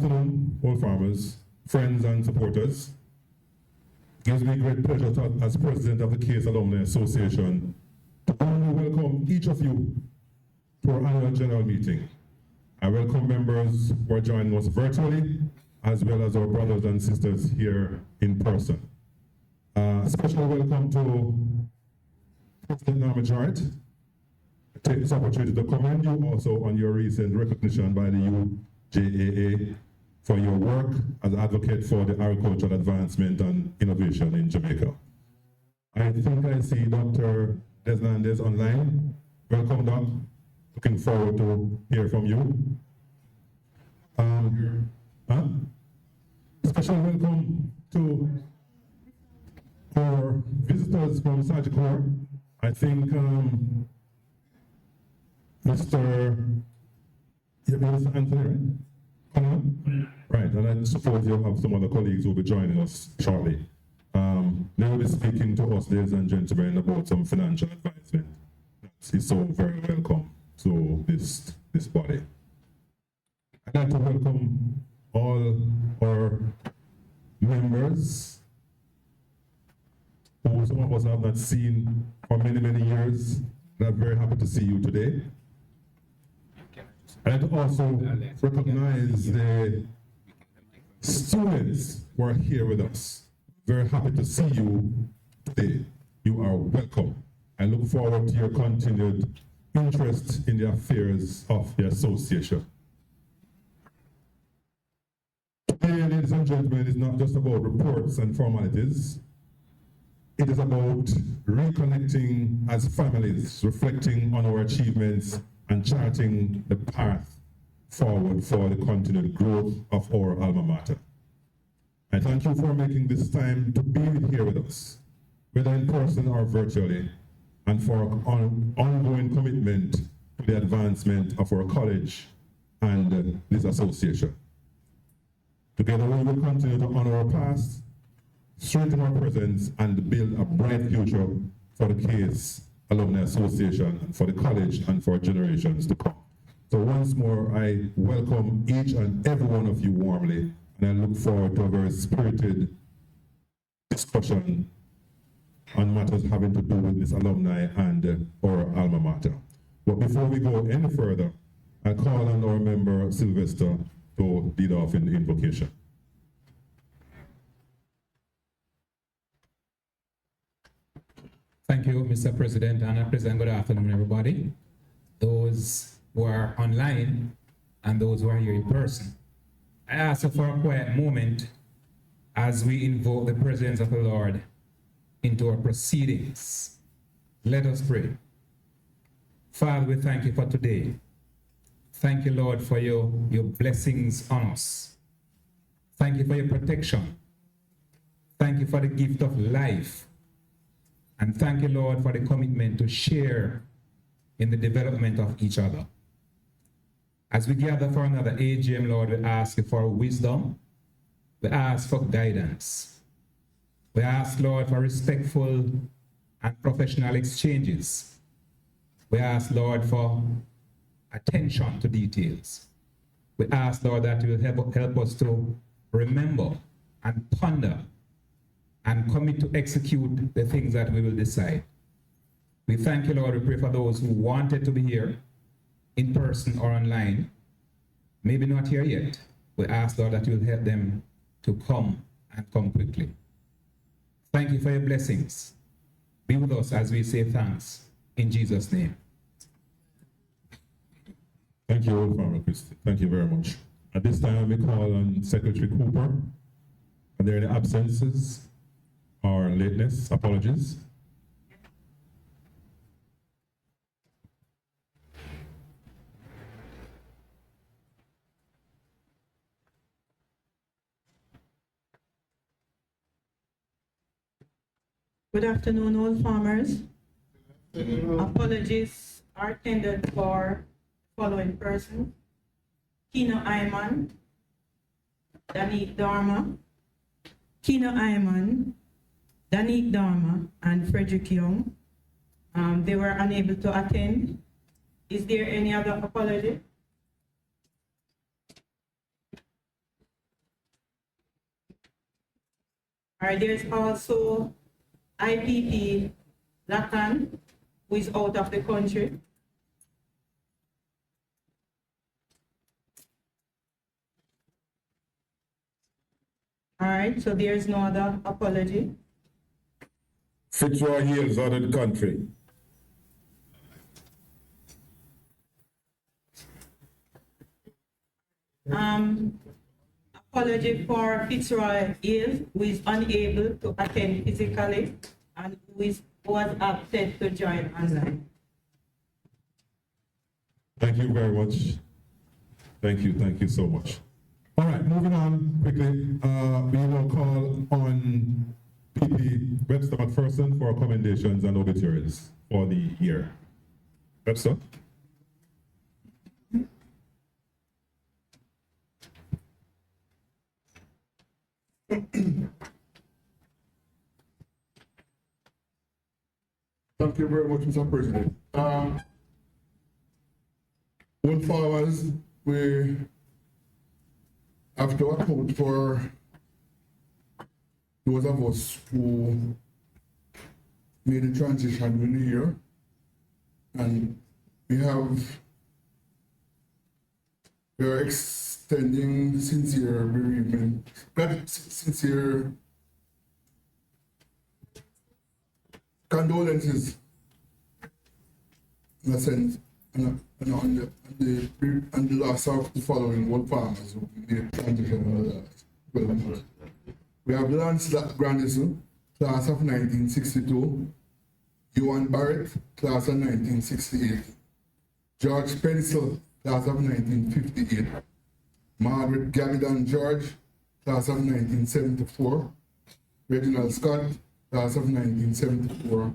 afternoon, all farmers, friends and supporters. It gives me great pleasure as president of the Case Alumni Association to warmly welcome each of you to our annual general meeting. I welcome members who are joining us virtually, as well as our brothers and sisters here in person. A special welcome to President Norma Jarrett. I take this opportunity to commend you also on your recent recognition by the UJAA for your work as advocate for the agricultural advancement and innovation in Jamaica. I think I see Dr. Deslandes online. Welcome, Doc. Looking forward to hear from you. Special welcome to our visitors from Sagicor. I think Mr. Anthony, right? Come on. Right, and I suppose you'll have some other colleagues who will be joining us shortly. They will be speaking to us, ladies and gentlemen, about some financial advisement. He's so very welcome to this body. I'd like to welcome all our members who some of us have not seen for many, many years. And I'm very happy to see you today. I'd like to also recognize the students who are here with us. Very happy to see you today. You are welcome. I look forward to your continued interest in the affairs of the association. Today, ladies and gentlemen, is not just about reports and formalities. It is about reconnecting as families, reflecting on our achievements and charting the path forward for the continued growth of our alma mater. I thank you for making this time to be here with us, whether in person or virtually, and for ongoing commitment to the advancement of our college and this association. Together we will continue to honor our past, strengthen our presence, and build a bright future for the Case Alumni Association, and for the college, and for generations to come. So once more, I welcome each and every one of you warmly, and I look forward to a very spirited discussion on matters having to do with this alumni and our alma mater. But before we go any further, I call on our member, Sylvester, to lead off in the invocation. Thank you, Mr. President, and a pleasant good afternoon, everybody. Those who are online and those who are here in person. I ask you for a quiet moment as we invoke the presence of the Lord into our proceedings. Let us pray. Father, we thank you for today. Thank you, Lord, for your blessings on us. Thank you for your protection. Thank you for the gift of life. And thank you, Lord, for the commitment to share in the development of each other. As we gather for another AGM, Lord, we ask you for wisdom. We ask for guidance. We ask, Lord, for respectful and professional exchanges. We ask, Lord, for attention to details. We ask, Lord, that you will help us to remember and ponder and commit to execute the things that we will decide. We thank you, Lord. We pray for those who wanted to be here in person or online, maybe not here yet. We ask, Lord, that you will help them to come and come quickly. Thank you for your blessings. Be with us as we say thanks in Jesus' name. Thank you, Old Farmer Christie. Thank you very much. At this time, we call on Secretary Cooper. Are there any absences or lateness? Apologies. Good afternoon, all farmers. Apologies are tendered for following person: Kino Ayman, Danik Dharma, Kino Ayman, Danik Dharma, and Frederick Young. They were unable to attend. Is there any other apology? All right, there's also IPP Lacan, who is out of the country. All right, so there's no other apology. Fitzroy Hills out of the country. Apology for Fitzroy Hill, who is unable to attend physically and was opted to join online. Thank you very much. Thank you so much. All right, moving on quickly. We will call on PP Webster McPherson for commendations and obituaries for the year. Webster. Thank you very much, Mr. President. One farmers, we have to account for those of us who made the transition in the year. And we are extending sincere bereavement, sincere condolences in a sense, and on the loss of the following world farmers who made the transition in the last 12 months. We have Lance Grandison, class of 1962, Ewan Barrett, class of 1968, George Pencil, class of 1958, Margaret Gavidan George, class of 1974, Reginald Scott, class of 1974,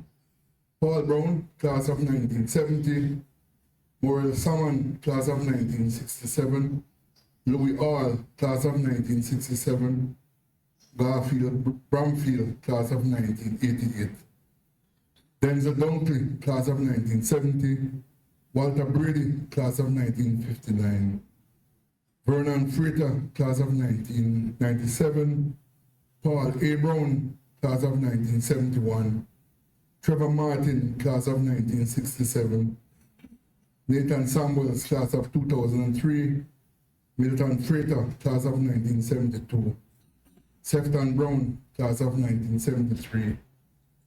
Paul Brown, class of 1970, Morel Salmon, class of 1967, Louis Hall, class of 1967, Garfield Bramfield, class of 1988, Denzel Dunkley, class of 1970, Walter Brady, class of 1959, Vernon Frater, class of 1997, Paul A. Brown, class of 1971, Trevor Martin, class of 1967, Nathan Samuels, class of 2003, Milton Frater, class of 1972, Sefton Brown, class of 1973,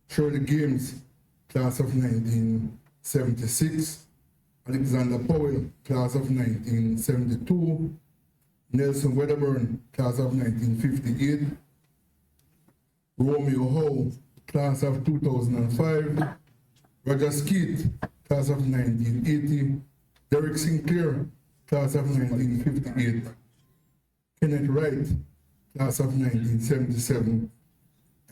Shirley Games, class of 1976, Alexander Powell, class of 1972, Nelson Wedderburn, class of 1958, Romeo Howe, class of 2005, Roger Skeet, class of 1980, Derek Sinclair, class of 1958, Kenneth Wright, class of 1977,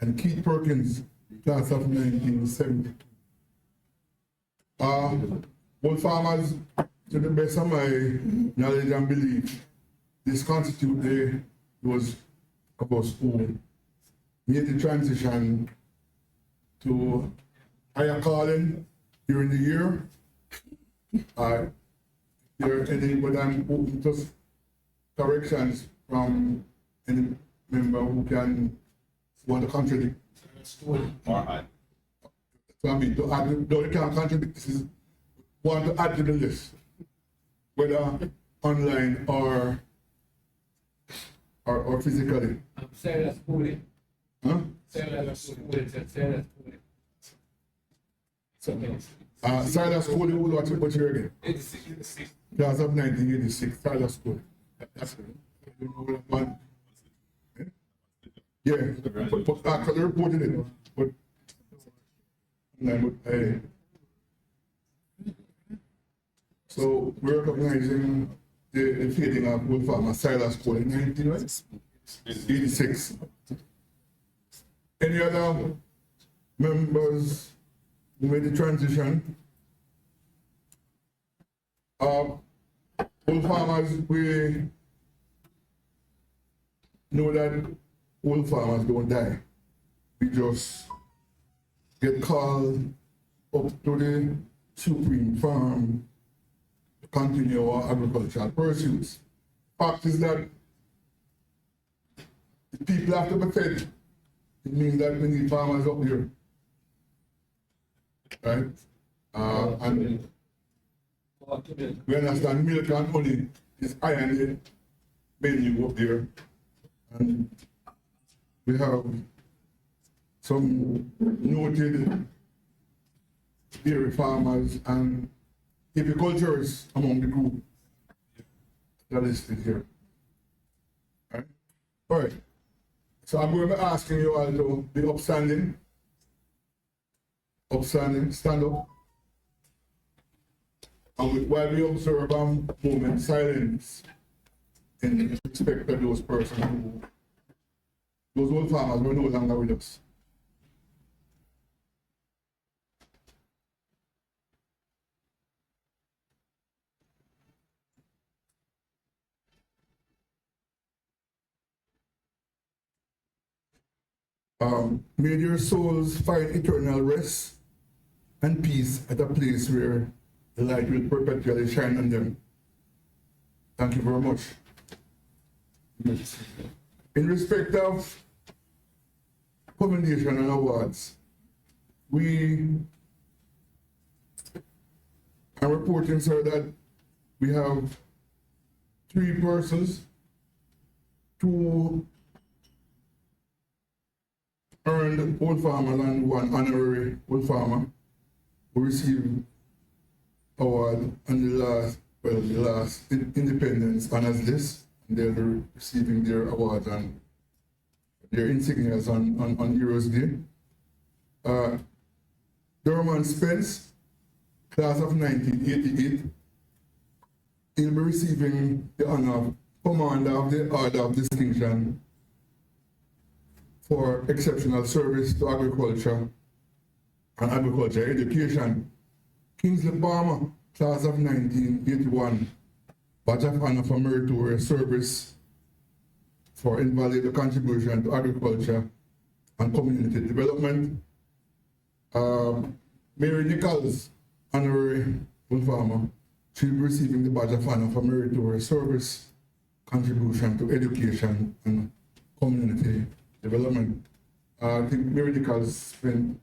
and Keith Perkins, class of 1972. Well, farmers, to the best of my knowledge and belief, this constitute those of us who made the transition to higher calling during the year. There are any, but I'm open to corrections from any member who want to contradict. So I mean, to add, though you can't contradict, this is want to add to the list, whether online or physically. Silas Cooley. Huh? Silas Cooley. Silas Cooley, what's your again? 86. Class of 1986, Silas Cooley. That's it. You know what one? Yeah, but actually reported it, but so we're recognizing the fading of Wolf Farmer Silas Cooley in 1986. Any other members who made the transition? Wolf farmers, we know that wolf farmers don't die. We just get called up to the Supreme Farm to continue our agricultural pursuits. Fact is that the people have to be fed. it means that we need farmers up here. Right? And we understand milk and honey is high on the menu up there. And we have some noted dairy farmers and apiculturists among the group that are listed here. All right. So I'm going to be asking you all to be upstanding. Upstanding, stand up. And while we observe a moment, silence in respect of those persons who, those old farmers were no longer with us. May their souls find eternal rest and peace at a place where the light will perpetually shine on them. Thank you very much. In respect of commendation and awards, we are reporting, sir, that we have 3 persons, 2 earned old farmers and 1 honorary old farmer who received award on the last Independence Honors List. They're receiving their awards and their insignias on Heroes Day. Dorman Spence, class of 1988, he'll be receiving the honor of Commander of the Order of Distinction for exceptional service to agriculture and agriculture education. Kingsley Palmer, class of 1981, badge of honor for meritorious service for invaluable contribution to agriculture and community development. Mary Nichols, honorary old farmer, she'll be receiving the badge of honor for meritorious service, contribution to education and community development. I think Mary Nichols spent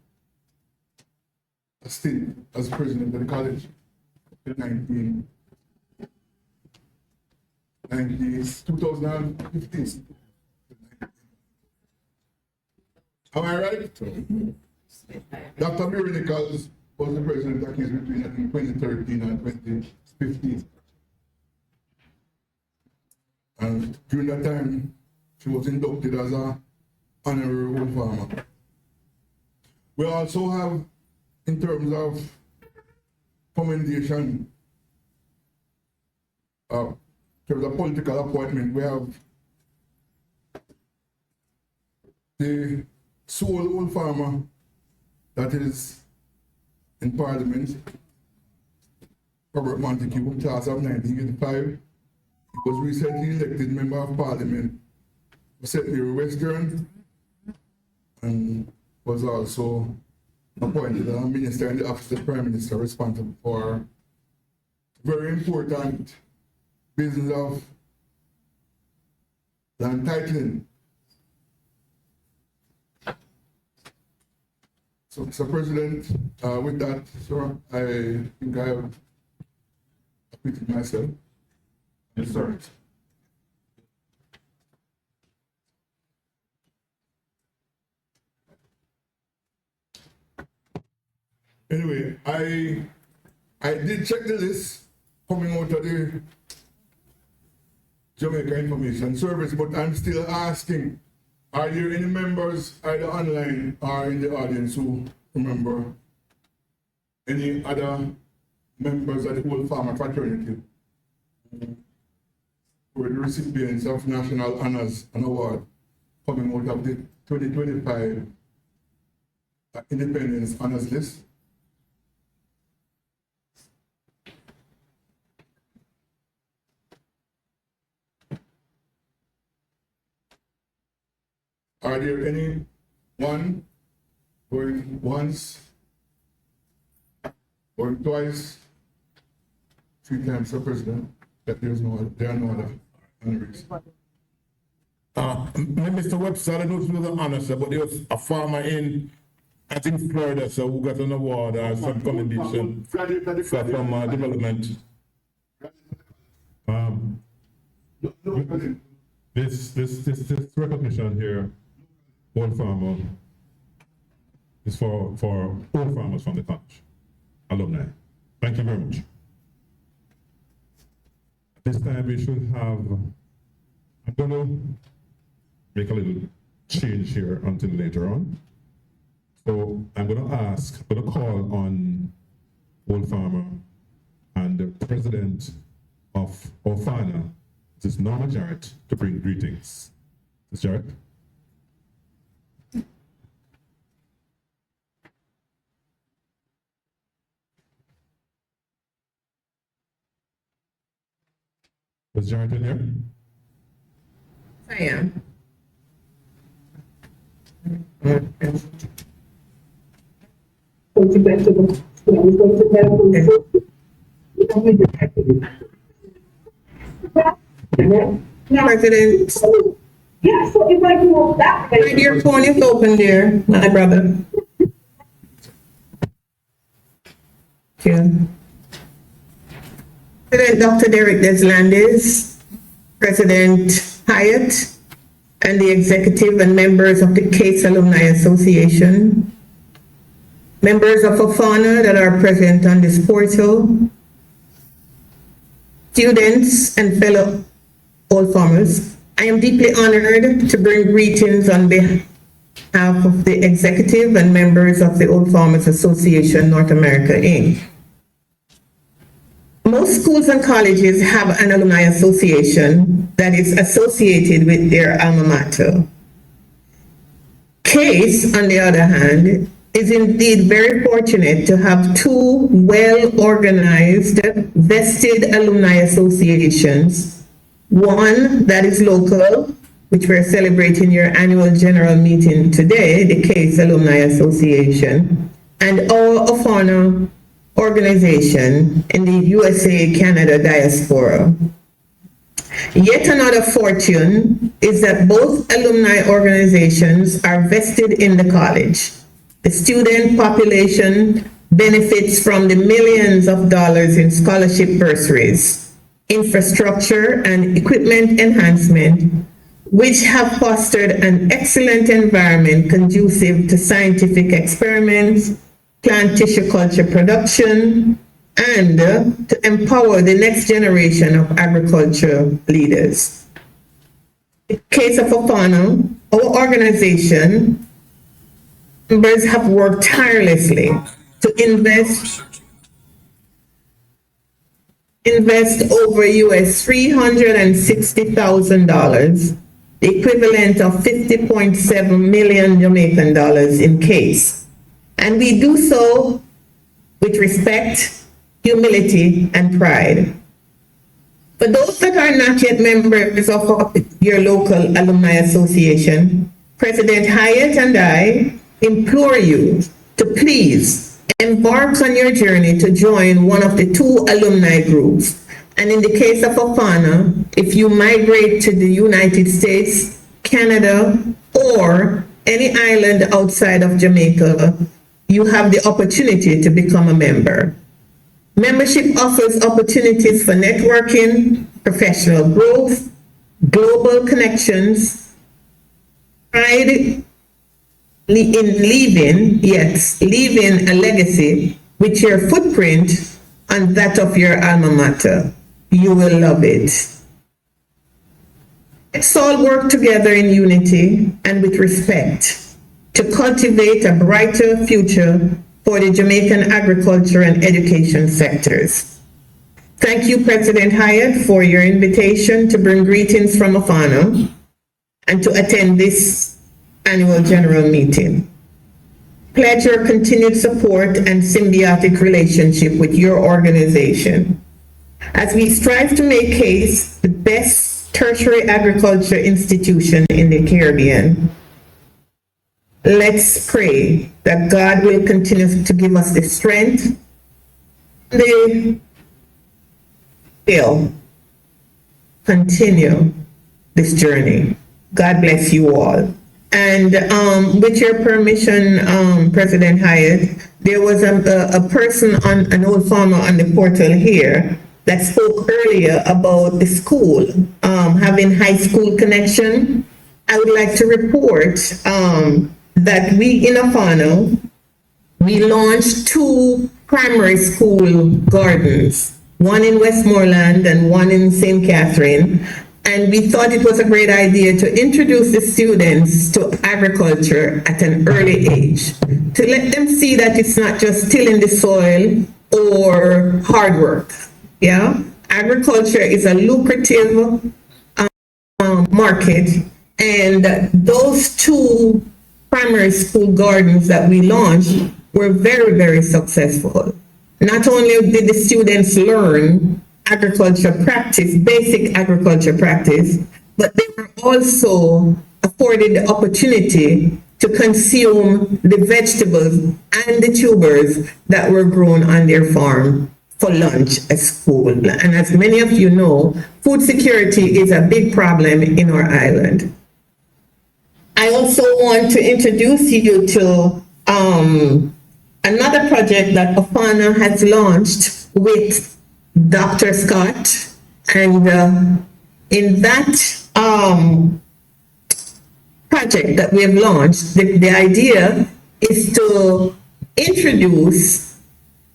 a stint as president of the college in 2015. Am I right? Dr. Mary Nichols was the president of Kings between, I think, 2013 and 2015. And during that time, she was inducted as an honorary old farmer. We also have, in terms of commendation, in terms of political appointment, we have the sole old farmer that is in Parliament, Robert Montague, class of 1985. He was recently elected Member of Parliament for St. Mary Western and was also appointed as a minister in the office of the Prime Minister responsible for very important business of land titling. So, Mr. President, with that, sir, I think I have acquitted myself. Yes, sir. Anyway, I did check the list coming out of the Jamaica Information Service, but I'm still asking, are there any members either online or in the audience who remember any other members of the old farmer fraternity who were the recipients of national honors and award coming out of the 2025 Independence Honors List? Are there any one going once, going twice, 3 times, Sir President, that there are no other honorees? Mr. Webster, I don't know if you was an honor, sir, but there was a farmer in, I think Florida, sir, who got an award or some commendation from development. This recognition here, old farmer, is for all farmers from the college, alumni. Thank you very much. This time we should have, I'm gonna make a little change here until later on. So I'm gonna call on Old Farmer and the president of Orfana, this is Norma Jarrett, to bring greetings. Ms. Jarrett? Ms. Jarrett in here? I am. President, Yeah, so if I go that way. your phone is open there, my brother. Yeah. President Dr. Derek Deslandis, President Hyatt, and the executive and members of the Case Alumni Association, members of Orfana that are present on this portal, students and fellow Old Farmers, I am deeply honored to bring greetings on behalf of the executive and members of the Old Farmers Association North America, Inc. Most schools and colleges have an alumni association that is associated with their alma mater. Case, on the other hand, is indeed very fortunate to have two well-organized, vested alumni associations. One that is local, which we're celebrating your annual general meeting today, the Case Alumni Association, and our Orfana organization in the USA Canada diaspora. Yet another fortune is that both alumni organizations are vested in the college. The student population benefits from the millions of dollars in scholarship bursaries, infrastructure and equipment enhancement, which have fostered an excellent environment conducive to scientific experiments, plant tissue culture production, and to empower the next generation of agriculture leaders. In the case of Orfana, our organization members have worked tirelessly to invest over US $360,000, the equivalent of 50.7 million Jamaican dollars in Case. And we do so with respect, humility, and pride. For those that are not yet members of your local alumni association, President Hyatt and I implore you to please embark on your journey to join one of the two alumni groups. And in the case of Orfana, if you migrate to the United States, Canada, or any island outside of Jamaica, you have the opportunity to become a member. Membership offers opportunities for networking, professional growth, global connections, pride in leaving a legacy with your footprint and that of your alma mater. You will love it. Let's all work together in unity and with respect to cultivate a brighter future for the Jamaican agriculture and education sectors. Thank you, President Hyatt, for your invitation to bring greetings from Orfana and to attend this annual general meeting. Pledge your continued support and symbiotic relationship with your organization as we strive to make Case the best tertiary agriculture institution in the Caribbean. Let's pray that God will continue to give us the strength, the will continue this journey. God bless you all. And with your permission, President Hyatt, there was a person on an old farmer on the portal here that spoke earlier about the school having high school connection. I would like to report that we in Afano, we launched 2 primary school gardens, one in Westmoreland and one in St. Catherine. And we thought it was a great idea to introduce the students to agriculture at an early age, to let them see that it's not just tilling the soil or hard work. Yeah, agriculture is a lucrative market, and those 2 primary school gardens that we launched were very, very successful. Not only did the students learn agriculture practice, basic agriculture practice, but they were also afforded the opportunity to consume the vegetables and the tubers that were grown on their farm for lunch at school. And as many of you know, food security is a big problem in our island. I also want to introduce you to another project that Afana has launched with Dr. Scott, and in that project that we have launched, the idea is to introduce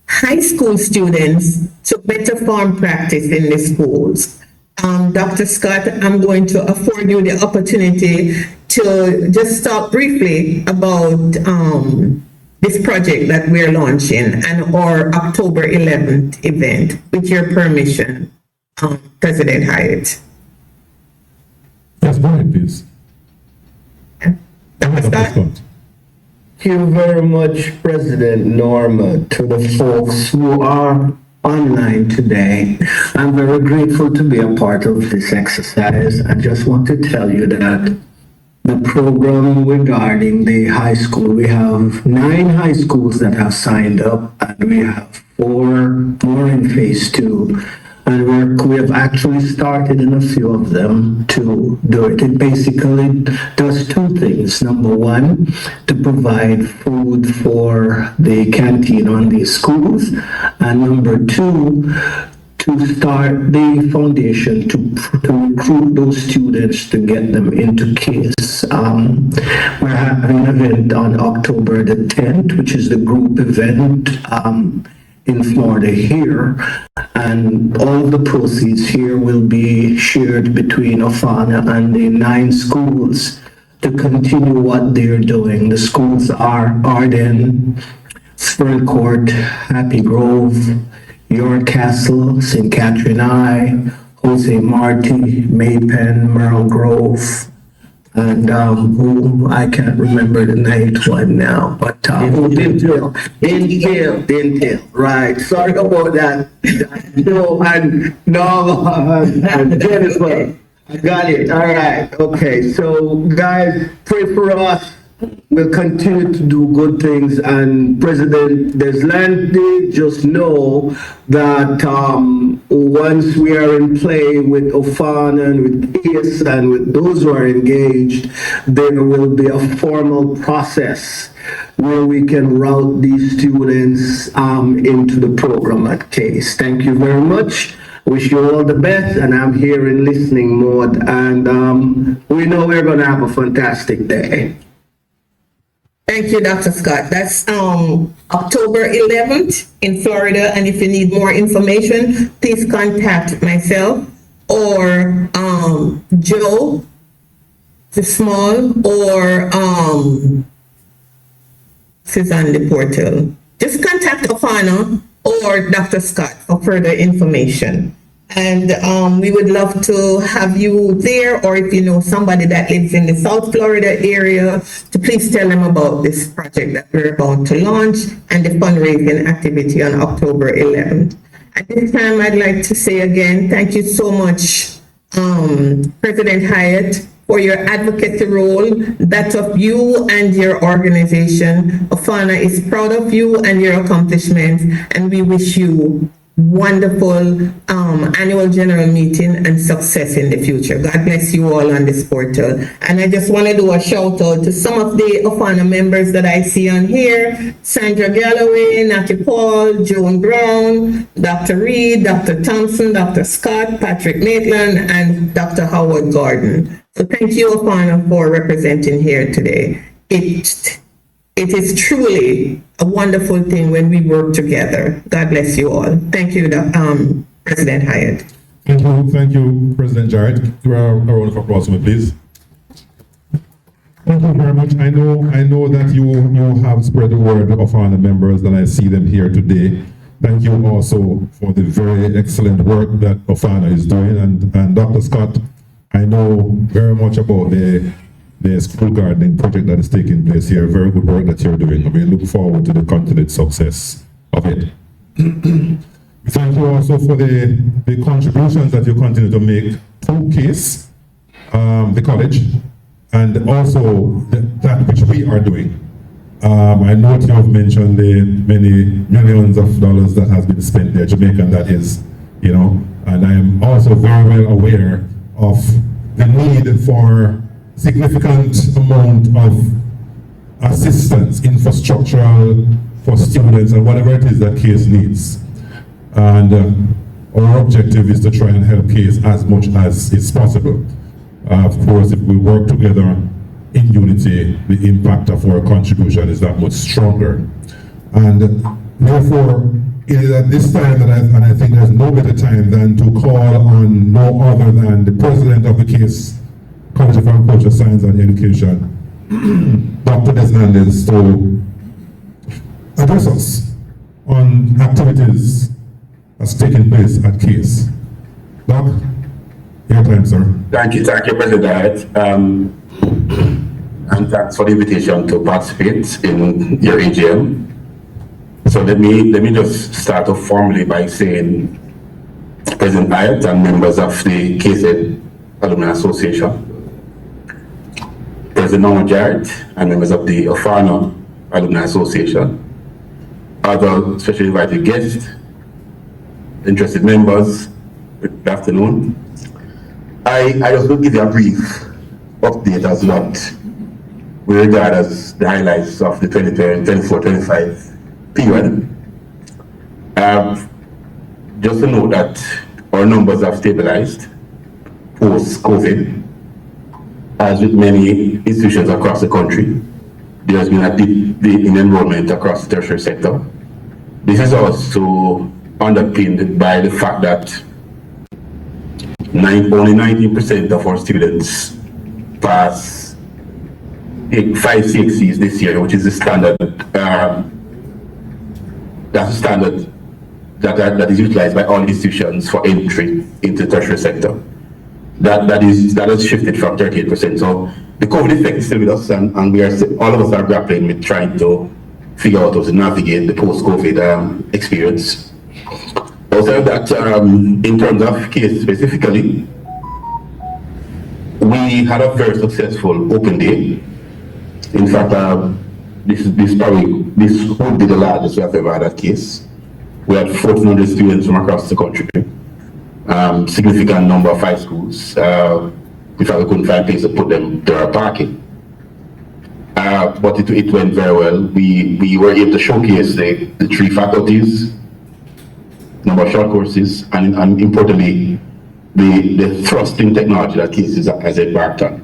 high school students to better farm practice in the schools. Dr. Scott, I'm going to afford you the opportunity to just talk briefly about this project that we're launching and our October 11th event, with your permission, President Hyatt. Yes, go ahead, please. Dr. Scott? Scott. Thank you very much, President Norma, to the folks who are online today. I'm very grateful to be a part of this exercise. I just want to tell you that the program regarding the high school, we have 9 high schools that have signed up, and we have 4 more in phase 2. And we have actually started in a few of them to do it. It basically does 2 things. Number 1, to provide food for the canteen on these schools. And number 2, to start the foundation to recruit those students to get them into case. We're having an event on October the 10th, which is the group event in Florida here, and all of the proceeds here will be shared between Afana and the 9 schools to continue what they're doing. The schools are Arden, Spring Court, Happy Grove, York Castle, St. Catherine I, Jose Marti, Maypen, Merle Grove, and who I can't remember the 9th one now, but Dintel, right? Sorry about that. No, and Jennifer, I got it. All right, okay. So guys, pray for us. We'll continue to do good things, and President Deslande, just know that once we are in play with Ofan and with PIS and with those who are engaged, there will be a formal process where we can route these students into the program at CASE. Thank you very much. Wish you all the best, and I'm here in listening mode, and we know we're going to have a fantastic day. Thank you, Dr. Scott. That's October 11th in Florida, and if you need more information, please contact myself or Joe, the small, or this is on the portal. Just contact Afana or Dr. Scott for further information. And we would love to have you there, or if you know somebody that lives in the South Florida area, to please tell them about this project that we're about to launch and the fundraising activity on October 11th. At this time, I'd like to say again, thank you so much, President Hyatt, for your advocacy role, that of you and your organization. Afana is proud of you and your accomplishments, and we wish you wonderful annual general meeting and success in the future. God bless you all on this portal. And I just want to do a shout out to some of the Ofana members that I see on here: Sandra Galloway, Natty Paul, Joan Brown, Dr. Reed, Dr. Thompson, Dr. Scott, Patrick Maitland, and Dr. Howard Gordon. So thank you, Ofana, for representing here today. It is truly a wonderful thing when we work together. God bless you all. Thank you, President Hyatt. Thank you, President Jarrett. Give a round of applause for me, please. Thank you very much. I know that you have spread the word of our members, and I see them here today. Thank you also for the very excellent work that Ofana is doing, and Dr. Scott, I know very much about the school gardening project that is taking place here. Very good work that you're doing. We look forward to the continued success of it. Thank you also for the contributions that you continue to make to CASE, the college, and also that which we are doing. I know you have mentioned the many millions of dollars that has been spent there, Jamaican that is, and I am also very well aware of the need for significant amount of assistance, infrastructural for students and whatever it is that CASE needs. And our objective is to try and help CASE as much as is possible. Of course, if we work together in unity, the impact of our contribution is that much stronger. And therefore, it is at this time that I think there's no better time than to call on no other than the president of the CASE College of Agriculture, Science and Education, Dr. Desnandes, to address us on activities that's taking place at CASE. Doc, your time, sir. Thank you, President Hyatt. And thanks for the invitation to participate in your AGM. So let me just start off formally by saying, President Hyatt and members of the CASE Alumni Association, President Norman Jarrett and members of the Ofana Alumni Association, other specially invited guests, interested members, good afternoon. I just will give you a brief update as what we regard as the highlights of the 2024-25 period. Just to note that our numbers have stabilized post-COVID. As with many institutions across the country, there has been a dip in enrollment across the tertiary sector. This is also underpinned by the fact that only 19% of our students pass 5 CXCs this year, which is the standard. That's a standard that is utilized by all institutions for entry into the tertiary sector. That has shifted from 38%. So the COVID effect is still with us, and all of us are grappling with trying to figure out how to navigate the post-COVID experience. Also, that in terms of CASE specifically, we had a very successful open day. In fact, this would be the largest we have ever had at CASE. We had 1,400 students from across the country. Significant number of high schools. In fact, we couldn't find a place to put them to our parking. But it went very well. We were able to showcase the 3 faculties, number of short courses, and importantly, the thrust in technology that CASE has embarked on.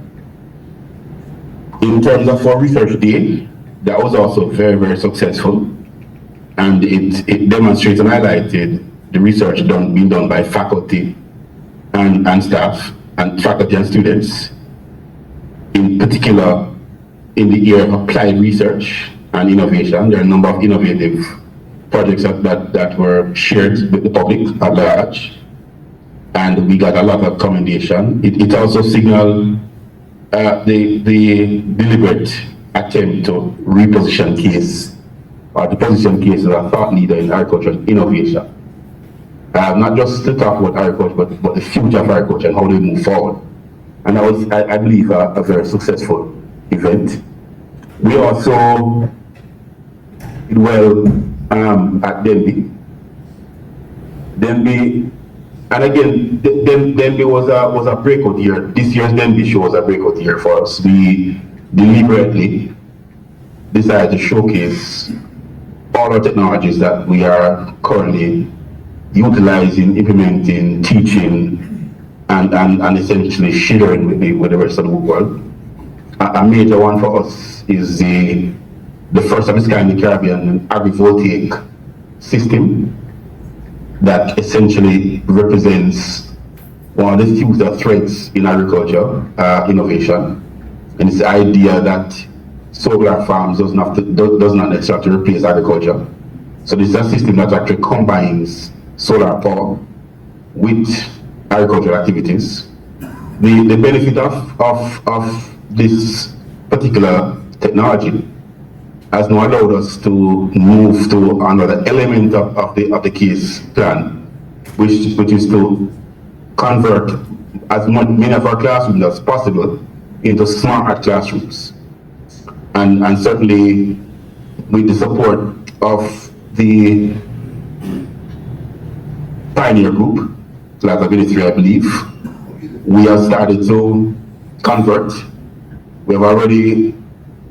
In terms of our research day, that was also very, very successful. And it demonstrates and highlighted the research being done by faculty and staff, and faculty and students, in particular in the area of applied research and innovation. There are a number of innovative projects that were shared with the public at large, and we got a lot of commendation. It also signaled the deliberate attempt to reposition CASE, or to position CASE as a thought leader in agricultural innovation. Not just to talk about agriculture, but the future of agriculture and how we move forward. And that was, I believe, a very successful event. We also did well at Denby. Denby, and again, Denby was a breakout year. This year's Denby show was a breakout year for us. We deliberately decided to showcase all our technologies that we are currently utilizing, implementing, teaching, and essentially sharing with the rest of the world. A major one for us is the first of its kind in the Caribbean agrivoltaic system that essentially represents one of the future threads in agriculture innovation. And it's the idea that solar farms does not necessarily have to replace agriculture. So this is a system that actually combines solar power with agricultural activities. The benefit of this particular technology has now allowed us to move to another element of the case plan, which is to convert as many of our classrooms as possible into smart classrooms. And certainly with the support of the Pioneer Group, Class of 83, I believe, we have started to convert. We have already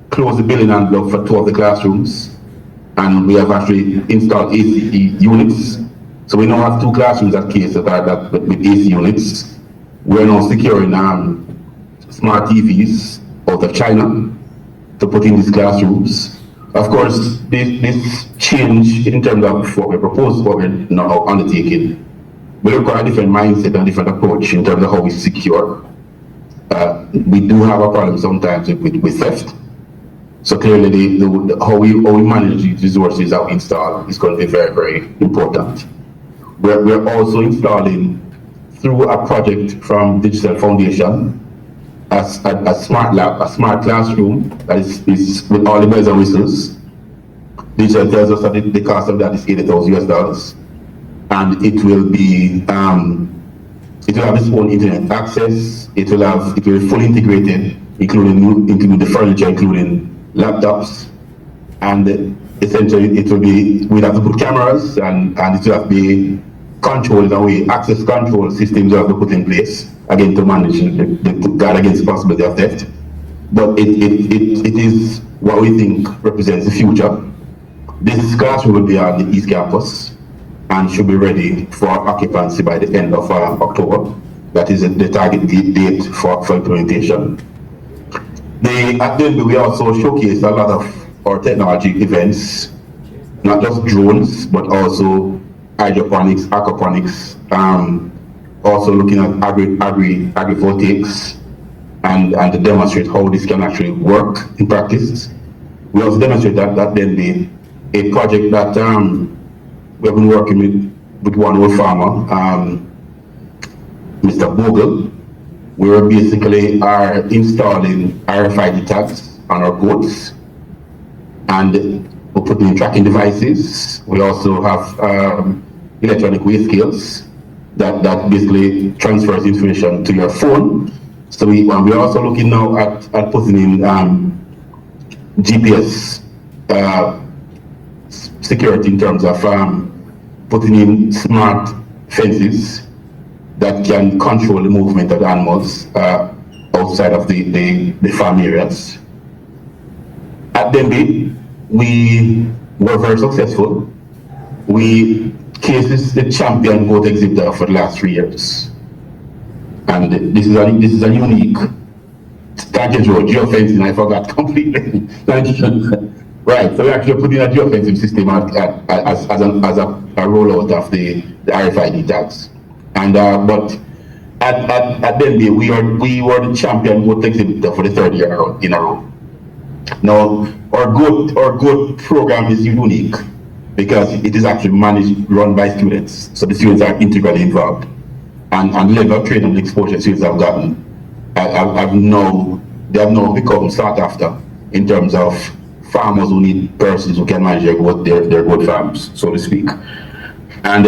closed the building envelope for 2 of the classrooms, and we have actually installed AC units. So we now have 2 classrooms at Case that with AC units. We're now securing smart TVs out of China to put in these classrooms. Of course, this change in terms of what we propose, what we're now undertaking, we require a different mindset and different approach in terms of how we secure. We do have a problem sometimes with theft. So clearly, how we manage these resources that we install is going to be very, very important. We're also installing, through a project from Digital Foundation, a smart lab, a smart classroom that is with all the bells and whistles. Digital tells us that the cost of that is $80,000, and it will be it will have its own internet access. It will be fully integrated, including the furniture, including laptops, and essentially we'll have to put cameras and it will have to be controlled in a way, access control systems will have to put in place, again, to manage to guard against the possibility of theft. But it is what we think represents the future. This classroom will be on the East Campus and should be ready for occupancy by the end of October. That is the target date for implementation. At Denby, we also showcased a lot of our technology events, not just drones, but also hydroponics, aquaponics, also looking at agrivoltaics and to demonstrate how this can actually work in practice. We also demonstrate that Denby, a project that we've been working with one old farmer, Mr. Bogle. We were basically installing RFID tags on our goats, and we're putting in tracking devices. We also have electronic weigh scales that basically transfers information to your phone. So we're also looking now at putting in GPS security in terms of putting in smart fences that can control the movement of the animals outside of the farm areas. At Denby, we were very successful. Case is the champion goat exhibitor for the last 3 years. And this is a unique tangent road, geofencing, I forgot completely. Right, so we actually put in a geofencing system as a rollout of the RFID tags. And but at Denby, we were the champion goat exhibitor for the 3rd year in a row. Now, our goat program is unique because it is actually run by students. So the students are integrally involved. And the level of training and exposure students have gotten, they have now become sought after in terms of farmers who need persons who can manage their goat farms, so to speak. And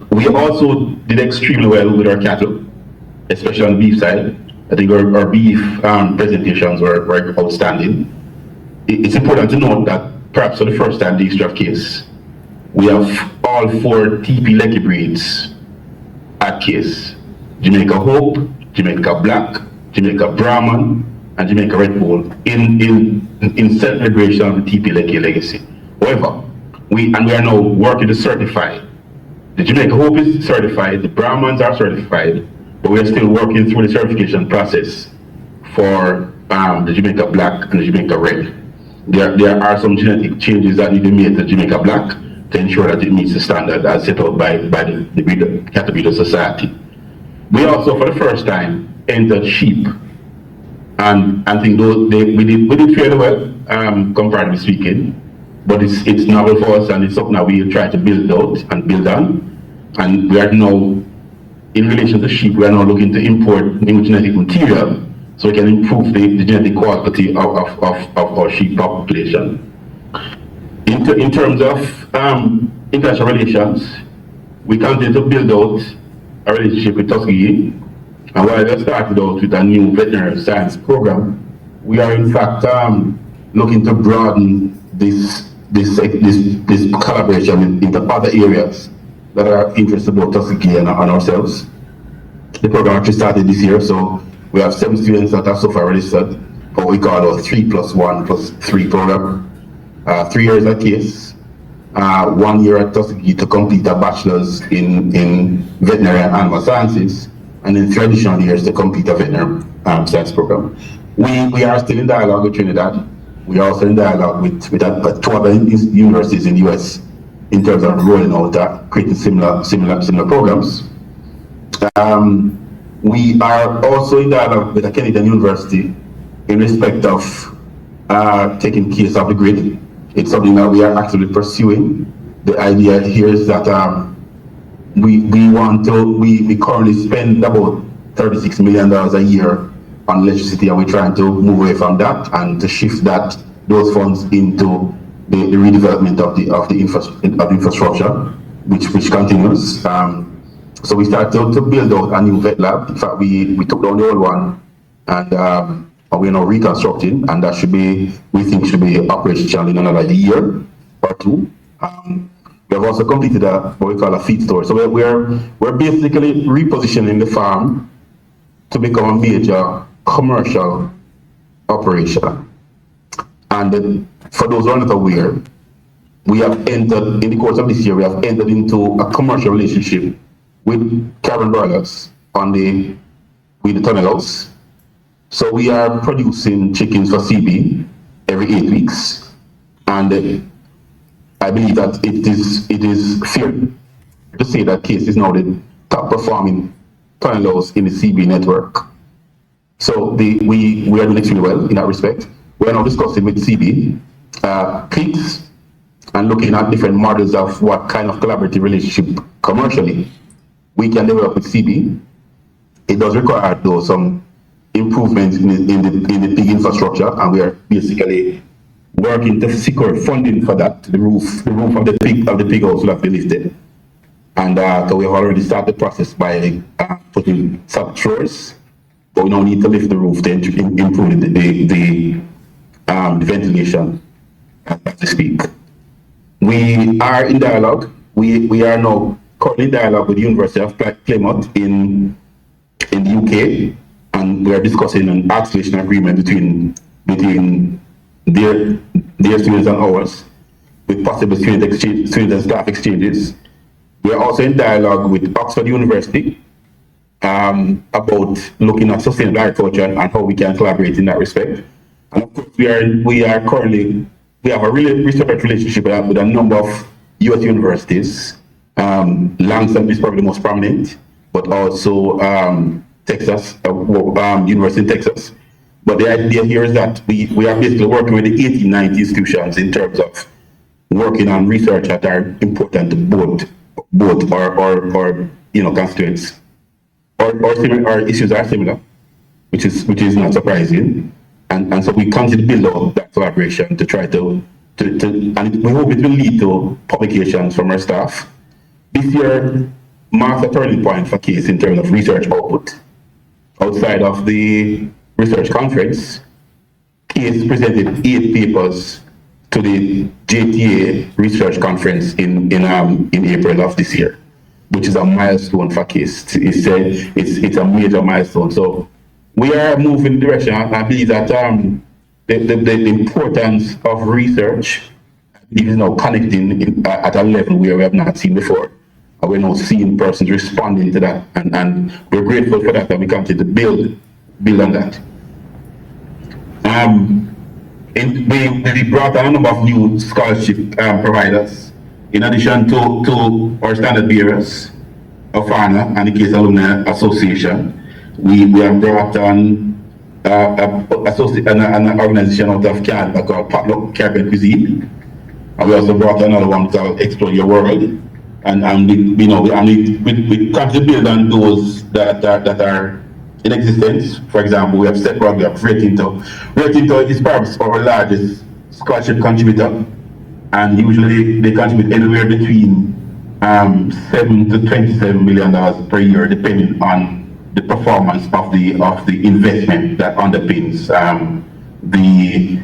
we also did extremely well with our cattle, especially on the beef side. I think our beef presentations were outstanding. It's important to note that perhaps for the first time in the history of Case, we have all 4 TP Lekki breeds at case. Jamaica Hope, Jamaica Black, Jamaica Brahman, and Jamaica Red Bull in celebration of the TP Lekki legacy. However, we are now working to certify. The Jamaica Hope is certified, the Brahmans are certified, but we are still working through the certification process for the Jamaica Black and the Jamaica Red. There are some genetic changes that need to be made to Jamaica Black to ensure that it meets the standard as set out by the Cattle Breeders Society. We also, for the first time, entered sheep, and I think we did fairly well, comparatively speaking. But it's novel for us, and it's something that we try to build out and build on. And we are now, in relation to sheep, we are now looking to import new genetic material so we can improve the genetic quality of our sheep population. In terms of international relations, we continue to build out a relationship with Tuskegee. And while we started out with a new veterinary science program, we are in fact looking to broaden this collaboration into other areas that are interested about Tuskegee and ourselves. The program actually started this year, so we have 7 students that are so far registered for what we call our 3+1+3 program. 3 years at case, 1 year at Tuskegee to complete a bachelor's in veterinary and animal sciences, and then 3 additional years to complete a veterinary science program. We are still in dialogue with Trinidad. We are also in dialogue with 2 other universities in the US in terms of rolling out creating similar programs. We are also in dialogue with a Canadian university in respect of taking case of the grid. It's something that we are actively pursuing. The idea here is that we currently spend about $36 million a year on electricity, and we're trying to move away from that and to shift those funds into the redevelopment of the infrastructure, which continues. So we started to build out a new vet lab. In fact, we took down the old one, and we're now reconstructing, and that we think should be operational in another year or 2. We have also completed what we call a feed store. So we're basically repositioning the farm to become a major commercial operation. And for those who are not aware, we have entered, in the course of this year, we have entered into a commercial relationship with carbon broilers with the tunnel house. So we are producing chickens for CB every 8 weeks. And I believe that it is fair to say that Case is now the top performing tunnel house in the CB network. So we are doing extremely well in that respect. We are now discussing with CB pigs and looking at different models of what kind of collaborative relationship commercially we can develop with CB. It does require though some improvements in the pig infrastructure, and we are basically working to secure funding for that. The roof of the pig house will have to be lifted, and so we have already started the process by putting sub floors, but we now need to lift the roof to improve the ventilation as we speak. We are in dialogue. We are now currently in dialogue with the University of Plymouth in the UK, and we are discussing an arbitration agreement between their students and ours, with possible student and staff exchanges. We are also in dialogue with Oxford University about looking at sustainable agriculture and how we can collaborate in that respect. And of course, we have a really research relationship with a number of US universities. Langston is probably the most prominent, but also Texas, University in Texas. But the idea here is that we are basically working with the 1890 institutions in terms of working on research that are important to both or constituents, or issues are similar, which is not surprising. And so we continue to build out that collaboration to try to and we hope it will lead to publications from our staff. This year marks a turning point for Case in terms of research output. Outside of the research conference, Case presented 8 papers to the JTA Research Conference in April of this year, which is a milestone for KISS. It's a major milestone. So we are moving in the direction. I believe that the importance of research is now connecting at a level where we have not seen before. And we're now seeing persons responding to that, and we're grateful for that, and we continue to build on that. We brought on a number of new scholarship providers, in addition to our standard bearers of honor and the KISS Alumni Association. We have brought on an organization out of Canada called Potluck Caribbean Cuisine, and we also brought another one called Explore Your World. And we continue to build on those that are in existence. For example, we have Setwork, we have Rio Tinto. Rio Tinto is perhaps our largest scholarship contributor, and usually they contribute anywhere between $7 to $27 million per year, depending on the performance of the investment that underpins the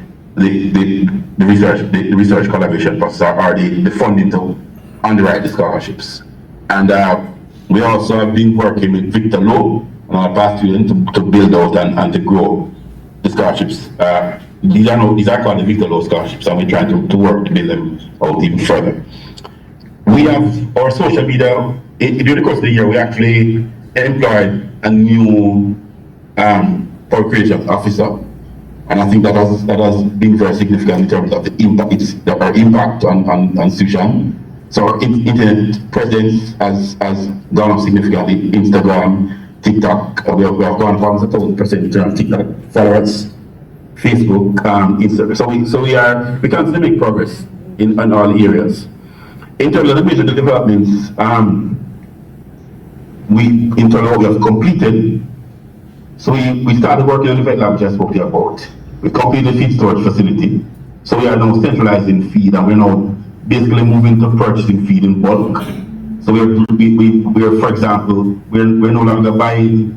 research collaboration process, or the funding to underwrite the scholarships. And we also have been working with Victor Lowe on our past student to build out and to grow the scholarships. These are called the Victor Lowe scholarships, and we're trying to work to build them out even further. We have our social media. During the course of the year, we actually employed a new public relations officer, and I think that has been very significant in terms of the impact on institution. So our internet presence has gone up significantly. Instagram, TikTok, we have gone from 1,000% in terms of TikTok followers, Facebook, Instagram. So we continue to make progress in all areas. In terms of the major developments, we have completed. So we started working on the vet lab, which I spoke to you about. We completed the feed storage facility. So we are now centralizing feed, and we're now basically moving to purchasing feed in bulk. So we're for example, we're no longer buying,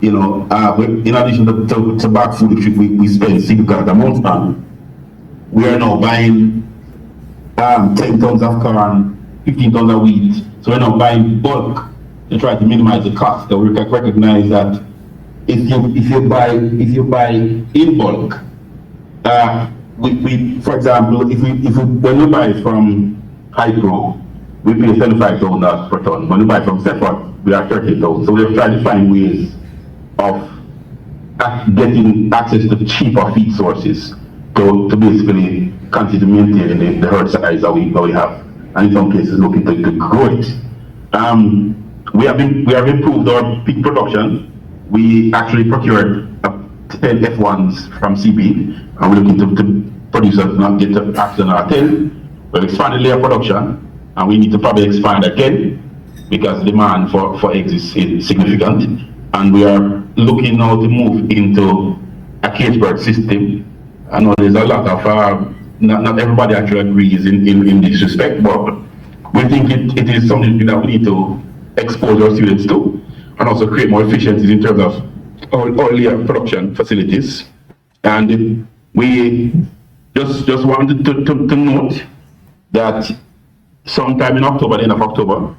in addition to bag food, which we spend significant amounts on, we are now buying 10 tons of corn, 15 tons of wheat. So we're now buying bulk to try to minimize the cost. So we recognize that if you buy in bulk, for example, when we buy from Hydro, we pay $75,000 per ton. When we buy from Setwork, we are $30,000. So we're trying to find ways of getting access to cheaper feed sources to basically continue to maintain the herd size that we have, and in some cases looking to grow it. We have improved our pig production. We actually procured 10 F1s from CB, and we're looking to produce get access to another 10. We've expanded layer production, and we need to probably expand again because demand for eggs is significant. And we are looking now to move into a cage bird system. I know there's a lot of not everybody actually agrees in this respect, but we think it is something that we need to expose our students to, and also create more efficiencies in terms of our layer production facilities. And we just wanted to note that sometime in October, the end of October,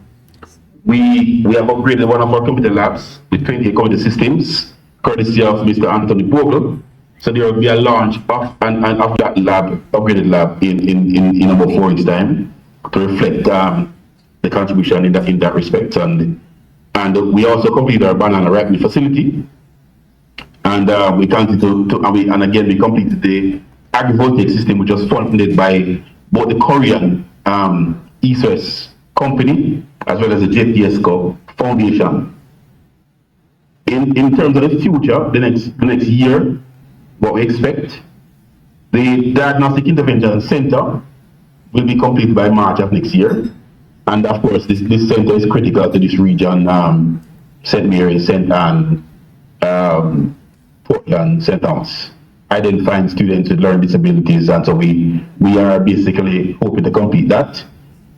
we have upgraded one of our computer labs with 28 computer systems, courtesy of Mr. Anthony Bogle. So there will be a launch of that lab, upgraded lab, in about 4 weeks' time, to reflect the contribution in that respect. And we also completed our banana ripening facility, and we continue we completed the agrivoltaic system, which was funded by both the Korean ESOS company as well as the JPSCO Foundation. In terms of the future, the next year, what we expect, the Diagnostic Intervention Center will be completed by March of next year. And of course, this center is critical to this region, St. Mary, St. Anne, Portland, St. Thomas, identifying students with learning disabilities. And so we are basically hoping to complete that.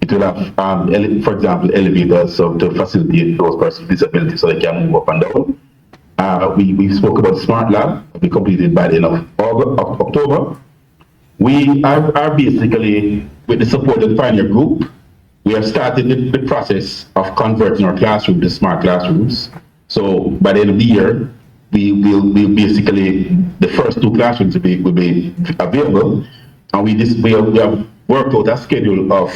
It will have, for example, elevators to facilitate those persons with disabilities so they can move up and down. We spoke about Smart Lab, we completed by the end of October. We are basically, with the support of the Pioneer Group, we have started the process of converting our classrooms to smart classrooms. So by the end of the year, we will basically, the first 2 classrooms will be available, and we have worked out a schedule of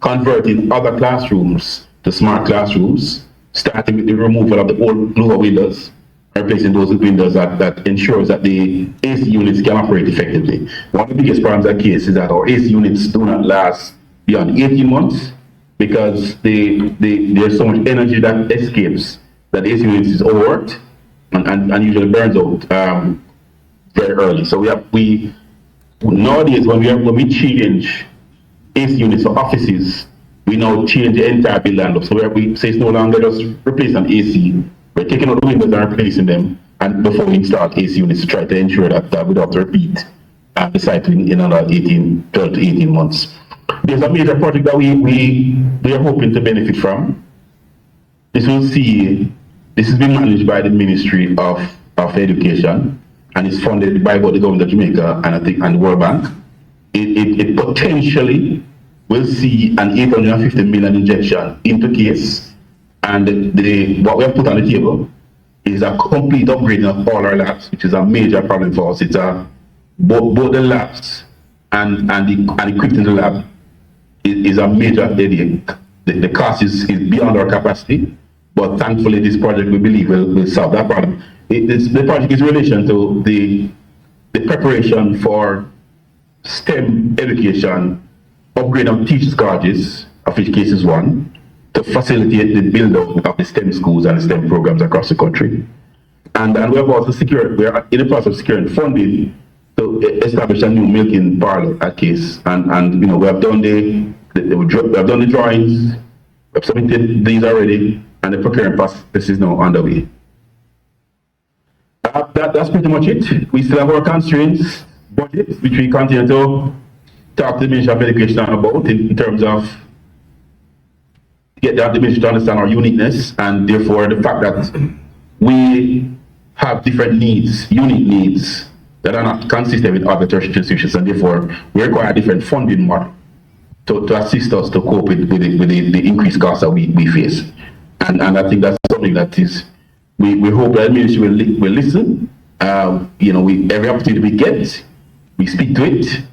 converting other classrooms to smart classrooms, starting with the removal of the old Louver windows, replacing those with windows that ensures that the AC units can operate effectively. One of the biggest problems at case is that our AC units do not last beyond 18 months because there's so much energy that escapes that the AC units is overworked and usually burns out very early. So we nowadays when we change AC units for offices, we now change the entire building up. So we say it's no longer just replace an AC. We're taking out the windows and replacing them, and before we install AC units to try to ensure that we don't have to repeat the cycle in another 12 to 18 months. There's a major project that we are hoping to benefit from. This has been managed by the Ministry of Education and is funded by both the government of Jamaica and the World Bank. It potentially will see an 850 million injection into case, and what we have put on the table is a complete upgrading of all our labs, which is a major problem for us. It's both the labs and the equipment in the lab is a major headache. The cost is beyond our capacity, but thankfully this project we believe will solve that problem. The project is in relation to the preparation for STEM education, upgrade of teachers' colleges, of which case is one, to facilitate the build-up of the STEM schools and STEM programs across the country. And we have also we are in the process of securing funding to establish a new milking parlor at case. And we have done the drawings, we have submitted these already, and the procurement process is now underway. That's pretty much it. We still have our constraints budget, which we continue to talk to the Ministry of Education about in terms of get the ministry to understand our uniqueness, and therefore the fact that we have different needs, unique needs that are not consistent with other tertiary institutions, and therefore we require a different funding model to assist us to cope with the increased costs that we face. And I think that's something that is, we hope that the ministry will listen. Every opportunity we get, we speak to it,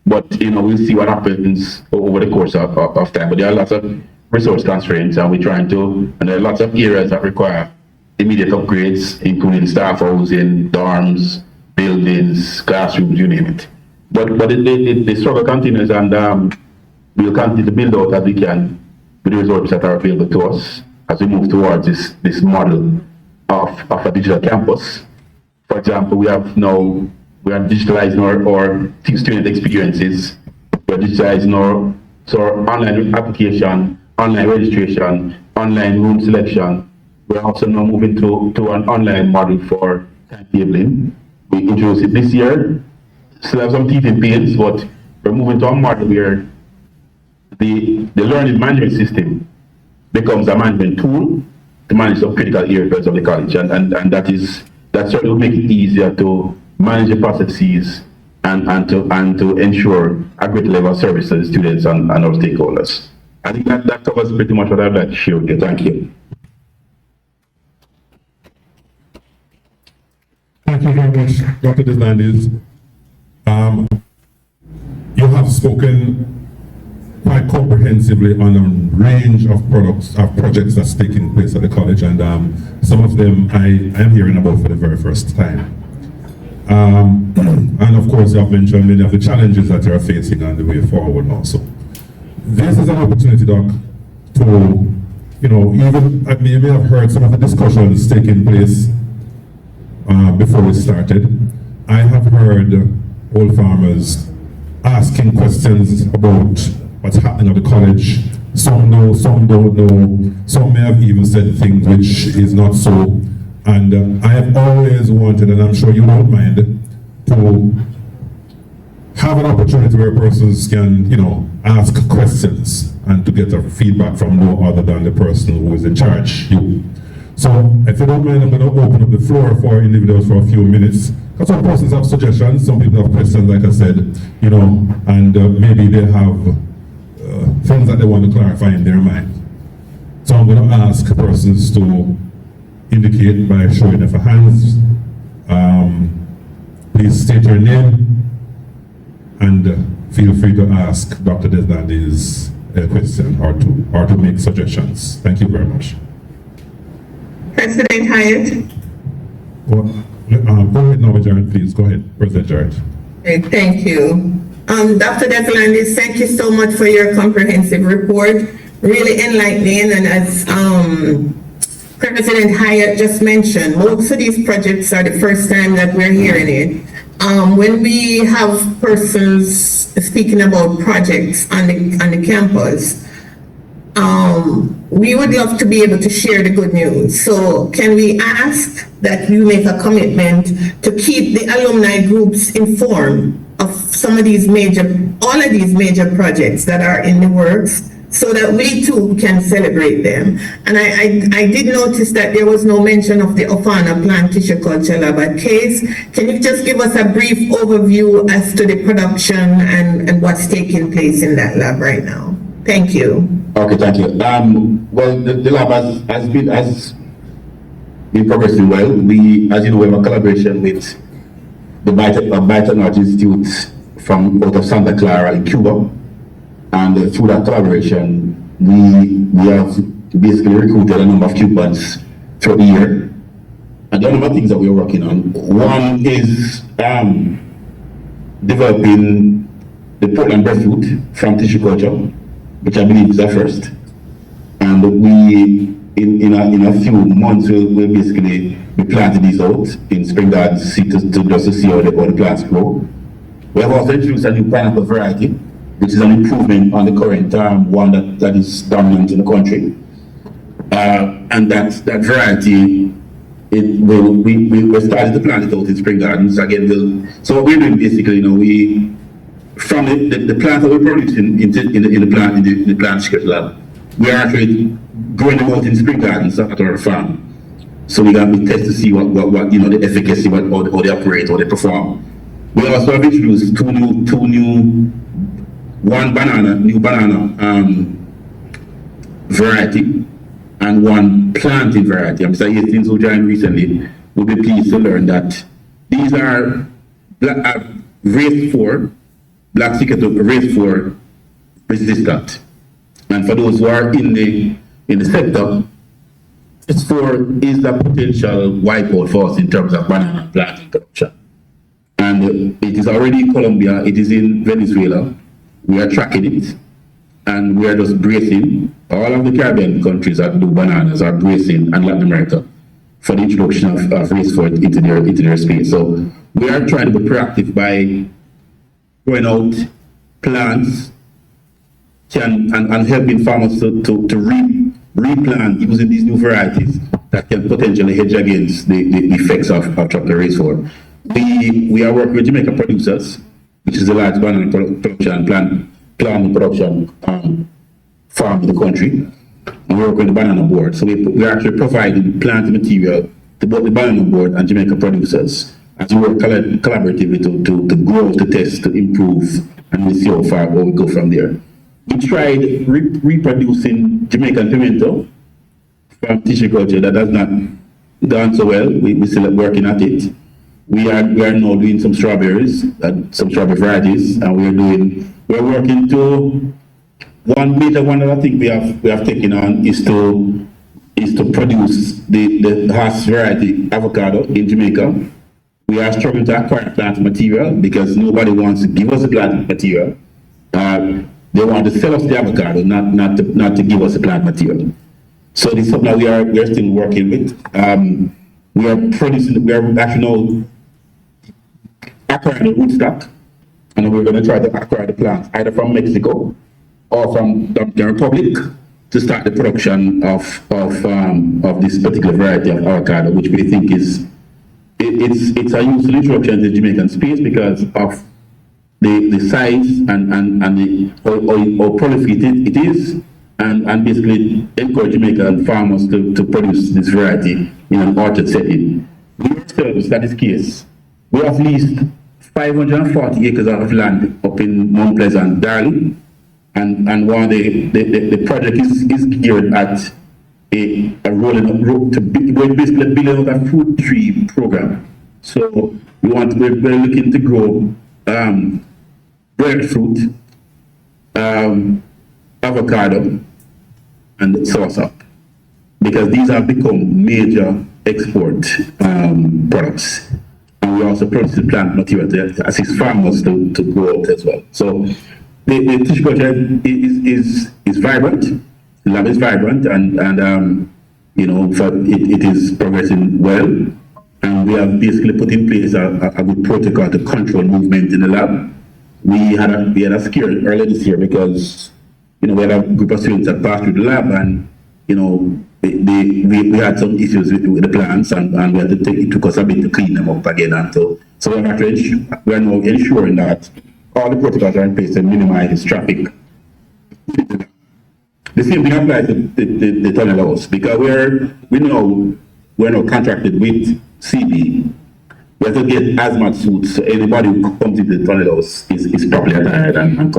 but we'll see what happens over the course of time. But there are lots of resource constraints, and and there are lots of areas that require immediate upgrades, including staff housing, dorms, buildings, classrooms, you name it. But the struggle continues, and we'll continue to build out as we can with the resources that are available to us as we move towards this model of a digital campus. For example, we are digitalizing our student experiences. We're digitalizing our online application, online registration, online room selection. We're also now moving to an online model for timetabling. We introduced it this year. Still have some teeth in pains, but we're moving to a model where the learning management system becomes a management tool to manage some critical areas of the college, and that certainly will make it easier to manage the processes and to ensure a great level of service to the students and our stakeholders. I think that covers pretty much what I'd like to share with you. Thank you. Thank you very much, Dr. Deslandis. You have spoken quite comprehensively on a range of projects that's taking place at the college, and some of them I am hearing about for the very first time. And of course, you have mentioned many of the challenges that you are facing on the way forward also. This is an opportunity, Doc, to, you may have heard some of the discussions taking place before we started. I have heard old farmers asking questions about what's happening at the college. Some know, some don't know. Some may have even said things which is not so. And I have always wanted, and I'm sure you don't mind, to have an opportunity where persons can, ask questions and to get a feedback from no other than the person who is in charge, you. So, if you don't mind, I'm going to open up the floor for individuals for a few minutes Some persons have suggestions, some people have questions, like I said, you know, and maybe they have things that they want to clarify in their mind. So I'm going to ask persons to indicate by showing of hands. Please state your name and feel free to ask Dr. Deslandes a question or to make suggestions. Thank you very much. President Hyatt. Go ahead now, Jared, please. Go ahead, President Jared. Okay, thank you. Dr. Deslandes, thank you so much for your comprehensive report. Really enlightening, and as President Hyatt just mentioned, most of these projects are the first time that we're hearing it. When we have persons speaking about projects on the campus, we would love to be able to share the good news. So can we ask that you make a commitment to keep the alumni groups informed of some of these all of these major projects that are in the works, so that we too can celebrate them? And I did notice that there was no mention of the Ofana Plant Tissue Culture Lab at Case. Can you just give us a brief overview as to the production and what's taking place in that lab right now? Thank you. Okay, thank you. Well, the lab has been progressing well. We, as you know, we have a collaboration with the Biotechnology Institute from out of Santa Clara in Cuba. And through that collaboration, we have basically recruited a number of Cubans through the year. And there are a number of things that we're working on. One is developing the Portland breadfruit from tissue culture, which I believe is our first. And we, in a few months, we'll basically be planting these out in spring gardens just to see how the plants grow. We have also introduced a new pineapple variety, which is an improvement on the current one that is dominant in the country. And that variety, we're starting to plant it out in spring gardens. Again, so what we're doing basically, you know, from the plants that we're producing in the plant security lab, we are actually growing them out in spring gardens at our farm. So we test to see what you know, the efficacy, how they operate, how they perform. We also have introduced two new banana variety and one planting variety. Mr. Hastings, who joined recently, will be pleased to learn that these are race 4, black secret race 4 resistant. And for those who are in the sector, race 4 is a potential wipeout for us in terms of banana planting production. And it is already in Colombia, it is in Venezuela. We are tracking it, and we are just bracing. All of the Caribbean countries that do bananas are bracing, and Latin America, for the introduction of race 4 into their space. So we are trying to be proactive by growing out plants and helping farmers to replant using these new varieties that can potentially hedge against the effects of tropical race 4. We are working with Jamaica producers, which is the largest banana production plant production farm in the country, and we work with the Banana Board. So we're actually providing plant material to both the Banana Board and Jamaica producers as we work collaboratively to grow, to test, to improve, and we see how far we go from there. We tried reproducing Jamaican pimento from tissue culture. That has not done so well. We're still working at it. We are now doing some strawberries, some strawberry varieties, and we're working to one major one that I think we have taken on is to produce the Haas variety avocado in Jamaica. We are struggling to acquire plant material because nobody wants to give us the plant material. They want to sell us the avocado, not to give us the plant material. So this is something that we are still working with. We are actually now acquiring the rootstock, and we're going to try to acquire the plants either from Mexico or from the Dominican Republic to start the production of this particular variety of avocado, which we think is it's a useful introduction to the Jamaican space because of the size and how prolific it is, and basically encourage Jamaican farmers to produce this variety in an orchard setting. We ourselves, that is the case. We have leased 540 acres of land up in Mount Pleasant, Darley, and one of the project is geared at a rolling up road to we're basically building out a fruit tree program. So we're looking to grow breadfruit, avocado, and soursop, because these have become major export products. And we also produce plant material to assist farmers to grow out as well. So the tissue culture is vibrant. The lab is vibrant, and you know, it is progressing well. And we have basically put in place a good protocol to control movement in the lab. We had a scare earlier this year because, you know, we had a group of students that passed through the lab, and, you know, we had some issues with the plants, and we had to it took us a bit to clean them up again. And so we're now ensuring that all the protocols are in place to minimize traffic. The same thing applies to the tunnel house, because we're now contracted with CB. We have to get hazmat suits, so anybody who comes into the tunnel house is properly attired and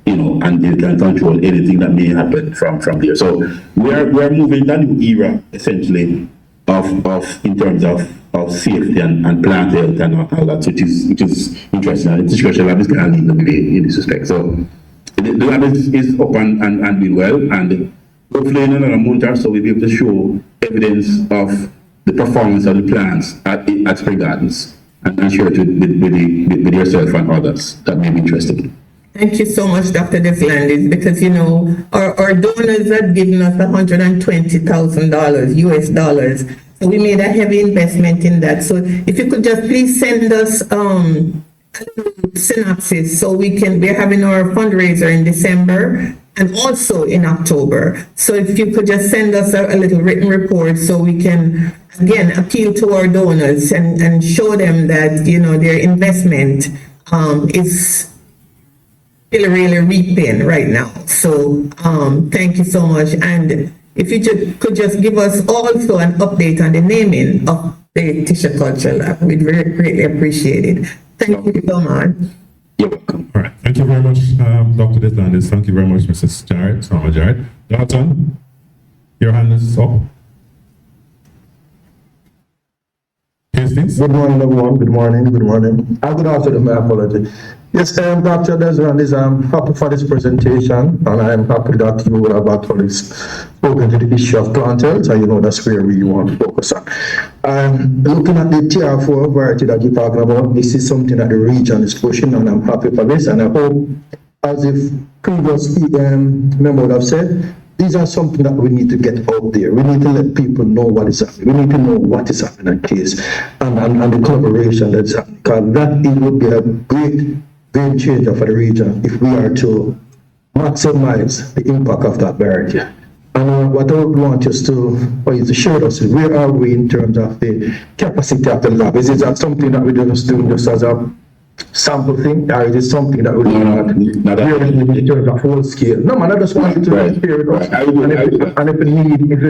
you know, and you can control anything that may happen from there. So we're moving to a new era essentially of in terms of safety and plant health and all that, which is interesting. And the discussion lab is going to lead the way in this respect. So the lab is up and doing well, and hopefully in another month or so we'll be able to show evidence of the performance of the plants at Spring Gardens, and share it with yourself and others that may be interested. Thank you so much, Dr. Deslandis, because, you know, our donors had given us $120,000 US dollars. So we made a heavy investment in that. So if you could just please send us a synopsis, so we're having our fundraiser in December and also in October. So if you could just send us a little written report, so we can, again, appeal to our donors and show them that, you know, their investment is really reaping right now. So thank you so much. And if you could just give us also an update on the naming of the Tissue Culture Lab, we'd very greatly appreciate it. Thank you so much. You're welcome. All right. Thank you very much, Dr. Deslandis. Thank you very much, Mrs. Jarrett, Sarma Jarrett. Dalton, your hand is up. Hastings? Good morning, everyone. Good morning. Good morning. Good afternoon, my apology. Yes, Dr. Deslandis, I'm happy for this presentation, and I'm happy that you have actually spoken to the issue of plant health, and you know that's where we want to focus on. Looking at the TR4 variety that you're talking about, this is something that the region is pushing, and I'm happy for this, and I hope, as if previous members have said, these are something that we need to get out there. We need to let people know what is happening. We need to know what is happening in the case, and the collaboration that's happening, because that it would be a great game changer for the region if we are to maximize the impact of that variety. And what I would want us to share us is, where are we in terms of the capacity of the lab? Is that something that we just do just as a sample thing, or is it something that we do in terms of full scale? No, man, I just wanted to hear it also. And if it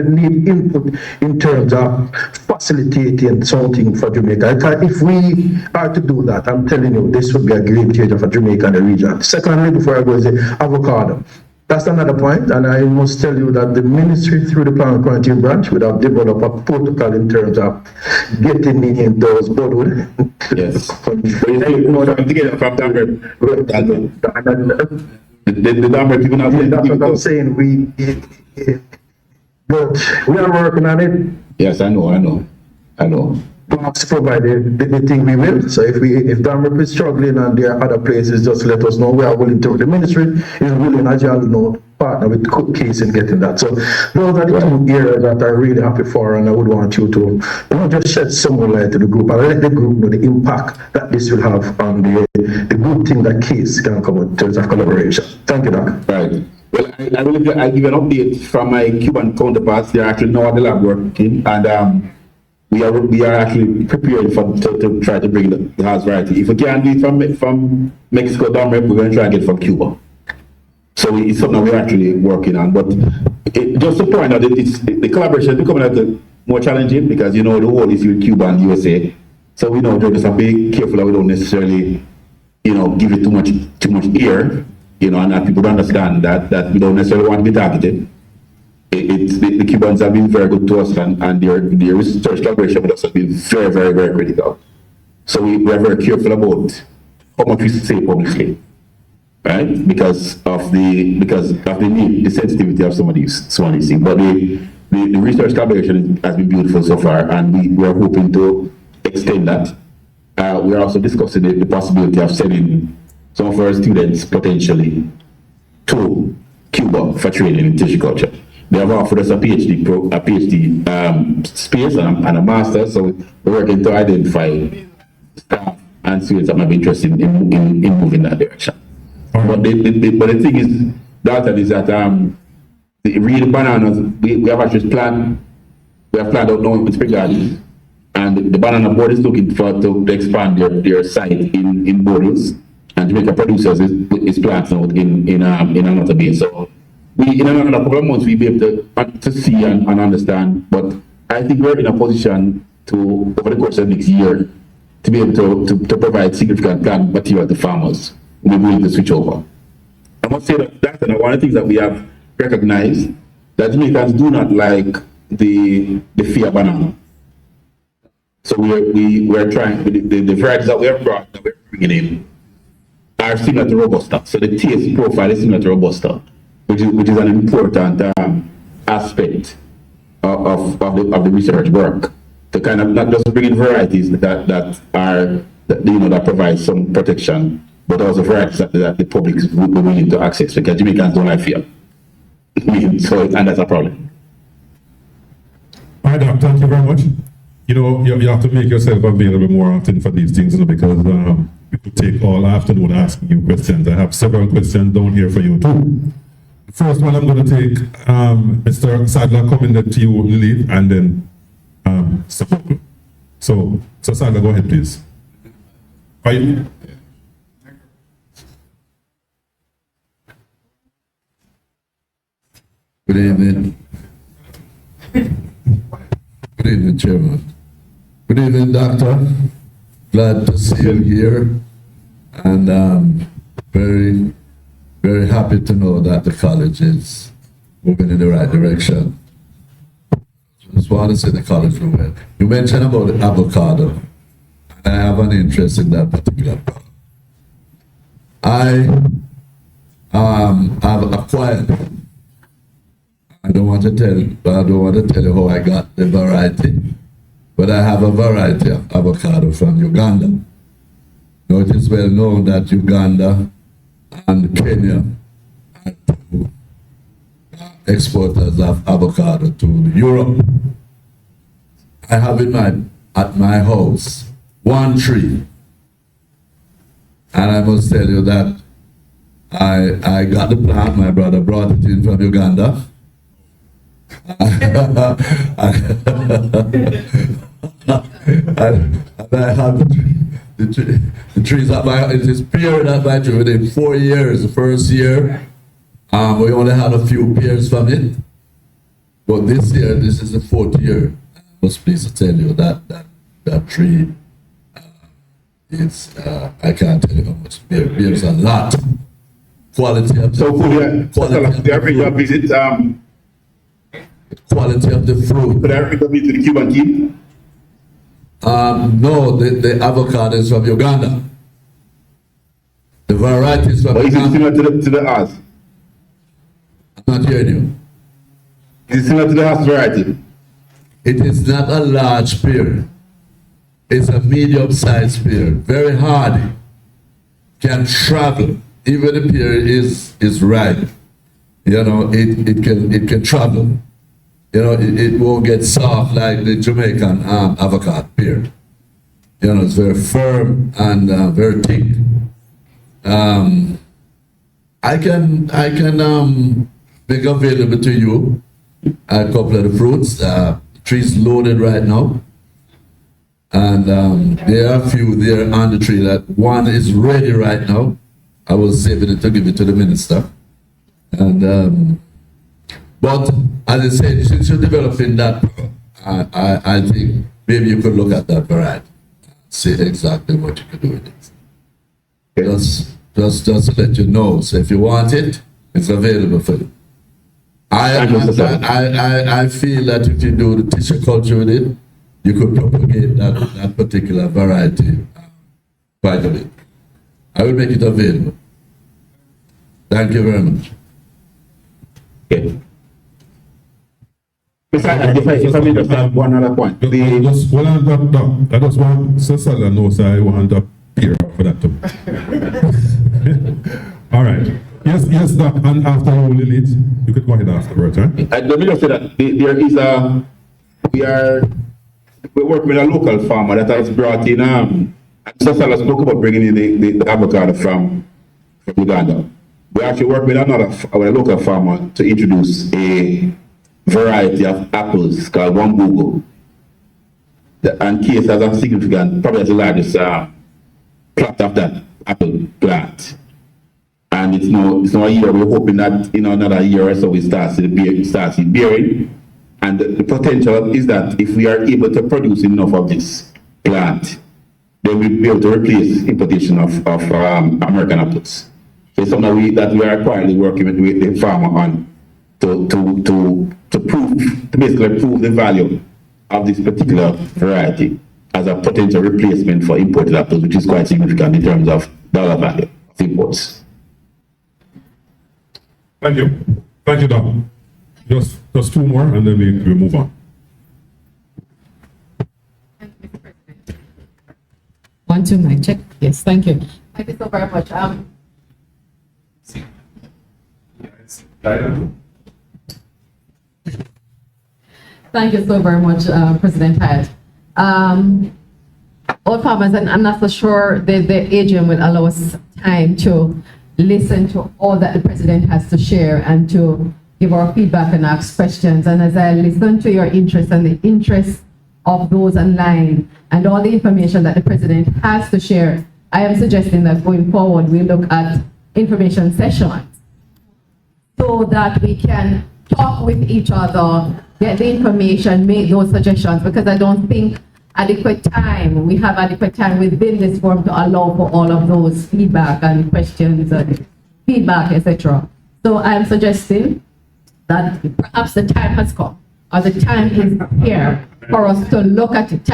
need input in terms of facilitating something for Jamaica, if we are to do that, I'm telling you, this would be a great changer for Jamaica and the region. Secondly, before I go, is the avocado. That's another point, and I must tell you that the ministry, through the Plant Quarantine Branch, would have developed a protocol in terms of getting in those budwood. Yes. The number people not. That's what I'm saying. But we are working on it. Yes, I know. Perhaps provide the thing we will. So if Damrep is struggling and there are other places, just let us know. We are willing to. The ministry is willing, as you all know, partner with case in getting that. So those are the two areas that I'm really happy for, and I would want you to just shed some more light to the group and let the group know the impact that this will have on the good thing that case can come in terms of collaboration. Thank you, Doc. Right. Well, I'll give an update from my Cuban counterparts. They're actually now at the lab working, and we are actually preparing to try to bring the house variety. If we can't do it from Mexico down, we're going to try and get it from Cuba. So it's something we're actually working on. But just to point out that the collaboration is becoming more challenging, because, you know, the whole issue with Cuba and USA, So we know just have to be careful that we don't necessarily, give it too much ear, and that people understand that we don't necessarily want to be targeted. The Cubans have been very good to us, and their research collaboration with us has been very, very, very critical. So we are very careful about how much we say publicly, right? Because of the need, the sensitivity of some of these things. But the research collaboration has been beautiful so far, and we are hoping to extend that. We are also discussing the possibility of sending some of our students potentially to Cuba for training in tissue culture. They have offered us a PhD space and a master's, so we're working to identify staff and students that might be interested in moving in that direction. But the thing is, that the real bananas, we have actually planned out now in Spring Gardens, and the banana board is looking to expand their site in Bottles, and Jamaica Producers is planting out in another bay. So in another couple of months we'll be able to see and understand. But I think we're in a position to, over the course of next year, to be able to provide significant plant material to farmers who will be willing to switch over. I must say that's one of the things that we have recognized, that Jamaicans do not like the fair banana. So we're trying, the varieties that we have brought, that we're bringing in, are similar to Robusta. So the taste profile is similar to Robusta, which is an important aspect of the research work, to kind of not just bring in varieties that provide some protection, but also varieties that the public is willing to access, because Jamaicans don't like fear. And that's a problem. All right, Doc, thank you very much. You have to make yourself available more often for these things, because we could take all afternoon asking you questions. I have several questions down here for you too. The first one I'm going to take, Mr. Sadler, coming to you, Lily, and then Sapoko. So Sadler, go ahead, please. Are you? Good evening. Good evening, Chairman. Good evening, Doctor. Glad to see you here, and very, very happy to know that the college is moving in the right direction. Just want to say the college will win. You mentioned about the avocado, and I have an interest in that particular product. I have acquired, I don't want to tell you how I got the variety, but I have a variety of avocado from Uganda. Now, it is well known that Uganda and Kenya are two exporters of avocado to Europe. I have at my house one tree, and I must tell you that I got the plant. My brother brought it in from Uganda. And I have the trees at my, it is peared at my tree within 4 years. The first year, we only had a few pears from it, but this year, this is the 4th year. I was pleased to tell you that tree I can't tell you how much bears a lot. Quality of the visit. Quality of the fruit. Could I recommend to the Cuban Keep? No, the avocado is from Uganda. The variety is from Uganda. Is it similar to the Hass? I'm not hearing you. Is it similar to the Hass variety? It is not a large pear. It's a medium-sized pear. Very hardy. Can travel. Even the pear is ripe. It can travel. It won't get soft like the Jamaican avocado pear. It's very firm and very thick. I can make available to you a couple of the fruits. Tree's loaded right now, and there are a few there on the tree. That one is ready right now. I was saving it to give it to the minister, and. But as I said, since you're developing that, I think maybe you could look at that variety. see exactly what you can do with it. Just to let you know. So if you want it, it's available for you. I feel that if you do the tissue culture with it, you could propagate that particular variety quite a bit. I will make it available. Thank you very much. Okay. If I may just have one other point. Just hold on, Doc. I just want Cecilia knows I want to appear for that too. All right. Yes, Doc. And after you, Lilith, you could go ahead afterwards, right? Let me just say that there is we're working with a local farmer that has brought in, Cecilia spoke about bringing in the avocado from Uganda. We're actually working with a local farmer to introduce a variety of apples called Wambugo. And Case has a significant, probably the largest plot of that apple plant. And it's now a year. We're hoping that in another year or so we start bearing. And the potential is that if we are able to produce enough of this plant, then we'll be able to replace importation of American apples. So it's something that we are quietly working with the farmer on to basically prove the value of this particular variety as a potential replacement for imported apples, which is quite significant in terms of dollar value of imports. Thank you. Thank you, Doc. Just two more and then we move on. One, two, mic check. Yes, thank you. Thank you so very much. Thank you so very much, President Hyatt. All farmers, and I'm not so sure the AGM will allow us time to listen to all that the President has to share and to give our feedback and ask questions. And as I listen to your interest and the interest of those online and all the information that the President has to share, I am suggesting that going forward, we look at information sessions so that we can talk with each other, get the information, make those suggestions, because I don't think we have adequate time within this forum to allow for all of those feedback and questions and feedback, etc. So I'm suggesting that perhaps the time has come, or the time is here for us to look at it.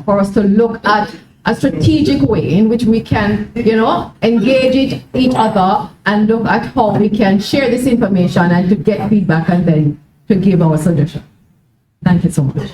For us to look at a strategic way in which we can, engage each other and look at how we can share this information and to get feedback and then to give our suggestion. Thank you so much.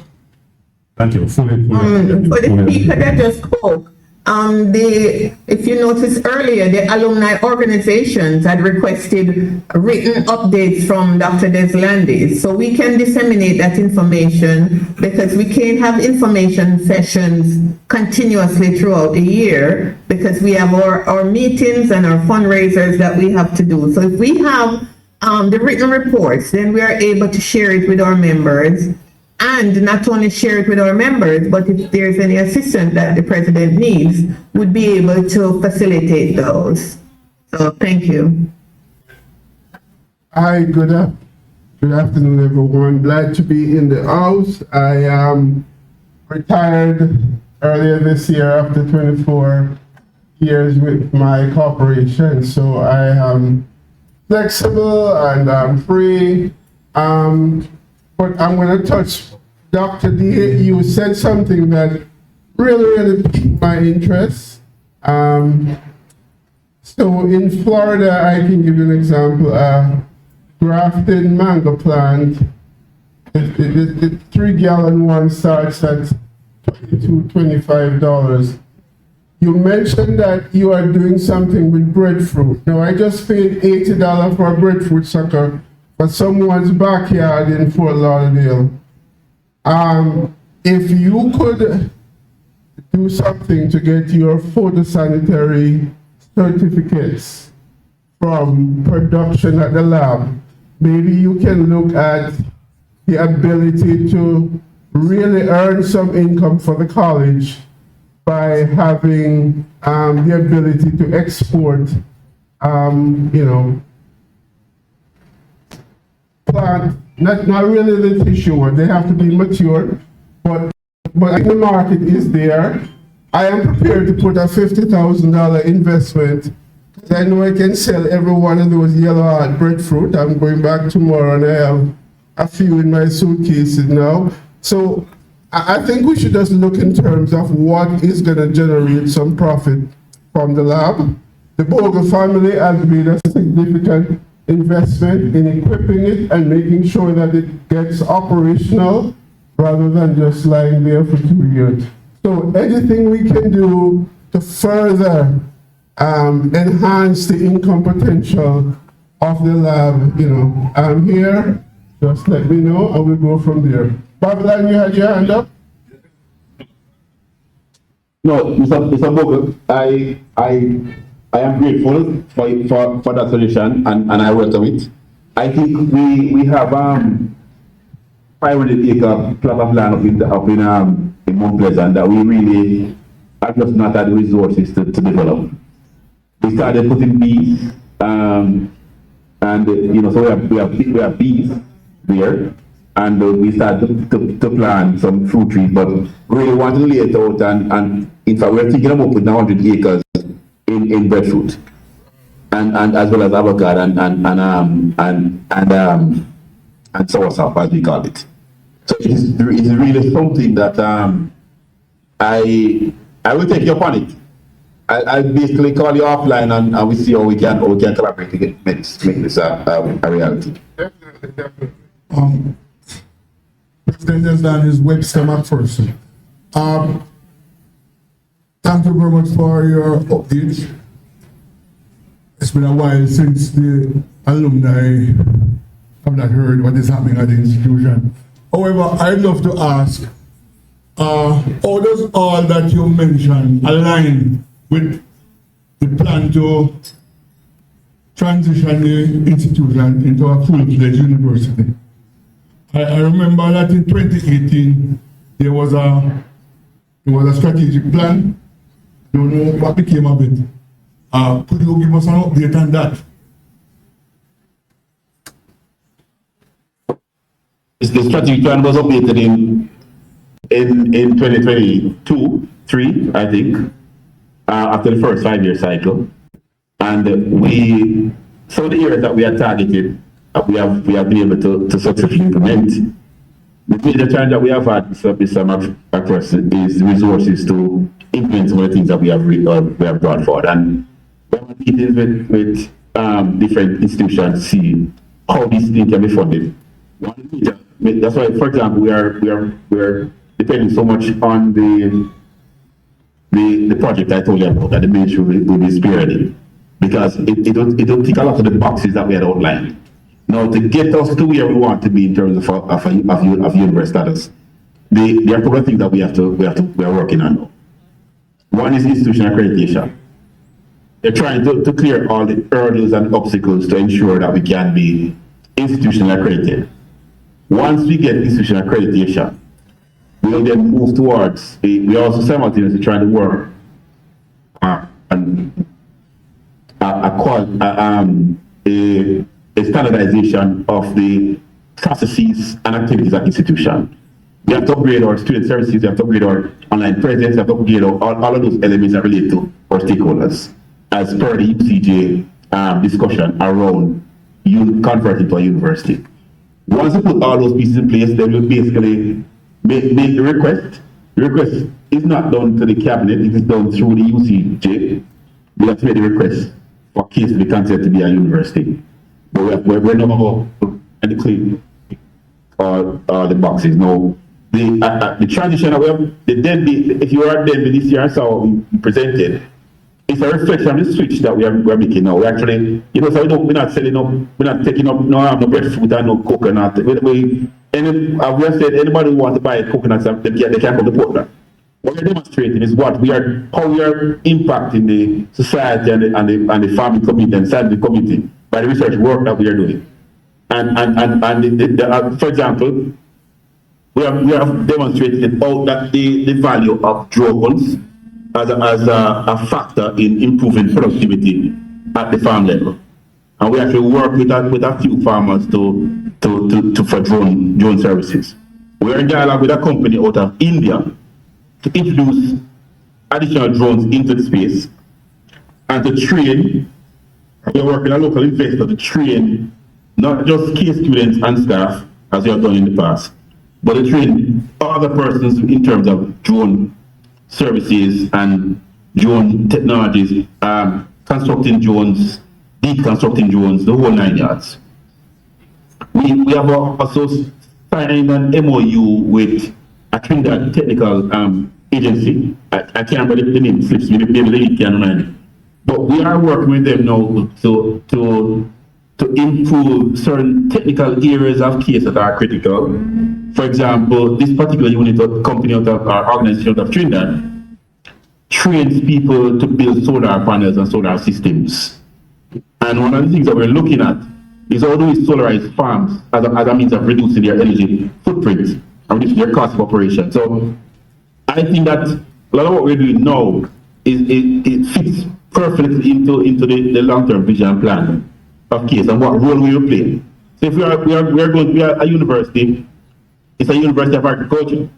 Thank you. For the speaker that just spoke, if you noticed earlier, the alumni organizations had requested written updates from Dr. Deslandis, so we can disseminate that information because we can't have information sessions continuously throughout the year because we have our meetings and our fundraisers that we have to do. So if we have the written reports, then we are able to share it with our members. And not only share it with our members, but if there's any assistance that the president needs, would be able to facilitate those. So thank you. Hi, good afternoon, everyone. Glad to be in the house. I retired earlier this year after 24 years with my corporation, so I am flexible and I'm free. But I'm going to touch, Dr. D, you said something that really piqued my interest. So in Florida, I can give you an example. Grafted mango plant, the 3-gallon one starts at $22, $25. You mentioned that you are doing something with breadfruit. Now, I just paid $80 for a breadfruit sucker for someone's backyard in Fort Lauderdale. If you could do something to get your photosanitary certificates from production at the lab, maybe you can look at the ability to really earn some income for the college by having the ability to export, plant, not really the tissue one, they have to be mature, but the market is there, I am prepared to put a $50,000 investment, because I know I can sell every one of those yellow heart breadfruit. I'm going back tomorrow and I have a few in my suitcases now. So I think we should just look in terms of what is going to generate some profit from the lab. The Bogle family has made a significant investment in equipping it and making sure that it gets operational rather than just lying there for 2 years. So anything we can do to further enhance the income potential of the lab, I'm here, just let me know and we'll go from there. Babylon, you had your hand up? No, Mr. Bogle, I am grateful for that solution and I welcome it. I think we have 500 acre plot of land up in Mount Pleasant that we really are just not had the resources to develop. We started putting bees, so we have bees there, and we started to plant some fruit trees, but really want to lay it out and in fact we're thinking about putting 100 acres in breadfruit and as well as avocado and soursop, as we call it. So it's really something that I will take you upon it. I'll basically call you offline and we see how we can collaborate to make this a reality. Definitely. President Desdan is Webster McPherson. Thank you very much for your update. It's been a while since the alumni have not heard what is happening at the institution. However, I'd love to ask, how does all that you mentioned align with the plan to transition the institution into a full-fledged university? I remember that in 2018, there was a strategic plan. Don't know what became of it. Could you give us an update on that? The strategic plan was updated in 2022, 3, I think, after the first 5-year cycle. And some of the areas that we had targeted, we have been able to successfully implement. The major challenge that we have had, Mr. McPherson, is resources to implement some of the things that we have brought forward. And we have meetings with different institutions to see how these things can be funded. That's why, for example, we are depending so much on the project I told you about that the ministry will be spearheading, because it don't tick a lot of the boxes that we had outlined. Now, to get us to where we want to be in terms of university status, there are a couple of things that we are working on now. One is institutional accreditation. They're trying to clear all the hurdles and obstacles to ensure that we can be institutionally accredited. Once we get institutional accreditation, we will then move towards, we are also simultaneously trying to work on a standardization of the processes and activities at institution. We have to upgrade our student services, we have to upgrade our online presence, we have to upgrade all of those elements that relate to our stakeholders, as per the UCJ discussion around converting to a university. Once we put all those pieces in place, then we'll basically make the request. The request is not done to the cabinet, it is done through the UCJ. We have to make the request for case to be considered to be a university. But we're not clean the boxes. No, the transition that we have, if you are then this year, so we presented, it's a reflection of the switch that we're making now. We actually, so we're not selling up, we're not taking up no breadfruit and no coconut. We have said anybody who wants to buy coconuts, they can come to Portland. What we're demonstrating is how we are impacting the society and the farming community and scientific community by the research work that we are doing. For example, we have demonstrated that the value of drones as a factor in improving productivity at the farm level. And we actually work with a few farmers for drone services. We are in dialogue with a company out of India to introduce additional drones into the space and to train. We are working with a local investor to train not just K students and staff, as we have done in the past, but to train other persons in terms of drone services and drone technologies, constructing drones, deconstructing drones, the whole 9 yards. We have also signed an MOU with a Trinidad technical agency. I can't remember the name, slips me, maybe they can remind me. But we are working with them now to improve certain technical areas of case that are critical. For example, this particular unit of company out of our organization out of Trinidad trains people to build solar panels and solar systems. And one of the things that we're looking at is how do we solarize farms as a means of reducing their energy footprint and reducing their cost of operation. So I think that a lot of what we're doing now it fits perfectly into the long-term vision plan of case and what role we will play. So if we are going to be a university, it's a university of agriculture,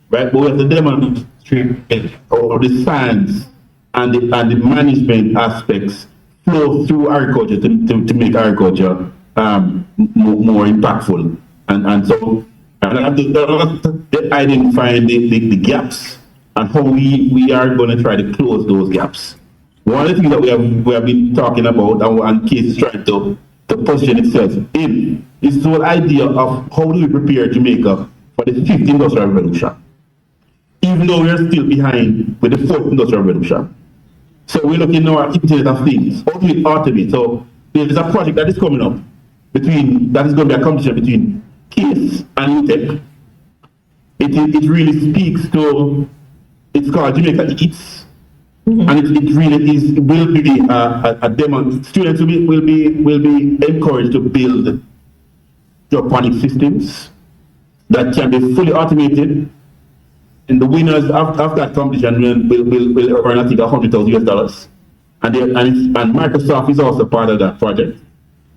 right? But we have to demonstrate all the science and the management aspects flow through agriculture to make agriculture more impactful. And so I have to identify the gaps and how we are going to try to close those gaps. One of the things that we have been talking about and Case is trying to position itself in is the whole idea of how do we prepare Jamaica for the 5th industrial revolution, even though we are still behind with the 4th industrial revolution. So we're looking now at Internet of Things, how do we automate? So there's a project that is coming up that is going to be a competition between Case and UTech. It really speaks to, it's called Jamaica Eats. And it really will be a demo. Students will be encouraged to build hydroponic systems that can be fully automated. And the winners of that competition will earn, I think, $100,000. And Microsoft is also part of that project.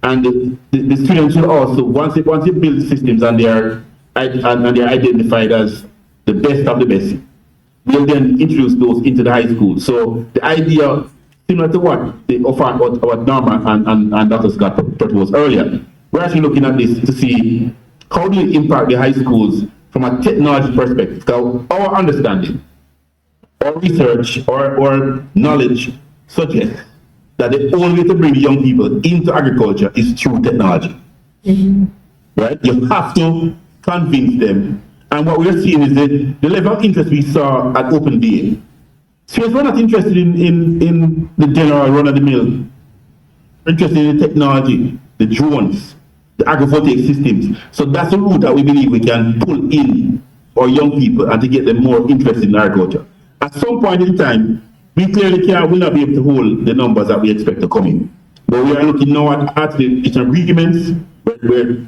And the students will also, once they build systems and they are identified as the best of the best, we'll then introduce those into the high school. So the idea, similar to what Norma and Dr. Scott proposed earlier, we're actually looking at this to see how do we impact the high schools from a technology perspective. So our understanding, our research, or knowledge suggests that the only way to bring young people into agriculture is through technology. Right? You have to convince them. And what we're seeing is that the level of interest we saw at Open Day, students were not interested in the general run-of-the-mill. We're interested in the technology, the drones, the agrivoltaic systems. So that's the route that we believe we can pull in our young people and to get them more interested in agriculture. At some point in time, we clearly will not be able to hold the numbers that we expect to come in. But we are looking now at the agreements where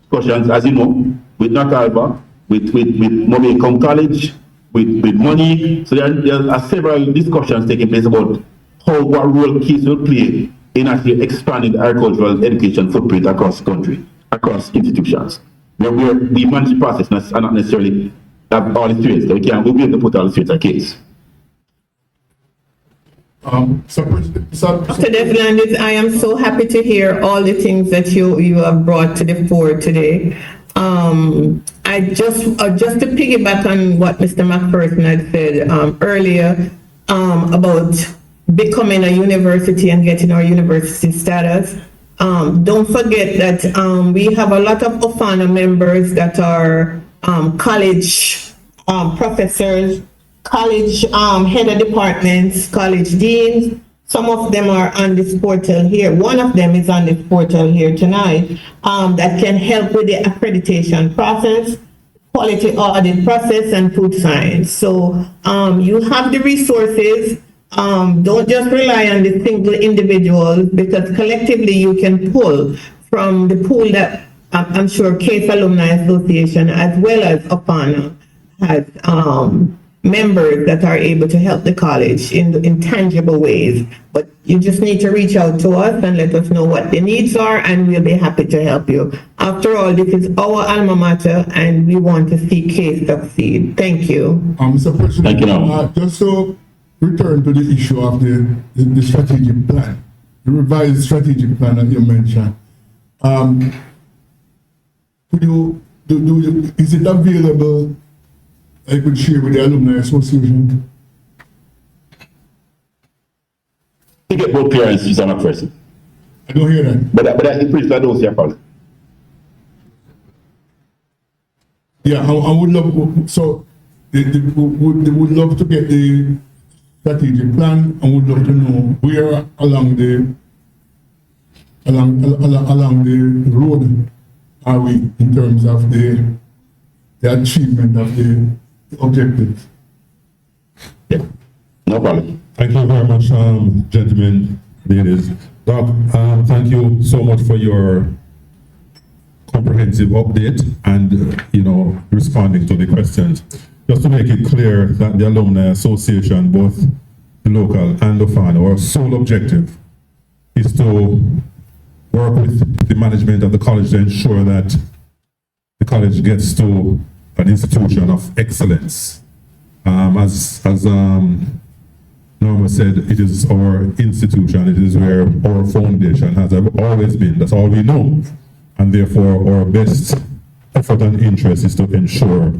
discussions, as you know, with NACALVA, with Mobecom College, with money. So there are several discussions taking place about what role Case will play in actually expanding the agricultural education footprint across the country, across institutions. We manage the process and not necessarily have all the students. So we'll be able to put all the students at Case. Dr. Devlin, I am so happy to hear all the things that you have brought to the fore today. I just to piggyback on what Mr. McPherson had said earlier about becoming a university and getting our university status. Don't forget that we have a lot of OFANA members that are college professors, college head of departments, college deans. Some of them are on this portal here. One of them is on this portal here tonight that can help with the accreditation process, quality audit process, and food science. So you have the resources. Don't just rely on the single individual, because collectively you can pull from the pool that I'm sure Case Alumni Association as well as OFANA members that are able to help the college in tangible ways. But you just need to reach out to us and let us know what the needs are, and we'll be happy to help you. After all, this is our alma mater, and we want to see K succeed. Thank you. Mr. President, Thank you. just to return to the issue of the strategic plan, the revised strategic plan that you mentioned. Is it available? I could share with the Alumni Association. To get both clearances on a person. I don't hear that. But I think I don't see a problem. Yeah, I would love, so they would love to get the strategic plan and would love to know where along the road are we in terms of the achievement of the objectives. Yeah, no problem. Thank you very much, gentlemen, ladies. Doc, thank you so much for your comprehensive update and, responding to the questions. Just to make it clear that the Alumni Association, both the local and the fan, our sole objective is to work with the management of the college to ensure that the college gets to an institution of excellence. As Norma said, it is our institution, it is where our foundation has always been. That's all we know. And therefore, our best effort and interest is to ensure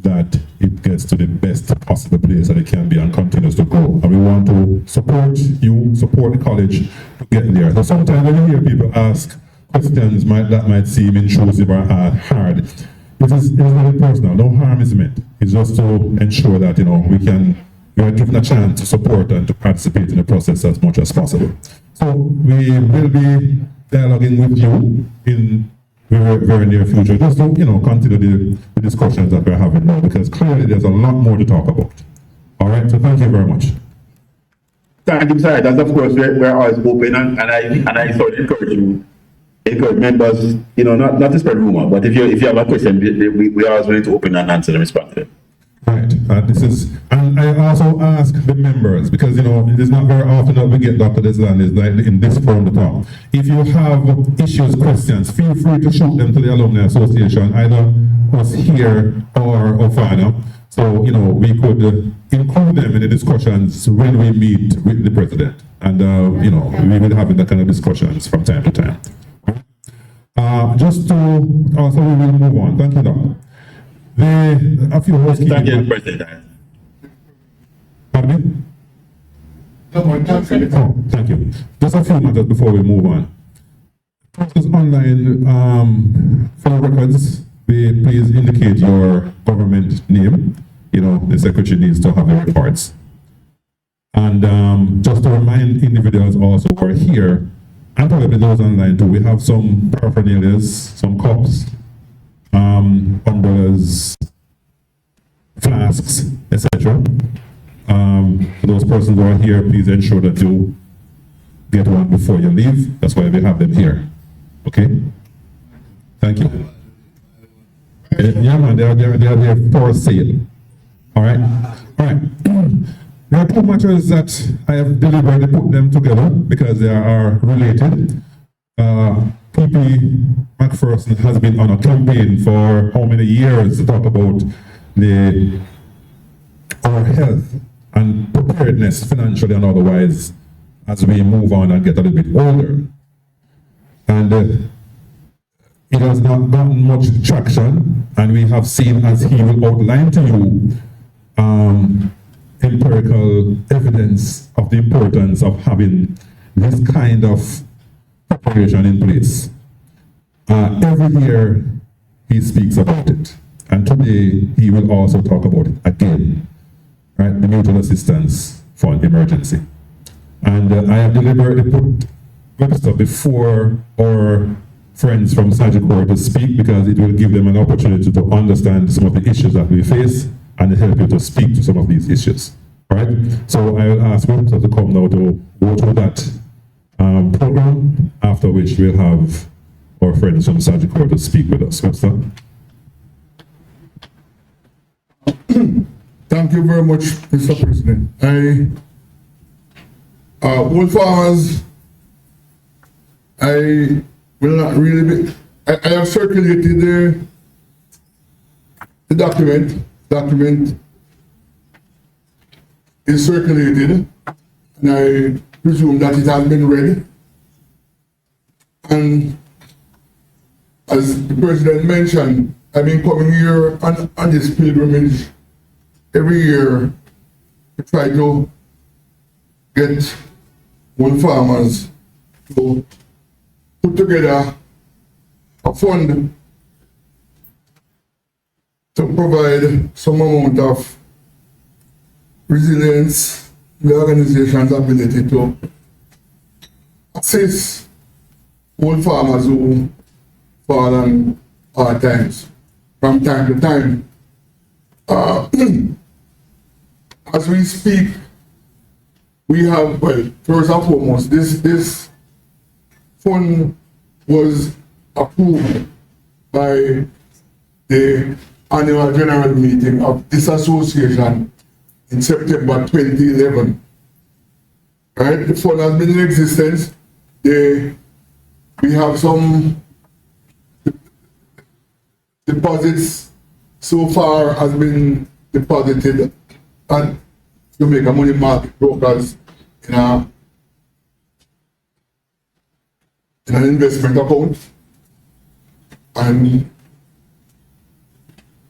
that it gets to the best possible place that it can be and continues to grow. And we want to support you, support the college to get there. So sometimes when you hear people ask questions that might seem intrusive or hard, it is very personal. No harm is meant. It's just to ensure that, we are given a chance to support and to participate in the process as much as possible. So we will be dialoguing with you in very, very near future, just to, continue the discussions that we're having now, because clearly there's a lot more to talk about. All right, so thank you very much. Thank you, sir. That's of course we're always open, and I sort of encourage members, not to spread rumor, but if you have a question, we are always willing to open and answer and respond to them. Right, and I also ask the members, because, it is not very often that we get Dr. Deslandes like in this forum to talk. If you have issues, questions, feel free to shoot them to the Alumni Association, either us here or Ofana. So, we could include them in the discussions when we meet with the president. And, we will have that kind of discussions from time to time. Just to, also we will move on. Thank you, Doctor. A few housekeeping. Thank you, President. Pardon me? Oh, thank you. Just a few matters before we move on. Process online, for the records, please indicate your government name. The secretary needs to have the reports. And just to remind individuals also who are here, and probably those online too, we have some paraphernalia, some cups, umbrellas, flasks, etc. For those persons who are here, please ensure that you get one before you leave. That's why we have them here. Okay? Thank you. Yeah, man, they are there for sale. All right? All right. There are two matters that I have deliberately put them together because they are related. PP McPherson has been on a campaign for how many years to talk about our health and preparedness financially and otherwise as we move on and get a little bit older. And it has not gotten much traction, and we have seen, as he will outline to you, empirical evidence of the importance of having this kind of preparation in place. Every year he speaks about it, and today he will also talk about it again, right? The Mutual Assistance Fund Emergency. And I have deliberately put Webster before our friends from Sagicor to speak, because it will give them an opportunity to understand some of the issues that we face and help you to speak to some of these issues. All right? So I will ask Webster to come now to go through that program, after which we'll have our friends from Sagicor to speak with us. Webster? Thank you very much, Mr. President. Old farmers, I will not really be, I have circulated the document. Document is circulated, and I presume that it has been read. And as the President mentioned, I've been coming here on this pilgrimage every year to try to get old farmers to put together a fund to provide some amount of resilience in the organization's ability to assist old farmers who fall on hard times from time to time. As we speak, we have, well, first and foremost, this fund was approved by the annual general meeting of this association in September 2011. Right? The fund has been in existence. We have some deposits so far has been deposited at Jamaica Money Market Brokers in an investment account, and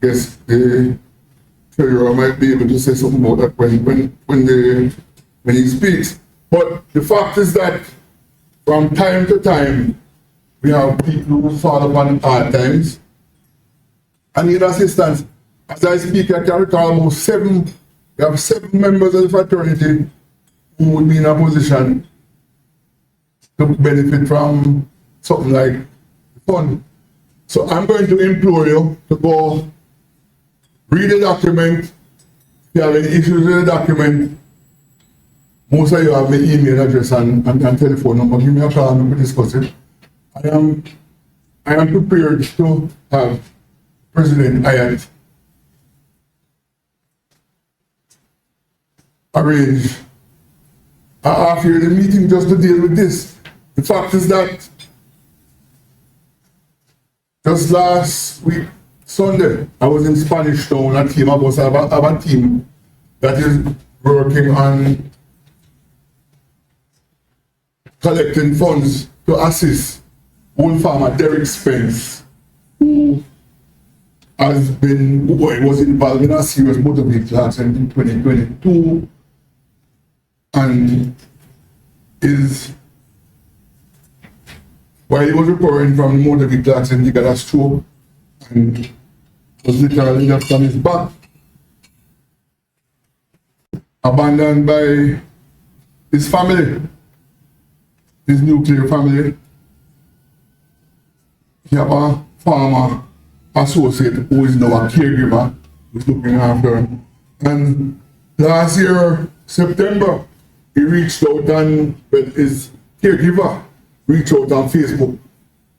I guess the treasurer might be able to say something about that when he speaks. But the fact is that from time to time we have people who fall upon hard times and need assistance. As I speak, I can recall almost we have 7 members of the fraternity who would be in a position to benefit from something like the fund. So I'm going to implore you to go read the document. If you have any issues with the document, most of you have my email address and telephone number. Give me a call and we can discuss it. I am prepared to have President Hayat arrange after the meeting just to deal with this. The fact is that just last week, Sunday, I was in Spanish Town. A team of us have a team that is working on collecting funds to assist old farmer Derek Spence, who was involved in a serious motor vehicle accident in 2022 and while he was recovering from the motor vehicle accident, he got a stroke and was literally left on his back, abandoned by his family, his nuclear family. He have a farmer associate who is now a caregiver who's looking after him. And last year, September, he reached out and his caregiver reached out on Facebook,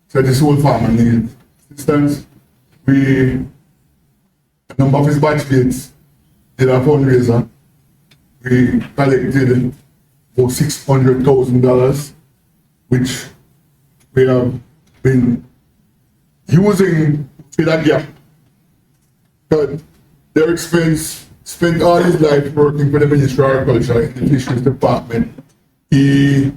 said this old farmer needs assistance. A number of his batchmates did a fundraiser. We collected about $600,000, which we have been using to fill a gap. But Derek Spence spent all his life working for the Ministry of Agriculture in the Fisheries Department. He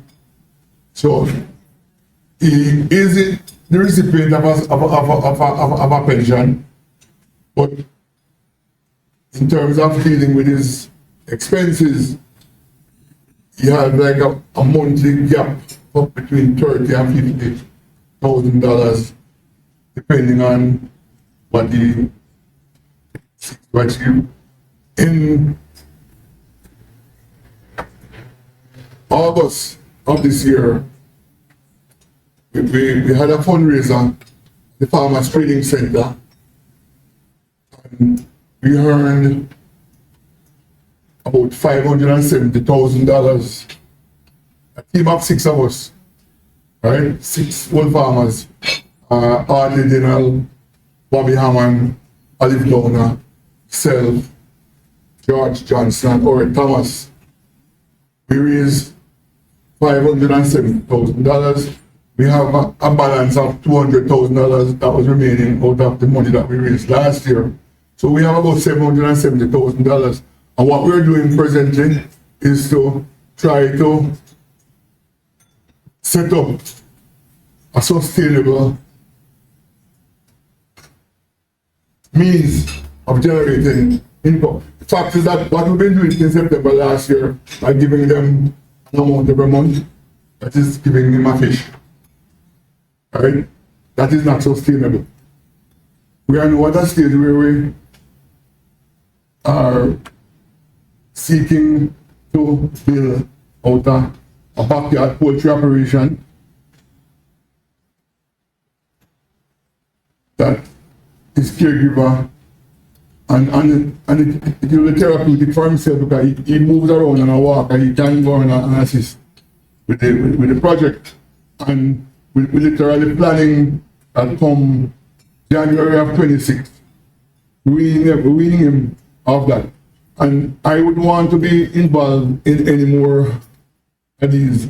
is the recipient of a pension, but in terms of dealing with his expenses, he had like a monthly gap of between $30,000 and $50,000, depending on what he achieved. In August of this year, we had a fundraiser at the Farmers Trading Center, and we earned about $570,000. A team of 6 of us, right? 6 old farmers. Arlie Dinal, Bobby Hammond, Olive Downer, self, George Johnson, or Thomas, we raised $570,000. We have a balance of $200,000 that was remaining out of the money that we raised last year. So we have about $770,000. And what we're doing presently is to try to set up a sustainable means of generating income. The fact is that what we've been doing in September last year by giving them an amount every month, that is giving them a fish. Alright? That is not sustainable. We are now at a stage where we are seeking to build out a backyard poultry operation that is caregiver and it will be therapeutic for himself because he moves around and walk and he can go and assist with the project. And we literally planning that come January of 26. Weaning him of that. And I would want to be involved in any more of these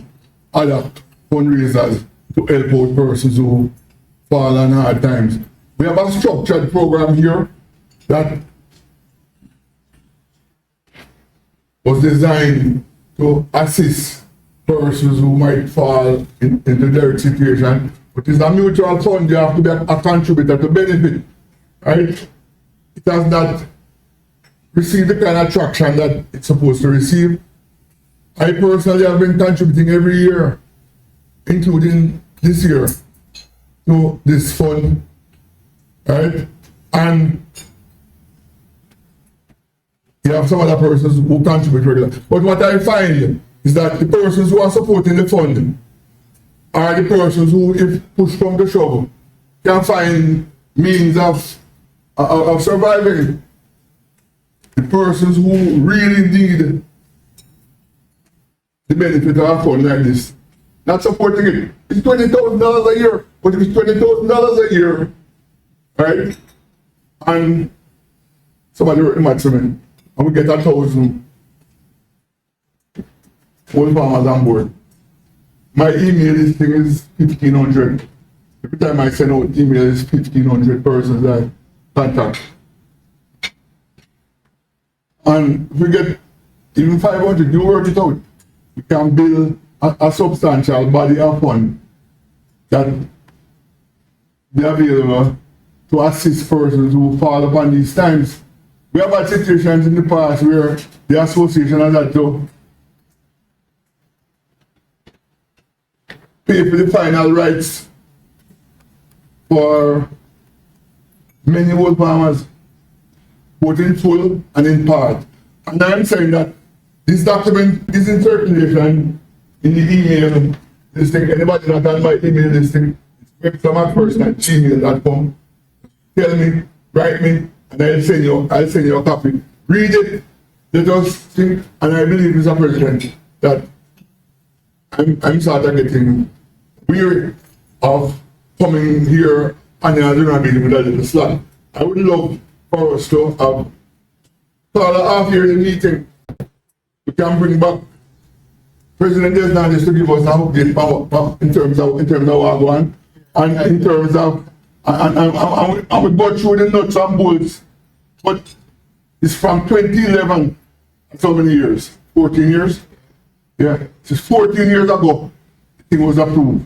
other fundraisers to help out persons who fall on hard times. We have a structured program here that was designed to assist persons who might fall into their situation. But it's a mutual fund, you have to be a contributor to benefit, right? It has not received the kind of traction that it's supposed to receive. I personally have been contributing every year, including this year, to this fund, right? And you have some other persons who contribute regularly. But what I find is that the persons who are supporting the fund are the persons who, if push from the shove, can find means of surviving. The persons who really need the benefit of a fund like this, not supporting it. It's $20,000 a year, but if it's $20,000 a year, right? And somebody wrote the maths for me, and we get 1,000 whole farmers on board. My email listing is 1,500. Every time I send out email, it's 1,500 persons I contact. And if we get even 500, you work it out. We can build a substantial body of fund that be available to assist persons who fall upon these times. We have had situations in the past where the association has had to pay for the final rights for many old farmers, both in full and in part. And I'm saying that this document is in circulation in the email listing. Anybody not on my email listing, it's from my person@gmail.com. Tell me, write me, and I'll send you a copy. Read it, let us think, and I believe, Mr. President, that I'm sort of getting weary of coming here and I do not meeting with a little slack. I would love for us to have call a half-yearly meeting. We can bring back President Desmond just to give us an update in terms of what going and in terms of and we go through the nuts and bolts. But it's from 2011. That's how many years? 14 years? Yeah, it's 14 years ago the thing was approved.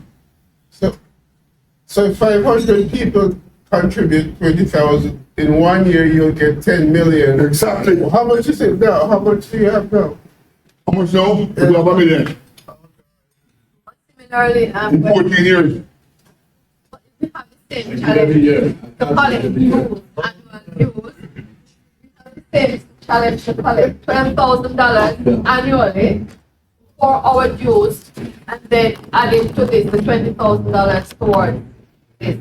So if 500 people contribute 20,000, in 1 year you'll get 10 million. Exactly. Well, how much is it now? How much do you have now? How much now? We have $1 million. Similarly, in 14 years. We have the same challenge to collect dues, annual dues. We have the same challenge to collect $12,000 annually for our dues, and then adding to this the $20,000 toward this.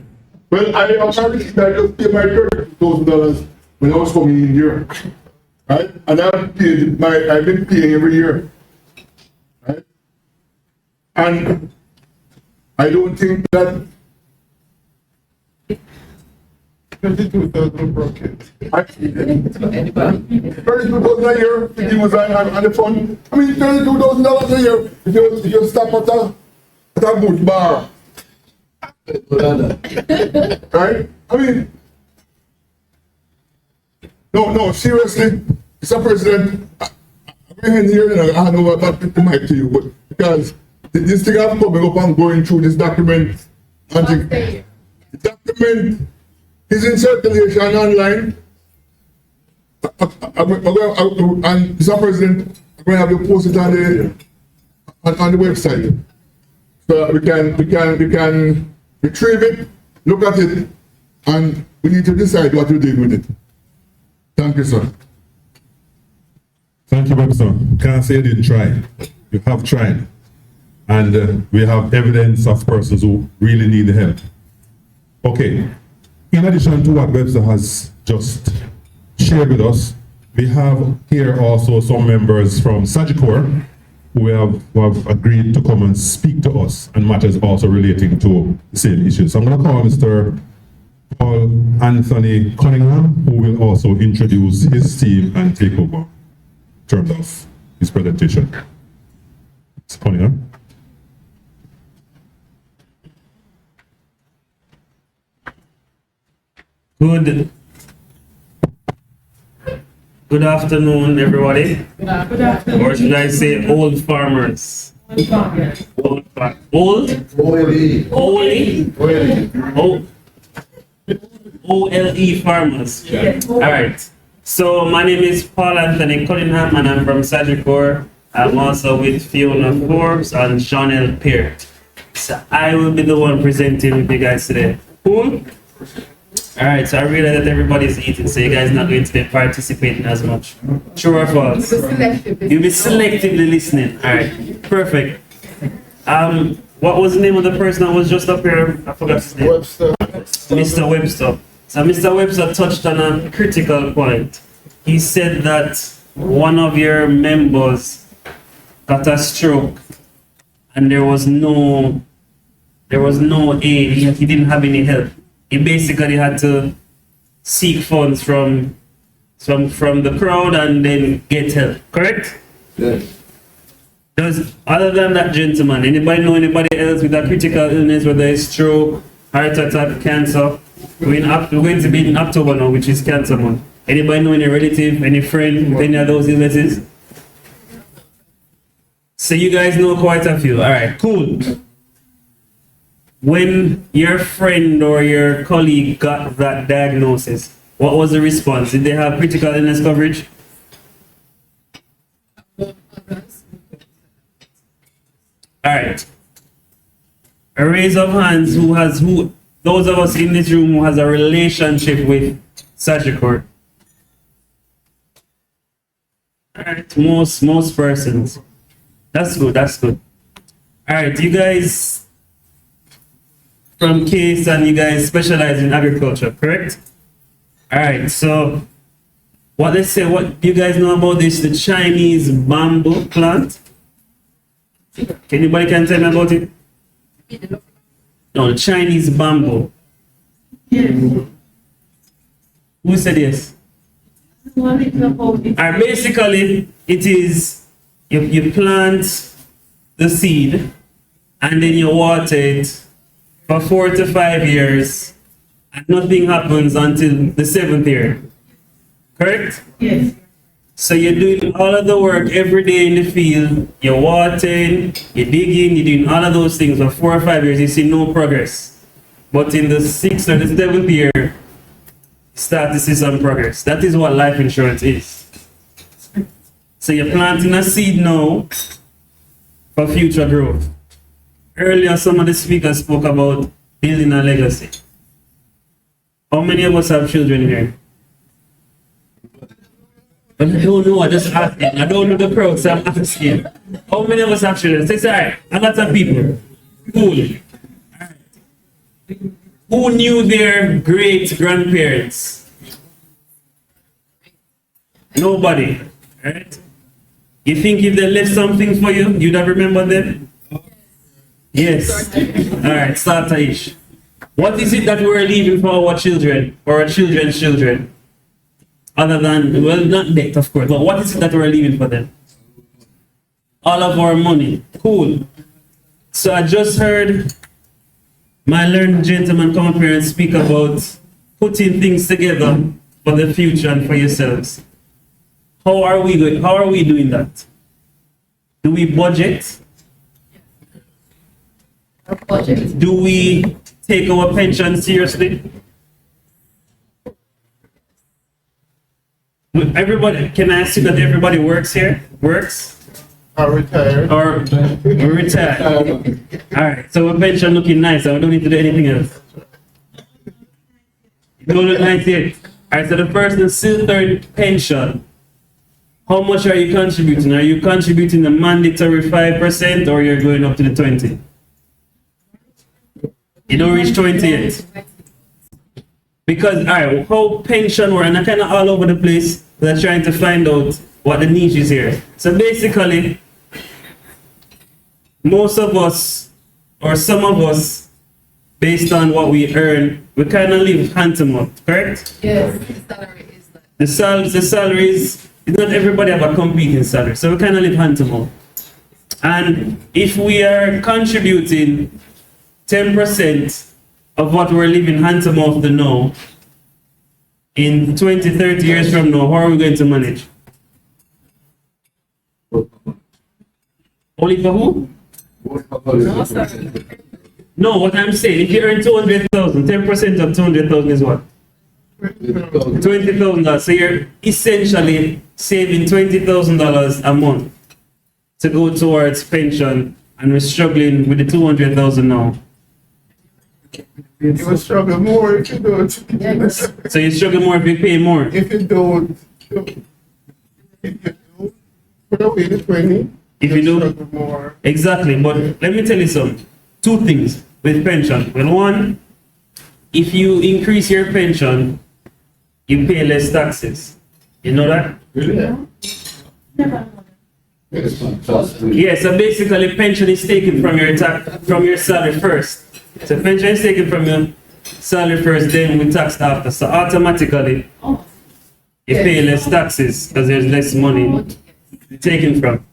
Well, I just paid my $30,000 when I was coming in here, right? And I've been paying every year, right? And I don't think that 32,000 broken. 32,000 a year, if he was on the fund. I mean, $32,000 a year if you stop at a good bar. Right? I mean, no, seriously, Mr. President, I'm here, I don't know what the mic to you, but because this thing I've coming up and going through this document, and the document is in circulation online. And Mr. President, I'm going to have to post it on the website. So we can retrieve it, look at it, and we need to decide what to do with it. Thank you, sir. Thank you, Webster. Can't say you didn't try. You have tried. And we have evidence of persons who really need the help. Okay. In addition to what Webster has just shared with us, we have here also some members from Sagicor who have agreed to come and speak to us on matters also relating to the same issues. So I'm going to call Mr. Paul Anthony Cunningham, who will also introduce his team and take over in terms of his presentation. Mr. Cunningham. Good afternoon, everybody. Good afternoon. Or should I say old farmers? Old farmers. Old? OLE farmers. Yes. All right. So my name is Paul Anthony Cunningham and I'm from Sagicor. I'm also with Fiona Forbes and Chanel Peart. So I will be the one presenting with you guys today. Cool? Alright, so I realize that everybody's eating, so you guys are not going to be participating as much. True or false? You'll be selectively listening. Alright, perfect. What was the name of the person that was just up here? I forgot his name. Webster. Mr. Webster. So Mr. Webster touched on a critical point. He said that one of your members got a stroke and there was no aid. He didn't have any help. He basically had to seek funds from the crowd and then get help, correct? Yes. Other than that gentleman, anybody know anybody else with a critical illness, whether it's stroke, heart attack, cancer? We're going to be in October now, which is cancer month. Anybody know any relative, any friend with any of those illnesses? So you guys know quite a few. All right, cool. When your friend or your colleague got that diagnosis, what was the response? Did they have critical illness coverage? All right. A raise of hands those of us in this room who has a relationship with Sagicor. All right, most persons. That's good, that's good. All right, you guys from Case and you guys specialize in agriculture, correct? All right, so what you guys know about this, the Chinese bamboo plant? Anybody can tell me about it? No, the Chinese bamboo. Yes. Who said yes? Alright, basically, it is you plant the seed and then you water it for 4 to 5 years and nothing happens until the 7th year. Correct? Yes. So you're doing all of the work every day in the field, you're watering, you're digging, you're doing all of those things for 4 or 5 years, you see no progress. But in the 6th or the 7th year, you start to see some progress. That is what life insurance is. So you're planting a seed now for future growth. Earlier, some of the speakers spoke about building a legacy. How many of us have children here? I don't know, I just asking. I don't know the crowd, so I'm asking. How many of us have children? Say, alright, a lot of people. Cool. Right. Who knew their great grandparents? Nobody. Right? You think if they left something for you, you'd have remembered them? Yes. Alright, start Aish. What is it that we're leaving for our children, or our children's children? Other than, well, not debt, of course, but what is it that we're leaving for them? All of our money. Cool. So I just heard my learned gentleman come up here and speak about putting things together for the future and for yourselves. How are we doing that? Do we budget? Do we take our pension seriously? Everybody, can I ask you that everybody works here? Works? Or retired. Or retired. Alright, so our pension looking nice, so we don't need to do anything else. Don't look nice yet. Alright, so the person still earning pension. How much are you contributing? Are you contributing the mandatory 5% or you're going up to the 20? You don't reach 20 yet. Because, alright, how pension work, and I'm kind of all over the place, they're trying to find out what the niche is here. So basically, most of us, or some of us, based on what we earn, we kind of live hand to mouth, correct? Yes, the salary is that. The salaries, not everybody have a competing salary, so we kind of live hand to mouth. And if we are contributing 10% of what we're living hand to mouth to now, in 20, 30 years from now, how are we going to manage? Only for who? No, what I'm saying, if you earn 200,000, 10% of 200,000 is what? $20,000. So you're essentially saving $20,000 a month to go towards pension, and we're struggling with the 200,000 now. You will struggle more if you don't. So you struggle more if you pay more? If you don't, put away the 20. If you do, struggle more. exactly. But let me tell you something. Two things with pension. Well, one, if you increase your pension, you pay less taxes. You know that? Really? Yeah, so basically pension is taken from your salary first. So pension is taken from your salary first, then we tax after. So automatically you pay less taxes because there's less money taken from.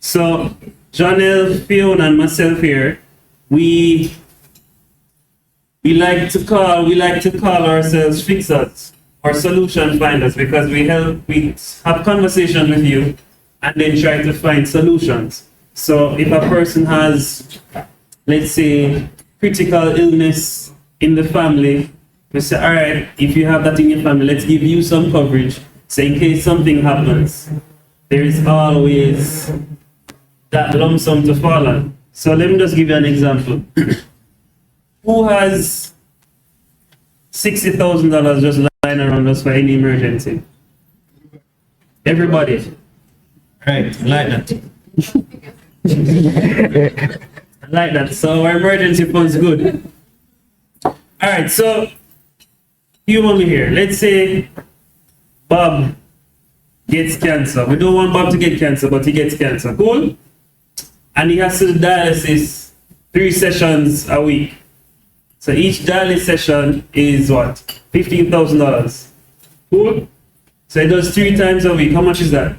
So Janelle, Fiona, and myself here, we like to call ourselves fixers or solution finders, because we have conversation with you and then try to find solutions. So if a person has, let's say, critical illness in the family, we say, all right, if you have that in your family, let's give you some coverage. So in case something happens, there is always that lump sum to fall on. So let me just give you an example. Who has $60,000 just lying around us for any emergency? Everybody. Right, like that. I like that. So our emergency fund's good. Alright, so humanly here. Let's say Bob gets cancer. We don't want Bob to get cancer, but he gets cancer. Cool? And he has to do dialysis 3 sessions a week. So each dialysis session is what? $15,000. Cool? So he does 3 times a week. How much is that?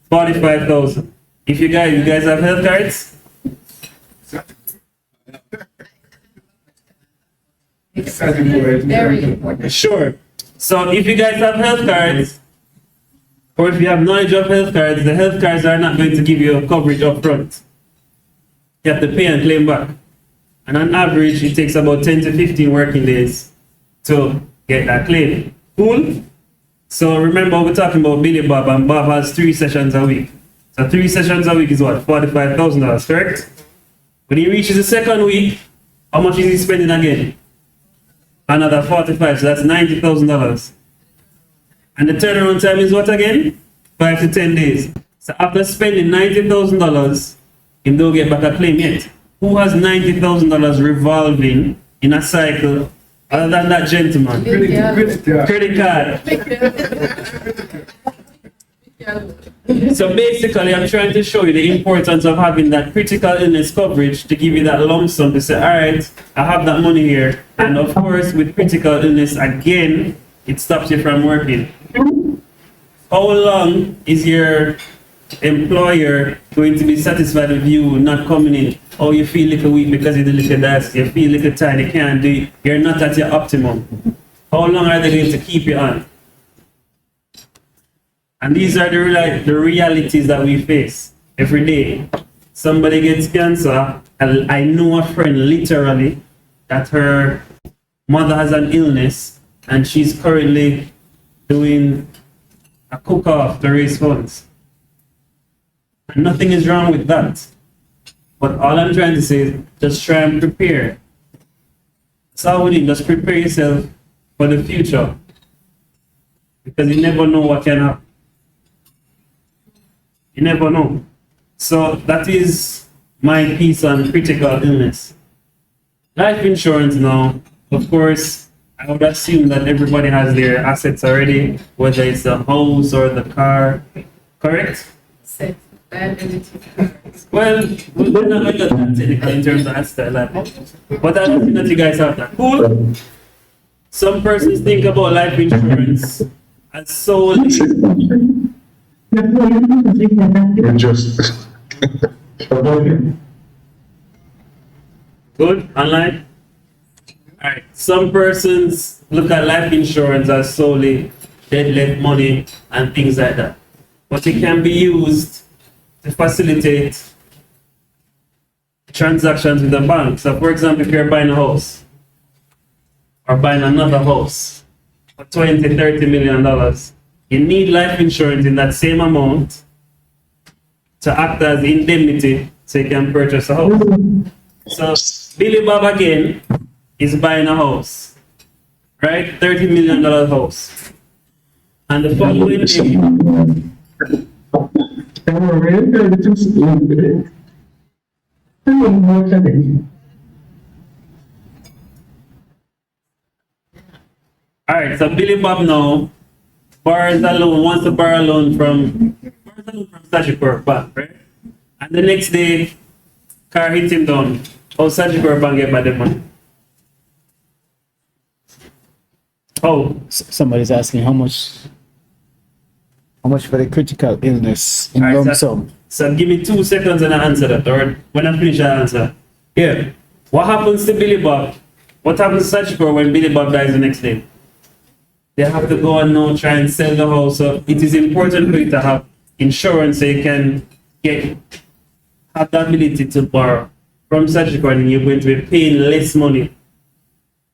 45,000. If you guys have health cards? Very important. Sure. So if you guys have health cards, or if you have knowledge of health cards, the health cards are not going to give you a coverage up front. You have to pay and claim back. And on average, it takes about 10 to 15 working days to get that claim. Cool? So remember, we're talking about Billy Bob, and Bob has 3 sessions a week. So 3 sessions a week is what? $45,000, correct? When he reaches the second week, how much is he spending again? Another 45, so that's $90,000. And the turnaround time is what again? 5 to 10 days. So after spending $90,000, he don't get back a claim yet. Who has $90,000 revolving in a cycle other than that gentleman? Credit card. So basically, I'm trying to show you the importance of having that critical illness coverage to give you that lump sum to say, all right, I have that money here. And of course, with critical illness, again, it stops you from working. How long is your employer going to be satisfied with you not coming in? Oh, you feel little weak because you did little desk, you feel little tired, you can't do it, you're not at your optimum. How long are they going to keep you on? And these are the realities that we face every day. Somebody gets cancer, and I know a friend literally that her mother has an illness and she's currently doing a cook-off to raise funds. And nothing is wrong with that. But all I'm trying to say is just try and prepare. That's all we need, just prepare yourself for the future. Because you never know what can happen. You never know. So that is my piece on critical illness. Life insurance now, of course, I would assume that everybody has their assets already, whether it's the house or the car, correct? Well, we're not going to get that technical in terms of assets, but I don't think that you guys have that. Cool. Some persons think about life insurance as solely Just. good online. All right. Some persons look at life insurance as solely dead left money and things like that, but it can be used to facilitate transactions with the bank. So, for example, if you're buying a house or buying another house for $20–30 million, you need life insurance in that same amount to act as indemnity so you can purchase a house. So Billy Bob again is buying a house, right? $30 million house. And the following day, all right, so Billy Bob now borrows a loan, wants to borrow a loan from Sagicor Bank, right? And the next day, car hits him down. How Sagicor Bank get back the money? Oh, somebody's asking how much for the critical illness in all right, lump sum. So give me 2 seconds and I answer that, or when I finish I answer. Here, what happens to Billy Bob? What happens to Sagicor when Billy Bob dies the next day? They have to go and now try and sell the house. So it is important for you to have insurance so you can have the ability to borrow from Sagicor, and you're going to be paying less money.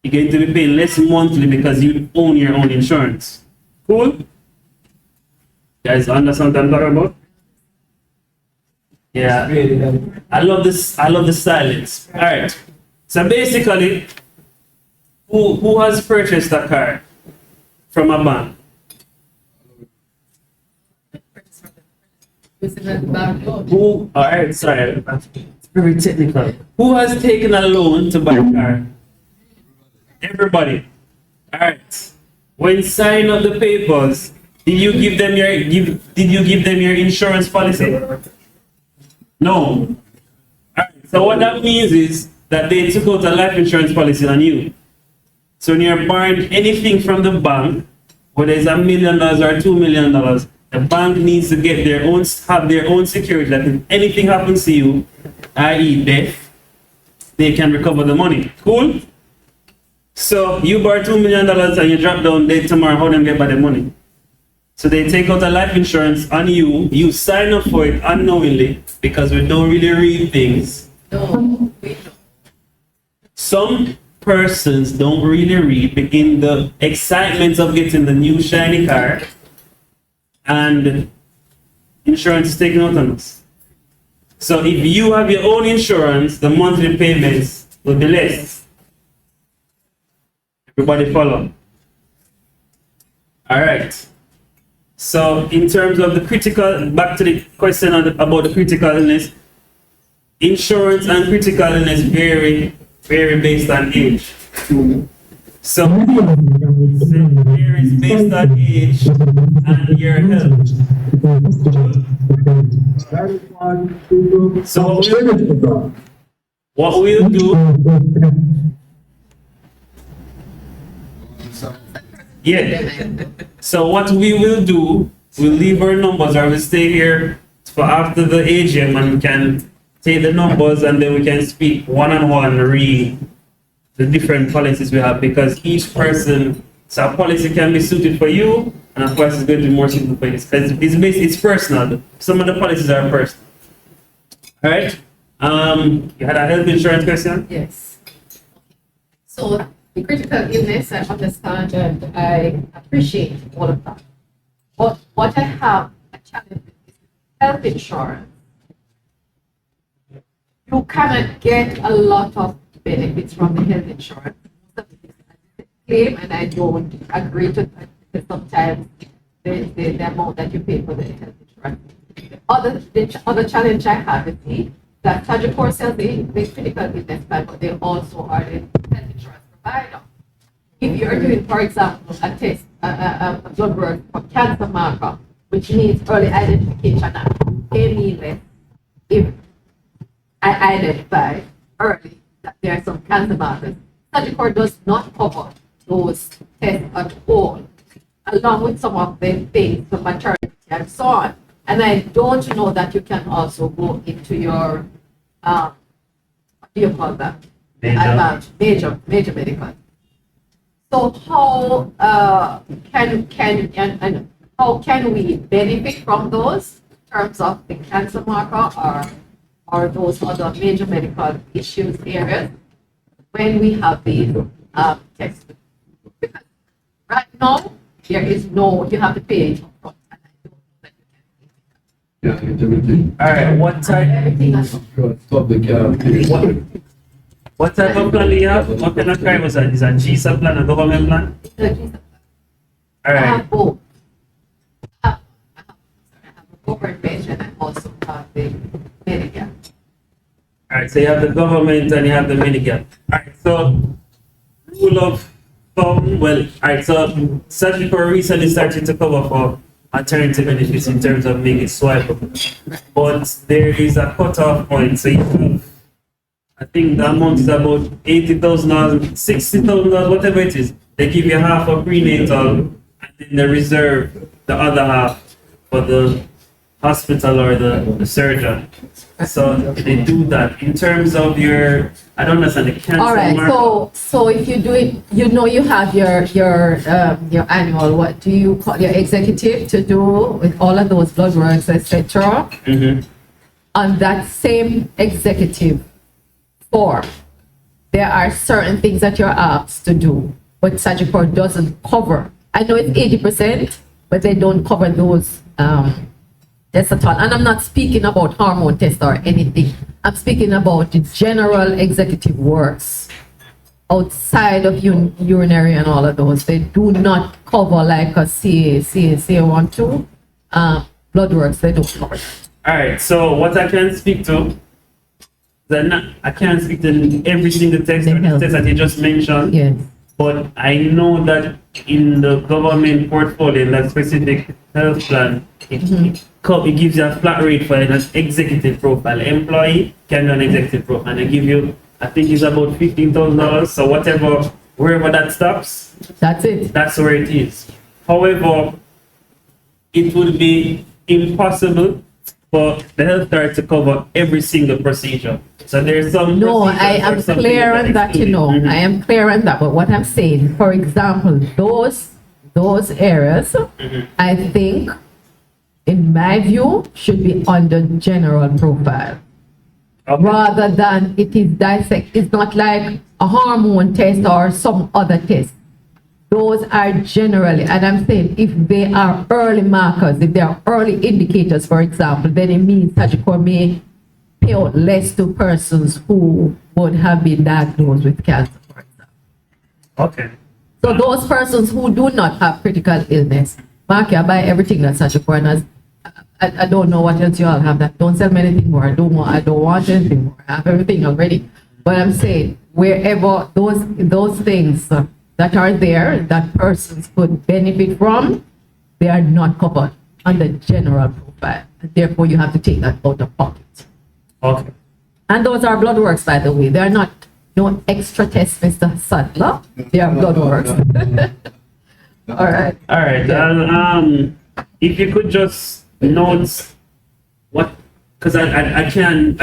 You're going to be paying less monthly because you own your own insurance. Cool? You guys understand what I'm talking about? Yeah. I love this. I love the silence. All right. So basically, who has purchased a car from a bank? Who? All right. Sorry. It's very technical. Who has taken a loan to buy a car? Everybody. All right. When signing up the papers, did you give them your insurance policy? No. All right. So what that means is that they took out a life insurance policy on you. So when you're borrowing anything from the bank, whether it's $1 million or $2 million, the bank needs to have their own security that if anything happens to you, i.e. death, they can recover the money. Cool? So you borrow $2 million and you drop down dead tomorrow, how them get back the money? So they take out a life insurance on you, you sign up for it unknowingly because we don't really read things. No, we don't. Some persons don't really read in the excitement of getting the new shiny car, and insurance is taken out on us. So if you have your own insurance, the monthly payments will be less. Everybody follow? All right. So in terms of the critical, back to the question about the critical illness, insurance and critical illness vary based on age. So, here is based on age and your health. So, what we'll do. Yeah. So what we will do, we'll leave our numbers or we'll stay here for after the AGM and we can take the numbers and then we can speak one-on-one, read the different policies we have because each person, so a policy can be suited for you and of course it's going to be more suited for you because it's personal. Some of the policies are personal. All right. You had a health insurance question? Yes. So the critical illness, I understand and I appreciate all of that. But what I have a challenge with is health insurance. You cannot get a lot of benefits from the health insurance. Claim, and I don't agree to that because sometimes the amount that you pay for the health insurance. The other challenge I have is that Sagicor sells the critical illness plan, but they also are the health insurance provider. If you're doing, for example, a test, a blood work for cancer marker, which needs early identification, and pay me less if I identify early that there are some cancer markers. Sagicor does not cover those tests at all, along with some of the things for maternity and so on. And I don't know that you can also go into your, what do you call that? Major medical. So how and how can we benefit from those in terms of the cancer marker or those other major medical issues areas when we have these tests? Because right now there is no, you have to pay it upfront. All right, what type? What type of plan do you have? What kind of crime was that? Is that GSA plan, a government plan? All right. Both. I have a corporate pension and also have the Medicare. All right, so you have the government and you have the Medicare. All right, so rule of thumb, well, all right, so Sagicor recently started to cover for maternity benefits in terms of making it swipeable. But there is a cutoff point, so you have, I think the amount is about $80,000, $60,000, whatever it is. They give you half of prenatal and then they reserve the other half for the hospital or the surgeon. So they do that. In terms of your, I don't understand the cancer. All right, so if you do it, you know you have your annual, what do you call your executive to do with all of those blood works, etc. On that same executive form, there are certain things that you're asked to do, but Sagicor doesn't cover. I know it's 80%, but they don't cover those tests at all. And I'm not speaking about hormone tests or anything. I'm speaking about the general executive works outside of urinary and all of those. They do not cover like a CA12 blood works. They don't cover. All right, so what I can speak to, I can't speak to every single text or the text that you just mentioned. Yes. But I know that in the government portfolio, in that specific health plan, it gives you a flat rate for an executive profile. Employee can do an executive profile, and they give you, I think it's about $15,000. So wherever that stops, that's it. That's where it is. However, it would be impossible for the health card to cover every single procedure. So there's some. No, I am clear on that, you know. I am clear on that. But what I'm saying, for example, those areas, I think, in my view, should be under general profile. Rather than it is dissect. It's not like a hormone test or some other test. Those are generally, and I'm saying if they are early markers, if they are early indicators, for example, then it means Sagicor may pay out less to persons who would have been diagnosed with cancer, for example. Okay. So those persons who do not have critical illness, Mark, I buy everything that Sagicor has. I don't know what else you all have. That don't sell me anything more. I don't want anything more. I have everything already. But I'm saying wherever those things that are there that persons could benefit from, they are not covered under general profile. Therefore, you have to take that out of pocket. Okay. And those are blood works, by the way. They are not no extra tests, Mr. Sadler. They are blood works. All right. All right. If you could just note what, because I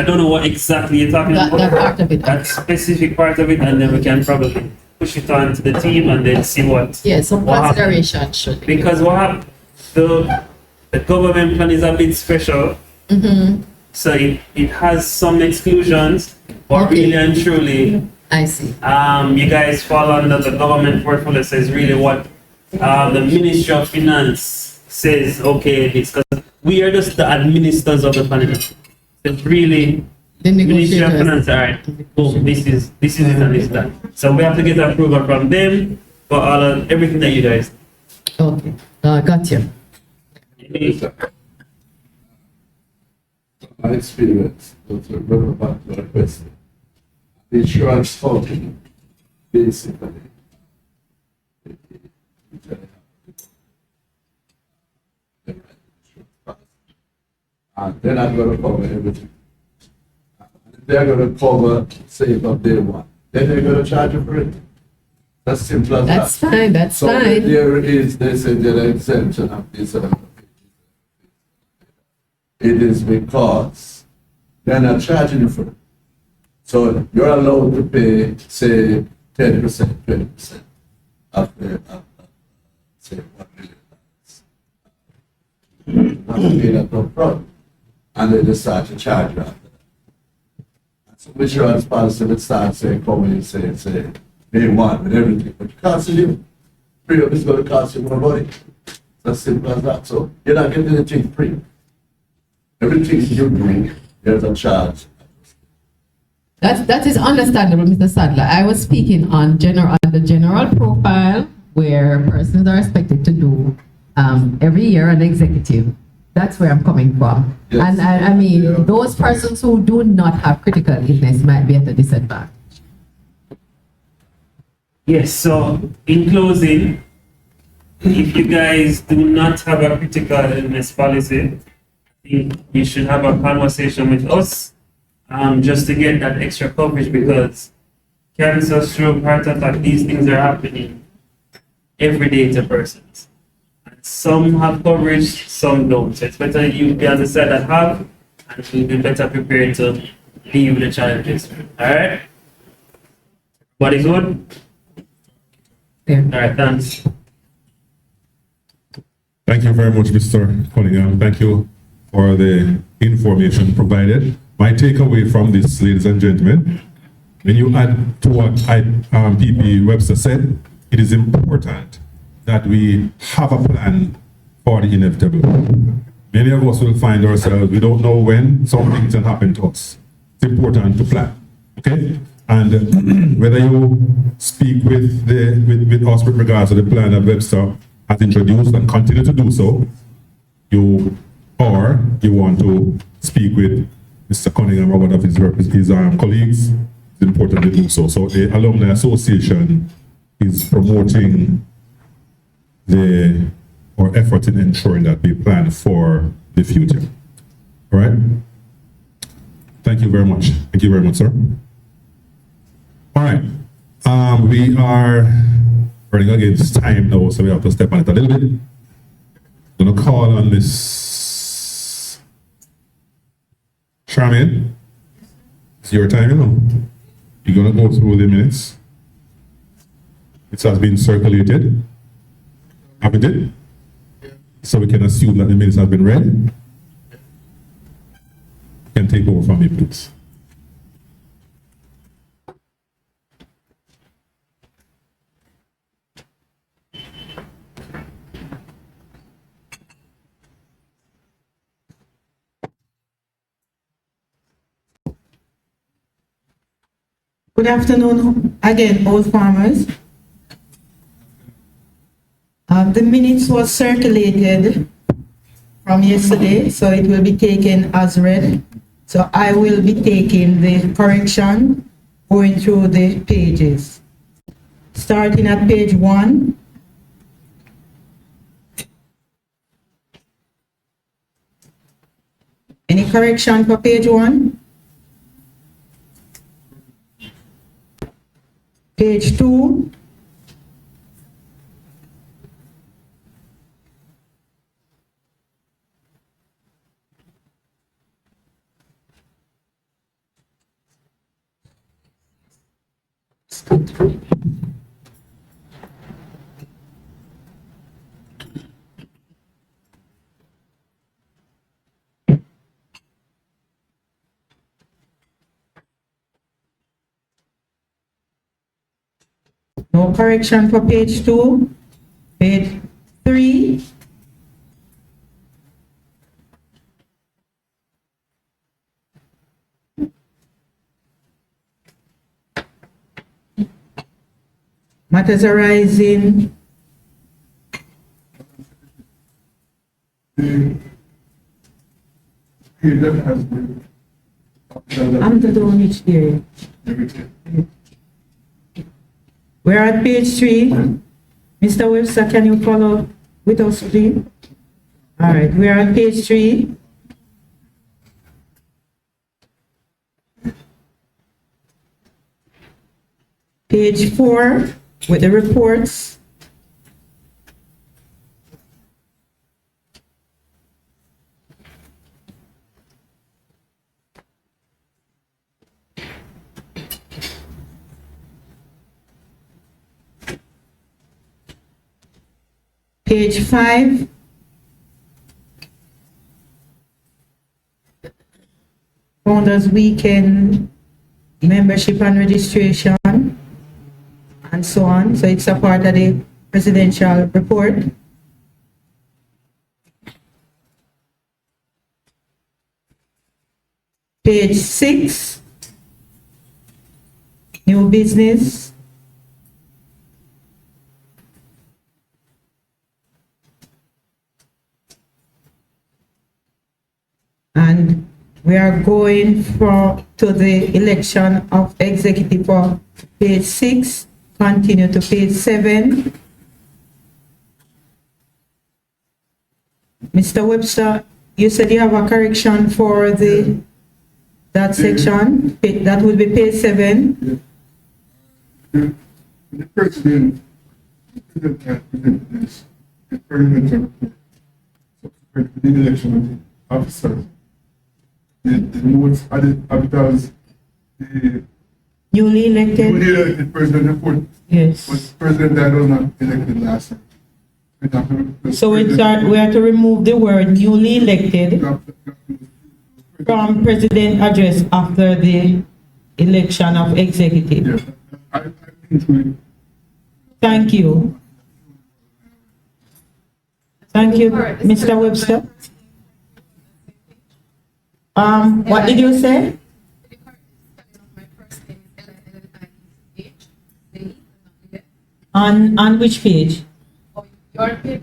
don't know what exactly you're talking about. That part of it. That specific part of it, and then we can probably push it on to the team and then see what. Yeah, some consideration should be. Because what happened, the government plan is a bit special. Mm-hmm. So it has some exclusions, but really and truly, I see. You guys fall under the government portfolio, says really what the Ministry of Finance says, okay, because we are just the administrators of the plan. It's really the Ministry of Finance, all right, boom, this is it and this that. So we have to get approval from them for all of everything that you guys do. Okay, got you. My experience, to remember back to our question, the insurance company basically and they're not going to cover everything. They're going to cover, say, from day one. Then they're going to charge you for it. That's simple as That's that. fine, that's so fine. There is, they say, the exemption of this. It is because they're not charging you for it. So you're allowed to pay, say, 10%, 20% of the, say, $1 million. Not to pay that up front. And they just start to charge you after that. So insurance policy would start saying, come in and say, day one with everything. But it costs you. Premium is going to cost you more money. It's as simple as that. So you're not getting anything free. Everything you do, there's a charge. That is understandable, Mr. Sadler. I was speaking on the general profile where persons are expected to do every year an executive. That's where I'm coming from. Yes. And I mean, those persons who do not have critical illness might be at a disadvantage. Yes, so in closing, if you guys do not have a critical illness policy, you should have a conversation with us just to get that extra coverage, because cancer, stroke, heart attack, these things are happening every day to persons. And some have coverage, some don't. So it's better you be on the side that have, and you'll be better prepared to deal with the challenges. Alright? Everybody good? Yeah. Alright, thanks. Thank you very much, Mr. Cunningham. Thank you for the information provided. My takeaway from this, ladies and gentlemen, when you add to what PP Webster said, it is important that we have a plan for the inevitable. Many of us will find ourselves, we don't know when some things can happen to us. It's important to plan, okay? And whether you speak with us with regards to the plan that Webster has introduced and continue to do so, or you want to speak with Mr. Cunningham or one of his colleagues, it's important to do so. So the Alumni Association is promoting our effort in ensuring that we plan for the future. All right? Thank you very much. Thank you very much, sir. All right. We are running against time now, so we have to step on it a little bit. I'm going to call on Miss Charmaine. It's your time, you know. You're going to go through the minutes. It has been circulated. Haven't it? So we can assume that the minutes have been read. You can take over from me, please. Good afternoon again, all farmers. The minutes was circulated from yesterday, so it will be taken as read. So I will be taking the correction, going through the pages. starting at page 1. Any correction for page 1? Page 2. No correction for page 2. Page 3. Matters arising. I'm the one which here. We're at page 3. Mr. Webster, can you follow with us, please? All right, we're at page 3. Page 4 with the reports. Page 5. Founders Weekend membership and registration and so on. So it's a part of the presidential report. Page 6. New business. And we are going to the election of executive for page 6. Continue to page 7. Mr. Webster, you said you have a correction for that section. That will be page 7. The president presented this. The president subsequent to the election of officers. The notes added because the newly elected president report. Yes. Was president that was not elected last year. So we have to remove the word newly elected from president address after the election of executive. Thank you. Thank you, Mr. Webster. What did you say? On which page? Your page?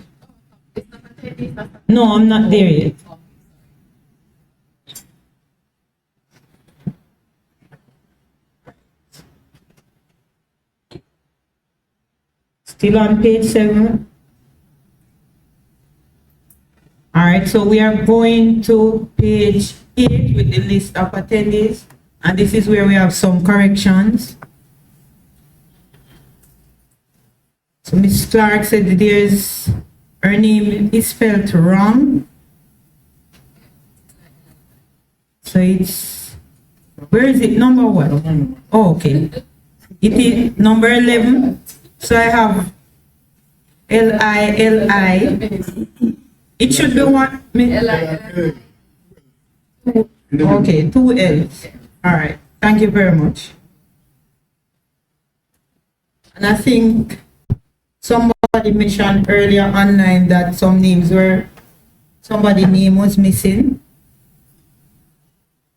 No, I'm not there yet. Still on page 7. All right, so we are going to page 8 with the list of attendees, and this is where we have some corrections. So Ms. Clark said that her name is spelled wrong. So it's, where is it? Number what? Oh, okay. It is number 11. So I have L-I-L-I. It should be one. Okay, 2 L's. All right. Thank you very much. And I think somebody mentioned earlier online that some names were, somebody's name was missing.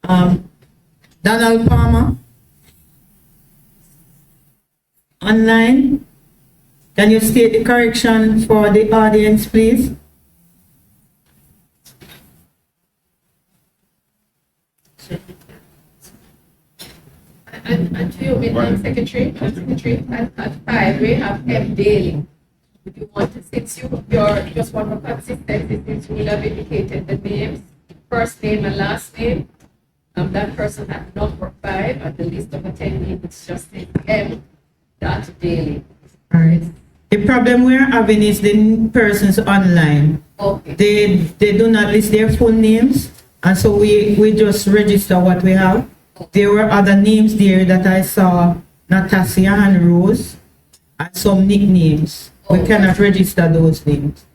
Donald Palmer. Online. Can you state the correction for the audience, please? And to you, Madam Secretary, at 5, we have M. Daly. Would you want to, since you're just one for consistency, since you will have indicated the names, first name and last name, that person at number 5 at the list of attendees, it's just M. Daly. All right. The problem we're having is the persons online. Okay. They do not list their full names, and so we just register what we have. There were other names there that I saw, Natasha and Rose, and some nicknames. We cannot register those names.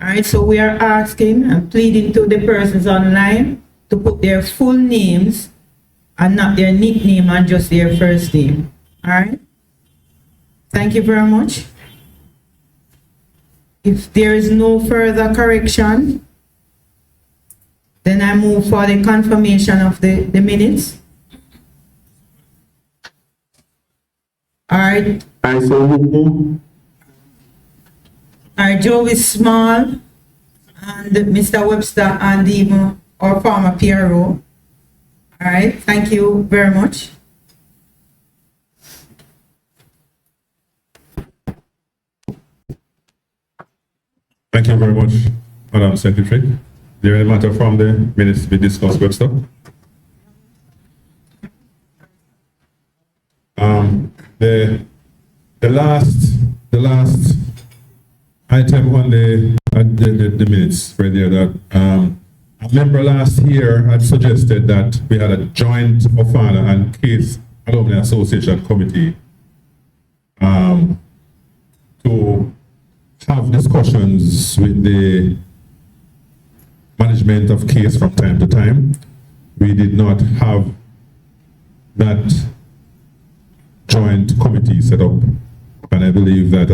All right, so we are asking and pleading to the persons online to put their full names and not their nickname and just their first name. All right. Thank you very much. If there is no further correction, then I move for the confirmation of the minutes. All right. I so move. All right, Joey Small and Mr. Webster and even our former PRO. All right, thank you very much. Thank you very much, Madam Secretary. Is there any matter from the minutes to be discussed, Webster? The last item on the minutes right there, that a member last year had suggested that we had a joint Ofana and Case Alumni Association committee to have discussions with the management of Case from time to time. We did not have that joint committee set up, and I believe that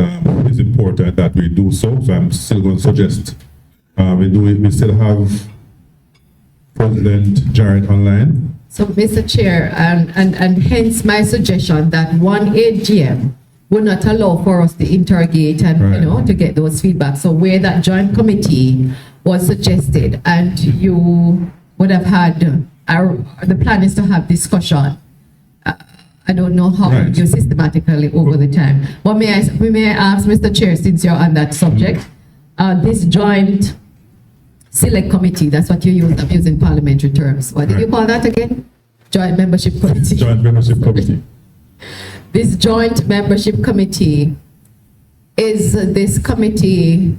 it's important that we do so. So I'm still going to suggest we still have President Jarrett online. So, Mr. Chair, and hence my suggestion that one AGM would not allow for us to interrogate and, right, to get those feedback. So where that joint committee was suggested and you would have had, the plan is to have discussion. I don't know how right, you systematically over the time. But may I ask, Mr. Chair, since you're on that subject, this joint select committee, that's what you use, I'm using parliamentary terms. What did you call that again? Joint membership committee. Joint membership committee. This joint membership committee, is this committee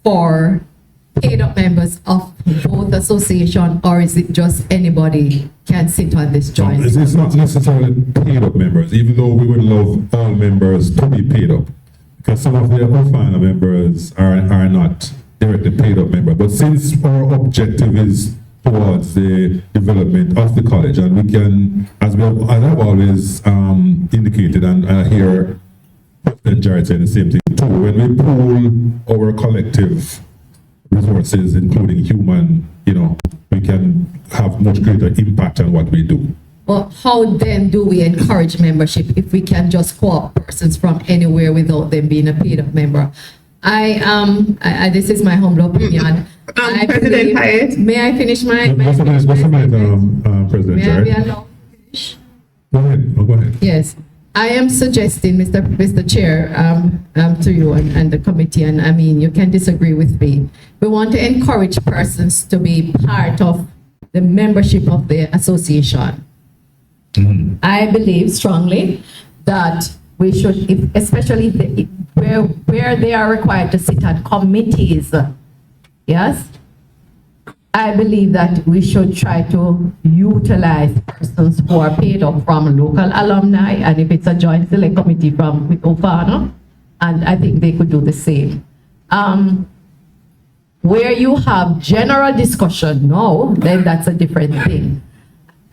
for paid up members of both association, or is it just anybody can sit on this joint? No, it's not necessarily paid up members, even though we would love all members to be paid up, because some of the Ofana members are not directly paid up members. But since our objective is towards the development of the college, and we can, as I've always indicated, and I hear President Jarrett saying the same thing too, when we pool our collective resources, including human, we can have much greater impact on what we do. Well, how then do we encourage membership if we can just co-opt persons from anywhere without them being a paid up member? This is my humble opinion. President Hyatt. May I finish my What's the minute, President May I be Jarrett? allowed to finish? Go ahead. Go ahead. Yes, I am suggesting, Mr. Chair, to you and the committee, and I mean, you can disagree with me. We want to encourage persons to be part of the membership of the association. I believe strongly that we should, especially where they are required to sit on committees, yes, I believe that we should try to utilize persons who are paid up from local alumni, and if it's a joint select committee from Ofana, and I think they could do the same. Where you have general discussion, no, then that's a different thing.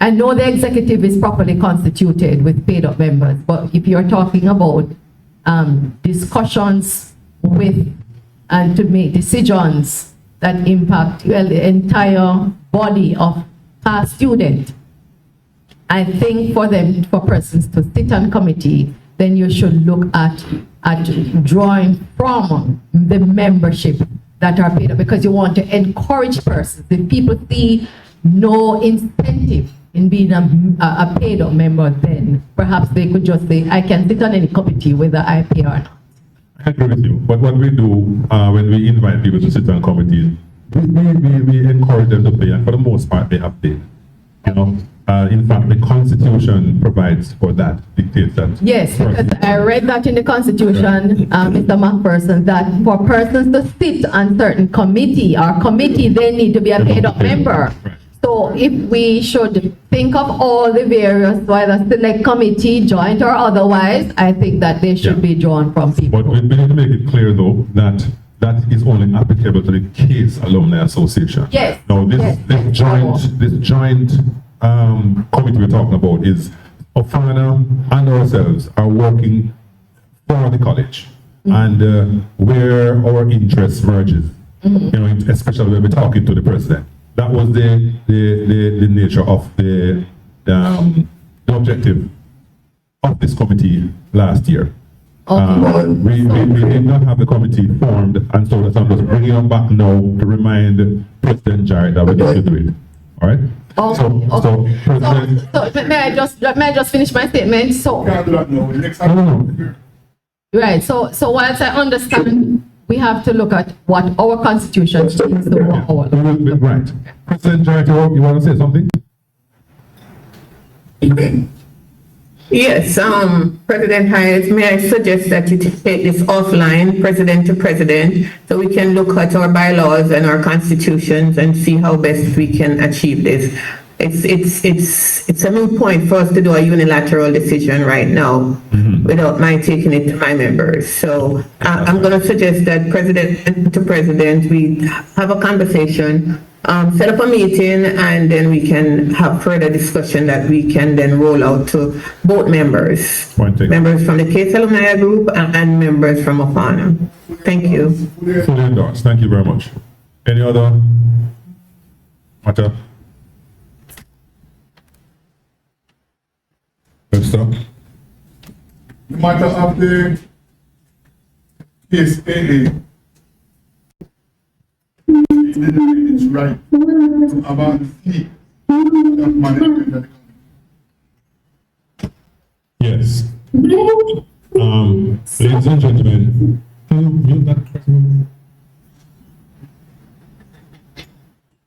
I know the executive is properly constituted with paid up members, but if you're talking about discussions with and to make decisions that impact the entire body of past students, I think for persons to sit on committee, then you should look at drawing from the membership that are paid up, because you want to encourage persons. If people see no incentive in being a paid up member, then perhaps they could just say, I can sit on any committee whether I pay or not. I agree with you. But what we do when we invite people to sit on committees, we encourage them to pay, and for the most part, they have paid. You know, in fact, the Constitution provides for that, dictates that. Yes, because I read that in the Constitution, Mr. McPherson, that for persons to sit on certain committee or committee, they need to be a paid up member. Right. So if we should think of all the various, whether select committee, joint or otherwise, I think that they should be drawn from people. But we need to make it clear though, that that is only applicable to the case Alumni Association. Yes. Now this joint committee we're talking about is Ofana and ourselves are working for the college and where our interests merges. You know, especially when we're talking to the president. That was the nature of the objective of this committee last year. We did not have the committee formed, and so I'm just bringing it back now to remind President Jarrett that we need to do it. All right? So may I just finish my statement? So right. So whilst I understand, we have to look at what our constitution states. Right. President Jarrett, you want to say something? Yes, President Hayes, may I suggest that you take this offline, president to president, so we can look at our bylaws and our constitutions and see how best we can achieve this. It's a moot point for us to do a unilateral decision right now without my taking it to my members. So I'm going to suggest that president to president, we have a conversation, set up a meeting, and then we can have further discussion that we can then roll out to both members. Members from the Case Alumni Group and members from Ofana. Thank you. Fully endorsed. Thank you very much. Any other matter? The matter of the case AA, it's right to have a fee of management. Yes. Ladies and gentlemen, can you mute that?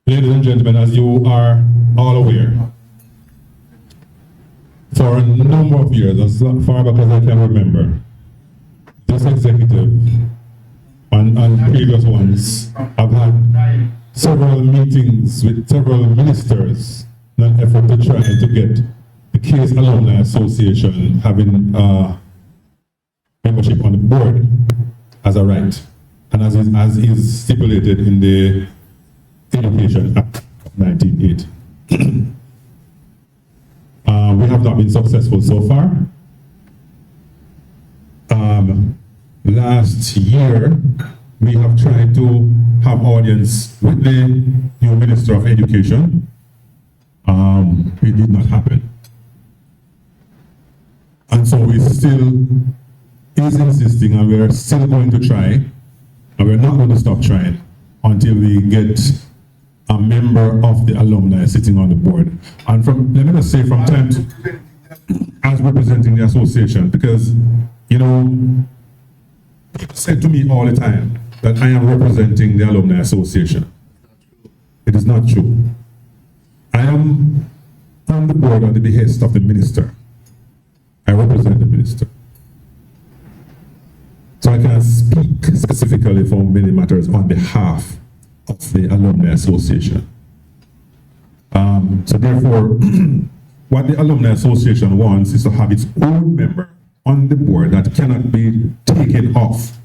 Ladies and gentlemen, as you are all aware, for a number of years, as far back as I can remember, this executive and previous ones have had several meetings with several ministers in an effort to try to get the Case Alumni Association having membership on the board as a right, and as is stipulated in the Education Act of 1980. We have not been successful so far. Last year, we have tried to have audience with the new Minister of Education. It did not happen. And so we still is insisting, and we are still going to try, and we're not going to stop trying until we get a member of the alumni sitting on the board. And let me just say from time to as representing the association, because, you know, people say to me all the time that I am representing the Alumni Association. It is not true. I am on the board on the behest of the minister. I represent the minister. So I can speak specifically for many matters on behalf of the Alumni Association. So therefore, what the Alumni Association wants is to have its own member on the board that cannot be taken off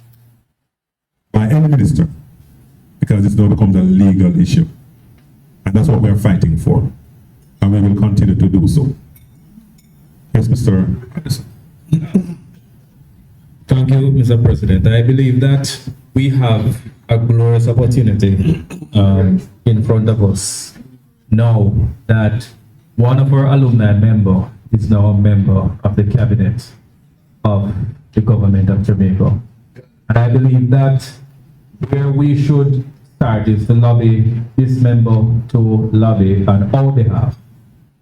by any minister, because it's now becomes a legal issue. And that's what we're fighting for. And we will continue to do so. Yes, Mr. Anderson. Thank you, Mr. President. I believe that we have a glorious opportunity in front of us now that one of our alumni members is now a member of the cabinet of the government of Jamaica. And I believe that where we should start is to lobby this member to lobby on our behalf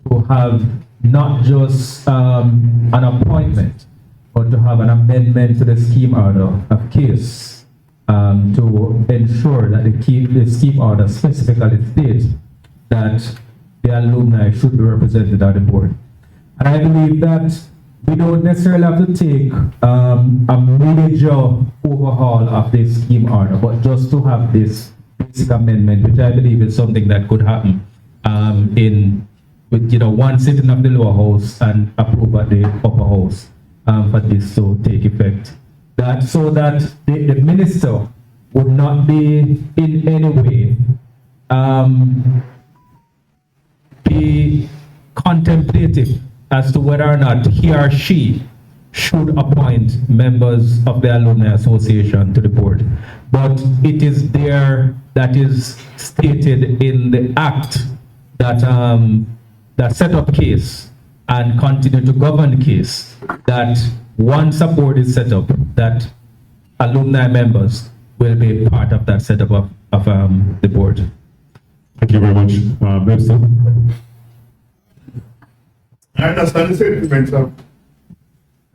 to have not just an appointment, but to have an amendment to the scheme order of case to ensure that the scheme order specifically states that the alumni should be represented on the board. And I believe that we don't necessarily have to take a major overhaul of this scheme order, but just to have this basic amendment, which I believe is something that could happen with one sitting of the lower house and approve at the upper house for this to take effect. That so that the minister would not be in any way be contemplative as to whether or not he or she should appoint members of the Alumni Association to the board. But it is there that is stated in the act that that set up case and continue to govern case, that once a board is set up, that alumni members will be part of that setup of the board. Thank you very much. Webster? I understand the sentiments of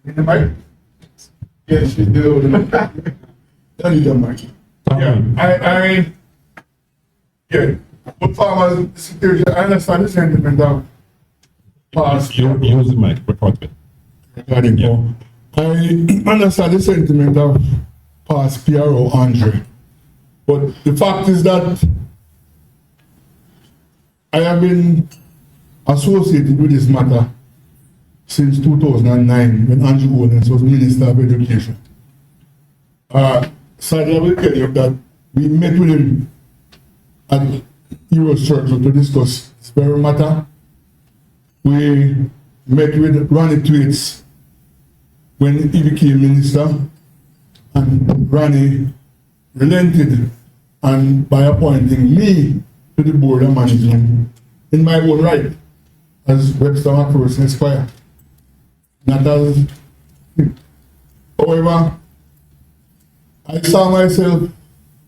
in the mic. Yes, you do. Don't need the mic. Yeah, yeah. But farmers, situation, I understand the sentiment of past. Use the mic, record it. Yeah. I understand the sentiment of past PRO Andre. But the fact is that I have been associated with this matter since 2009 when Andrew Owens was Minister of Education. Sadly, I will tell you that we met with him at Eurocircle to discuss this very matter. We met with Ronnie Twaits when he became Minister, and Ronnie relented and by appointing me to the Board of Management in my own right as Webster McPherson Esquire. Not as, however, I saw myself,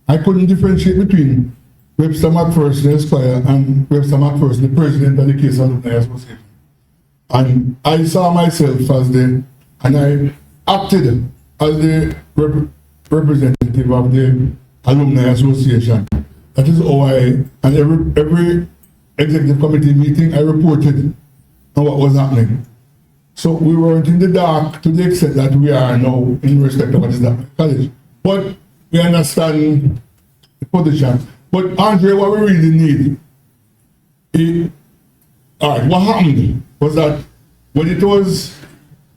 I couldn't differentiate between Webster McPherson Esquire and Webster McPherson, the president of the Case Alumni Association. And I saw myself as and I acted as the representative of the Alumni Association. That is how and every executive committee meeting, I reported on what was happening. So we weren't in the dark to the extent that we are now in respect of what is happening at college. But we understand the position. But Andre, what we really need, all right, what happened was that when it was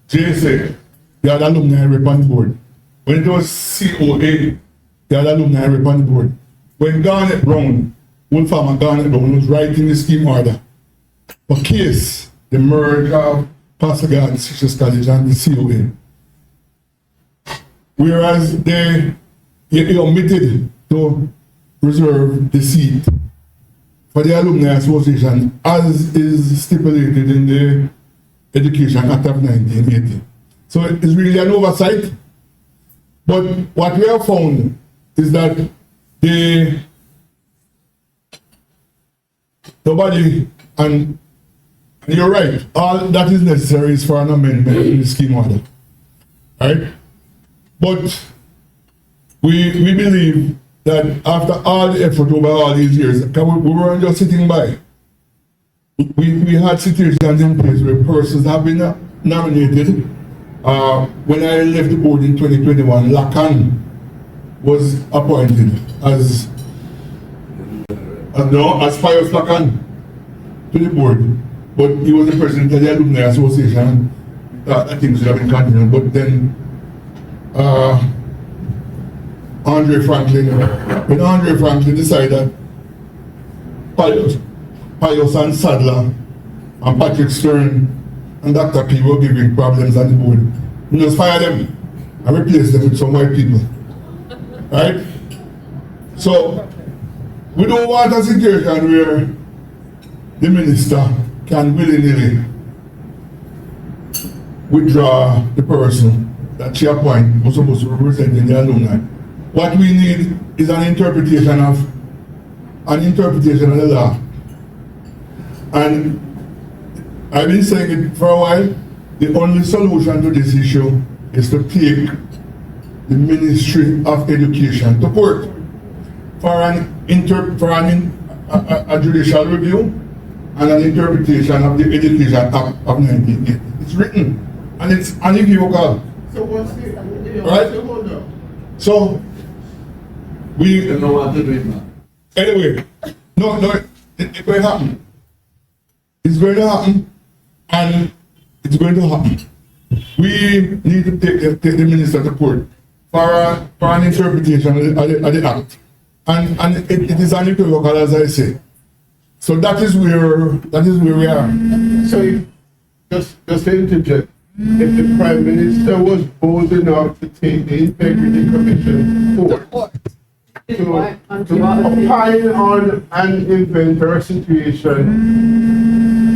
JSA, they had alumni rep on the board. When it was COA, they had alumni rep on the board. When Garnet Brown, Wolfram Garnet Brown was writing the scheme order for case the merge of Pastor Gardens Teachers College and the COA. Whereas he omitted to reserve the seat for the Alumni Association as is stipulated in the Education Act of 1980. So it's really an oversight. But what we have found is that nobody, and you're right, all that is necessary is for an amendment to the scheme order. Right? But we believe that after all the effort over all these years, we weren't just sitting by. We had situations in place where persons have been nominated. When I left the board in 2021, Lacan was appointed as Pius Lacan to the board, but he was the president of the Alumni Association. I think should have been continued, but then when Andre Franklin decided Pius and Sadler and Patrick Stern and Dr. P were giving problems on the board, we just fired them and replaced them with some white people. Right? So we don't want a situation where the minister can willy-nilly withdraw the person that she appointed was supposed to represent in the alumni. What we need is an interpretation of the law. And I've been saying it for a while. The only solution to this issue is to take the Ministry of Education to court for a judicial review and an interpretation of the Education Act of 1980. It's written and it's unequivocal. So what's the, Right? So we don't know what to do now. Anyway, it's going to happen. It's going to happen, and it's going to happen. We need to take the minister to court for an interpretation of the act, and it is unequivocal, as I say. So that is where we are. So just to interject, if the Prime Minister was bold enough to take the Integrity Commission forward to opine on and invent our situation,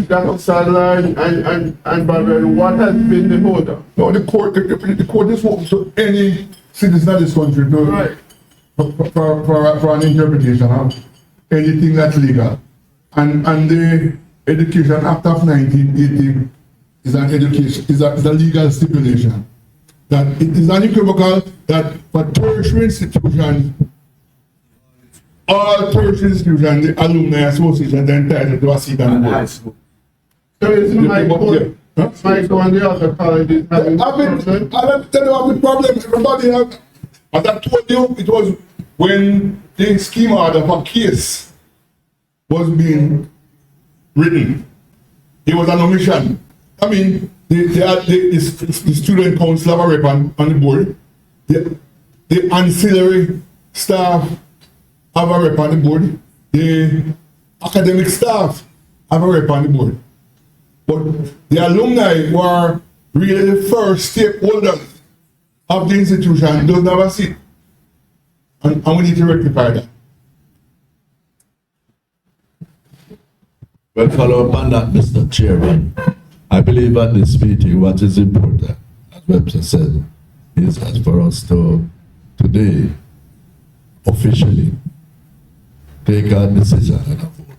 Dr. Sadler and Babel, what has been the hold up? No, the court is open to any citizen of this country to, for an interpretation of anything that's legal. And the Education Act of 1980 is a legal stipulation that it is unequivocal that for tertiary institutions, all tertiary institutions, the Alumni Association, are entitled to a seat on the board. So it's my point. Might go on the other colleges having I don't tell you what the problem. Everybody have, as I told you, it was when the scheme order for case was being written. It was an omission. I mean, the student council have a rep on the board. The ancillary staff have a rep on the board. The academic staff have a rep on the board. But the alumni were really the first stakeholders of the institution, doesn't have a seat. And we need to rectify that. Well, follow up on that, Mr. Chairman. I believe at this meeting, what is important, as Webster said, is as for us to today officially take a decision and a vote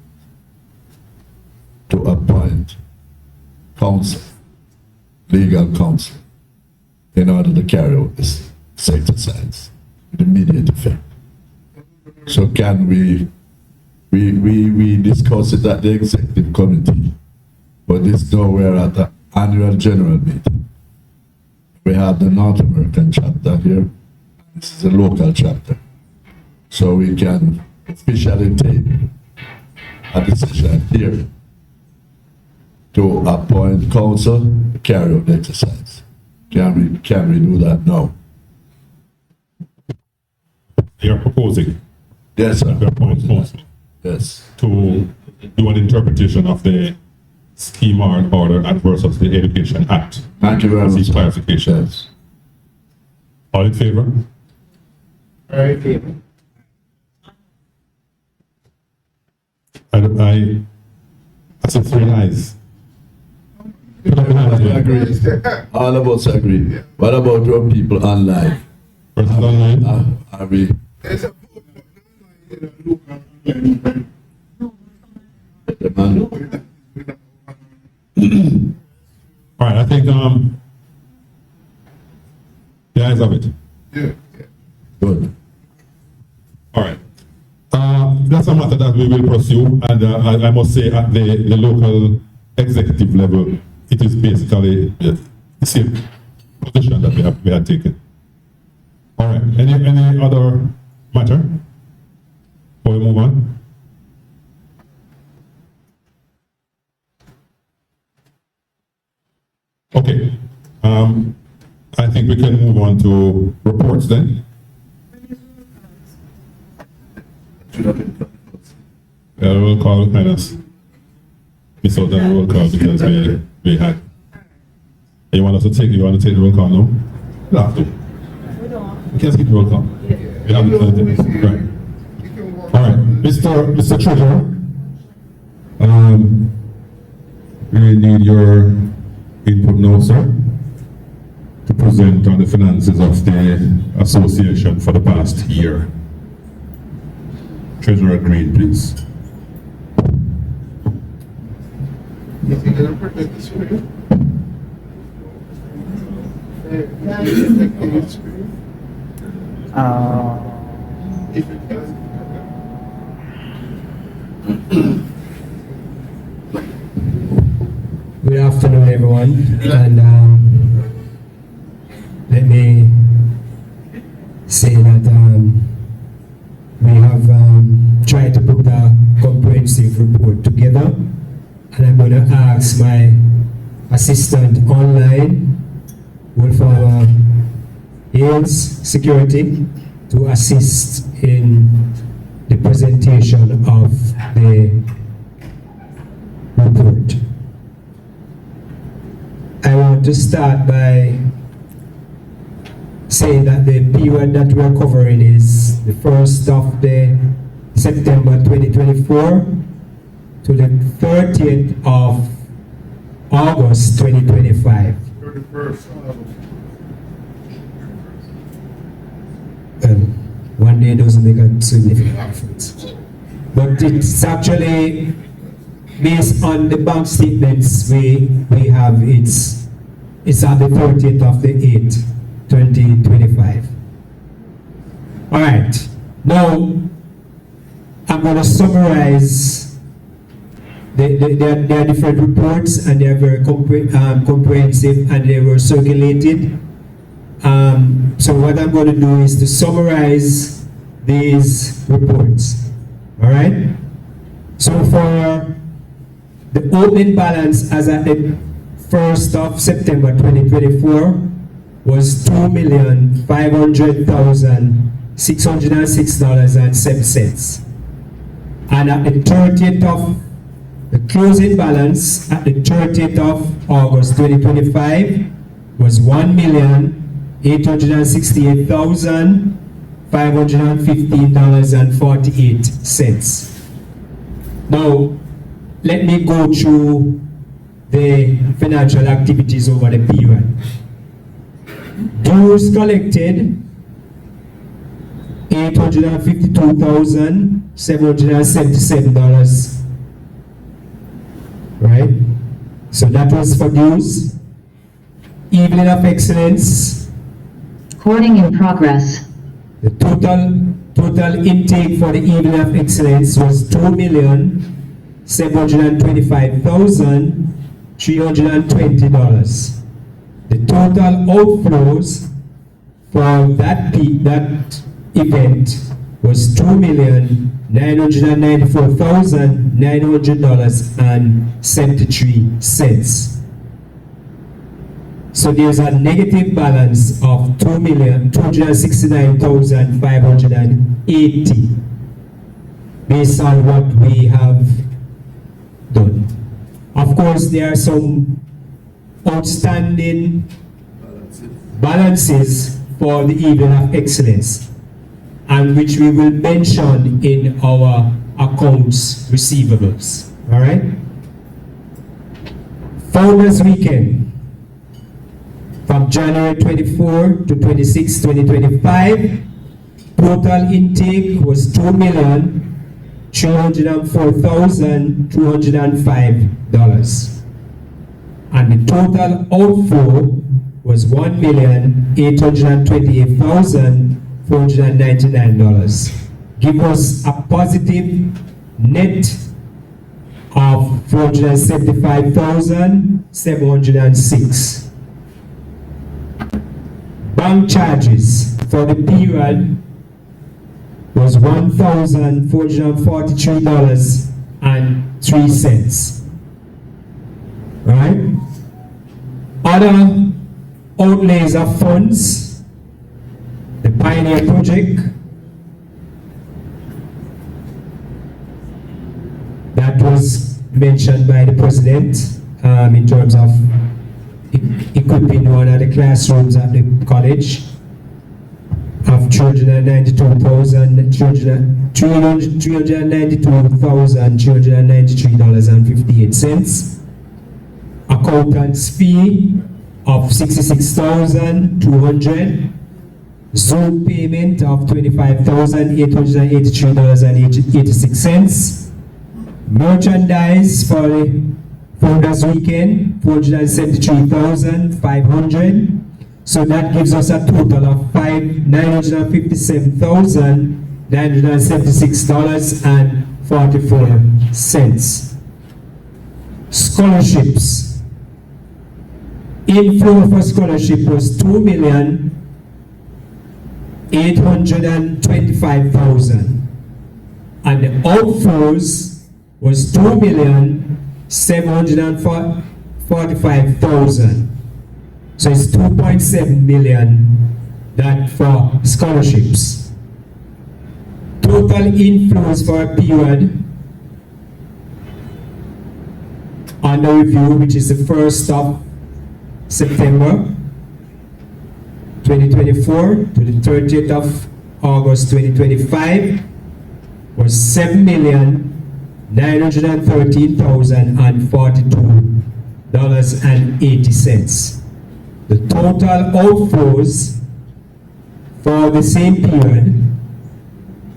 to appoint counsel, legal counsel, in order to carry out this exercise with immediate effect. So can we discuss it at the executive committee, but it's nowhere at the annual general meeting. We have the North American chapter here. This is a local chapter. So we can officially take a decision here to appoint counsel to carry out the exercise. Can we do that now? You're proposing? Yes, sir. To appoint counsel? Yes. To do an interpretation of the scheme or order versus the Education Act. Thank you very much. Clarification. Yes. All in favor? All right. I said 3 ayes. I agree. All of us agree. What about your people online? Persons online? Are we? All right, I think the ayes have it. Yeah. Good. All right. That's a matter that we will pursue, and I must say at the local executive level, it is basically the same position that we have taken. All right. Any other matter? Before we move on. Okay. I think we can move on to reports then. We'll call Highness. Miss out on the roll call because we had. You want to take the roll call now? You have to. You can skip the roll call. We have it. Right. All right, Mr. Treasurer, we need your input now, sir, to present on the finances of the association for the past year. Treasurer Green, please. Is he gonna protect the screen? If it does. Good afternoon, everyone, and let me say that we have tried to put a comprehensive report together, and I'm going to ask my assistant online, Wolfram Hales Security, to assist in the presentation of the report. I want to start by saying that the period that we are covering is the 1st of the September 2024 to the 30th of August 2025. 31st. One day doesn't make a significant difference. But it's actually based on the bank statements we have, it's at the 30th of the 8th, 2025. All right, now I'm going to summarize. There are different reports, and they are very comprehensive, and they were circulated. So what I'm going to do is to summarize these reports. All right. So for the opening balance as at the 1st of September 2024 was $2,500,606.07. And at the 30th of the closing balance at the 30th of August 2025 was $1,868,515.48. Now, let me go through the financial activities over the period. Dues collected, $852,777. Right? So that was for dues. Evening of Excellence. Recording in progress. The total intake for the Evening of Excellence was $2,725,320. The total outflows for that event was $2,994,900.73. So there's a negative balance of $2,269,580 based on what we have done. Of course, there are some outstanding balances for the Evening of Excellence, and which we will mention in our accounts receivables. All right? Founders Weekend. From January 24 to 26, 2025, total intake was $2,304,205. And the total outflow was $1,828,499. Give us a positive net of $475,706. Bank charges for the period was $1,443.03. Right? Other outlays of funds, the Pioneer Project, that was mentioned by the President in terms of equipping one of the classrooms at the college of $392,393.58. Accountant's fee of $66,200. Zoom payment of $25,883.86. Merchandise for Founders Weekend, 473,500. So that gives us a total of $957,976.44. Scholarships. Inflow for scholarship was 2,825,000, and the outflows was 2,745,000. So it's 2.7 million that for scholarships. Total inflows for a period under review, which is the 1st of September 2024 to the 30th of August 2025, was $7,913,042.80. The total outflows for the same period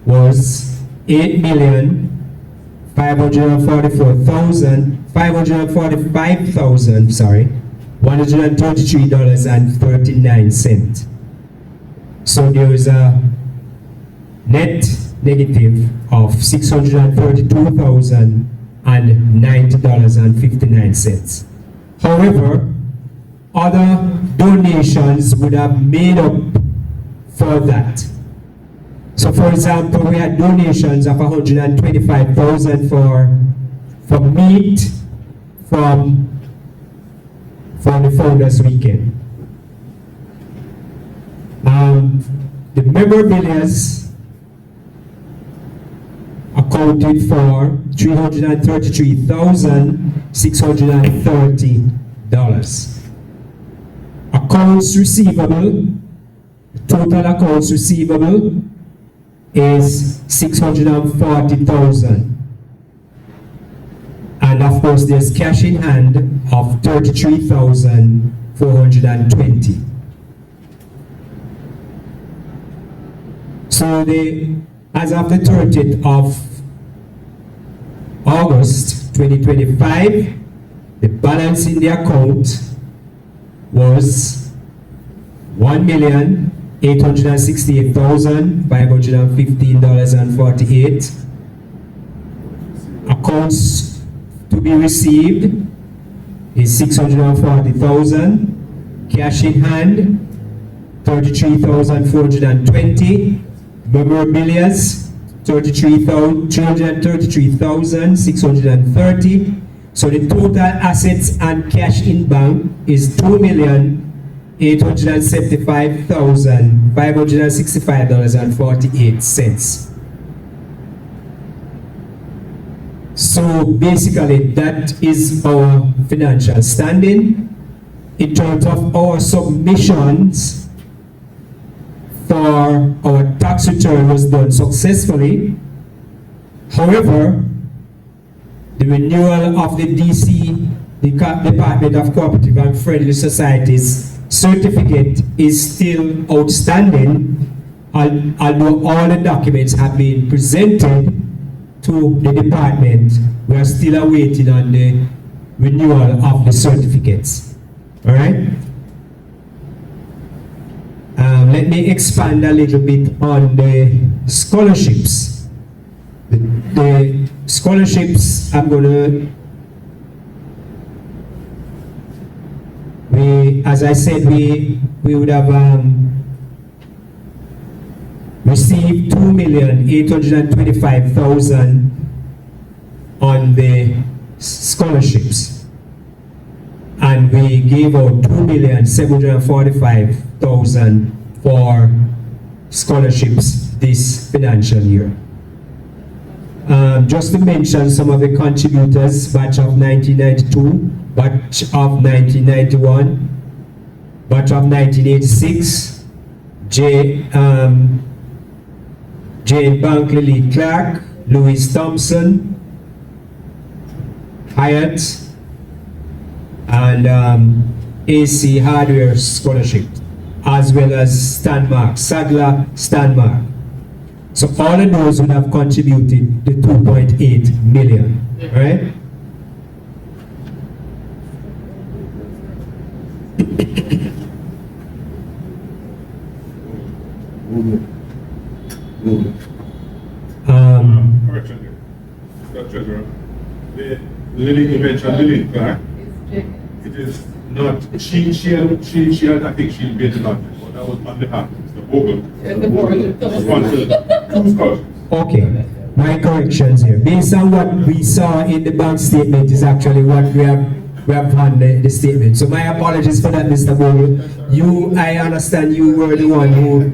was $133.39. So there is a net negative of $632,090.59. However, other donations would have made up for that. So for example, we had donations of $125,000 for meat for the Founders Weekend. The memorabilias accounted for $333,630. Accounts receivable, total accounts receivable is $640,000. And of course, there's cash in hand of $33,420. So as of the 30th of August 2025, the balance in the account was $1,868,515.48. Accounts to be received is $640,000. Cash in hand, $33,420. Memorabilias, $333,630. So the total assets and cash in bank is $2,875,565.48. So basically that is our financial standing. In terms of our submissions for our tax return was done successfully. However, the renewal of the DC, the Department of Cooperative and Friendly Societies certificate is still outstanding, although all the documents have been presented to the department. We are still awaiting on the renewal of the certificates. All right? Let me expand a little bit on the scholarships. The scholarships, I'm going to, as I said, we would have received $2,825,000 on the scholarships, and we gave out $2,745,000 for scholarships this financial year. Just to mention some of the contributors: batch of 1992, batch of 1991, batch of 1986, Jane Bankley Lee Clark, Louis Thompson, Hyatt, and AC Hardware Scholarship, as well as Stanmark, Sadler Stanmark. So all of those would have contributed the 2.8 million, right? Correction here. Mr. Treasurer, the lady you mentioned, Lily Clark, it is not, she had, I think she'll be in the document, but that was on behalf of Mr. Vogel. Sponsored two scholarships. Okay, my corrections here. Based on what we saw in the bank statement is actually what we have on the statement. So my apologies for that, Mr. Vogel. I understand you were the one who,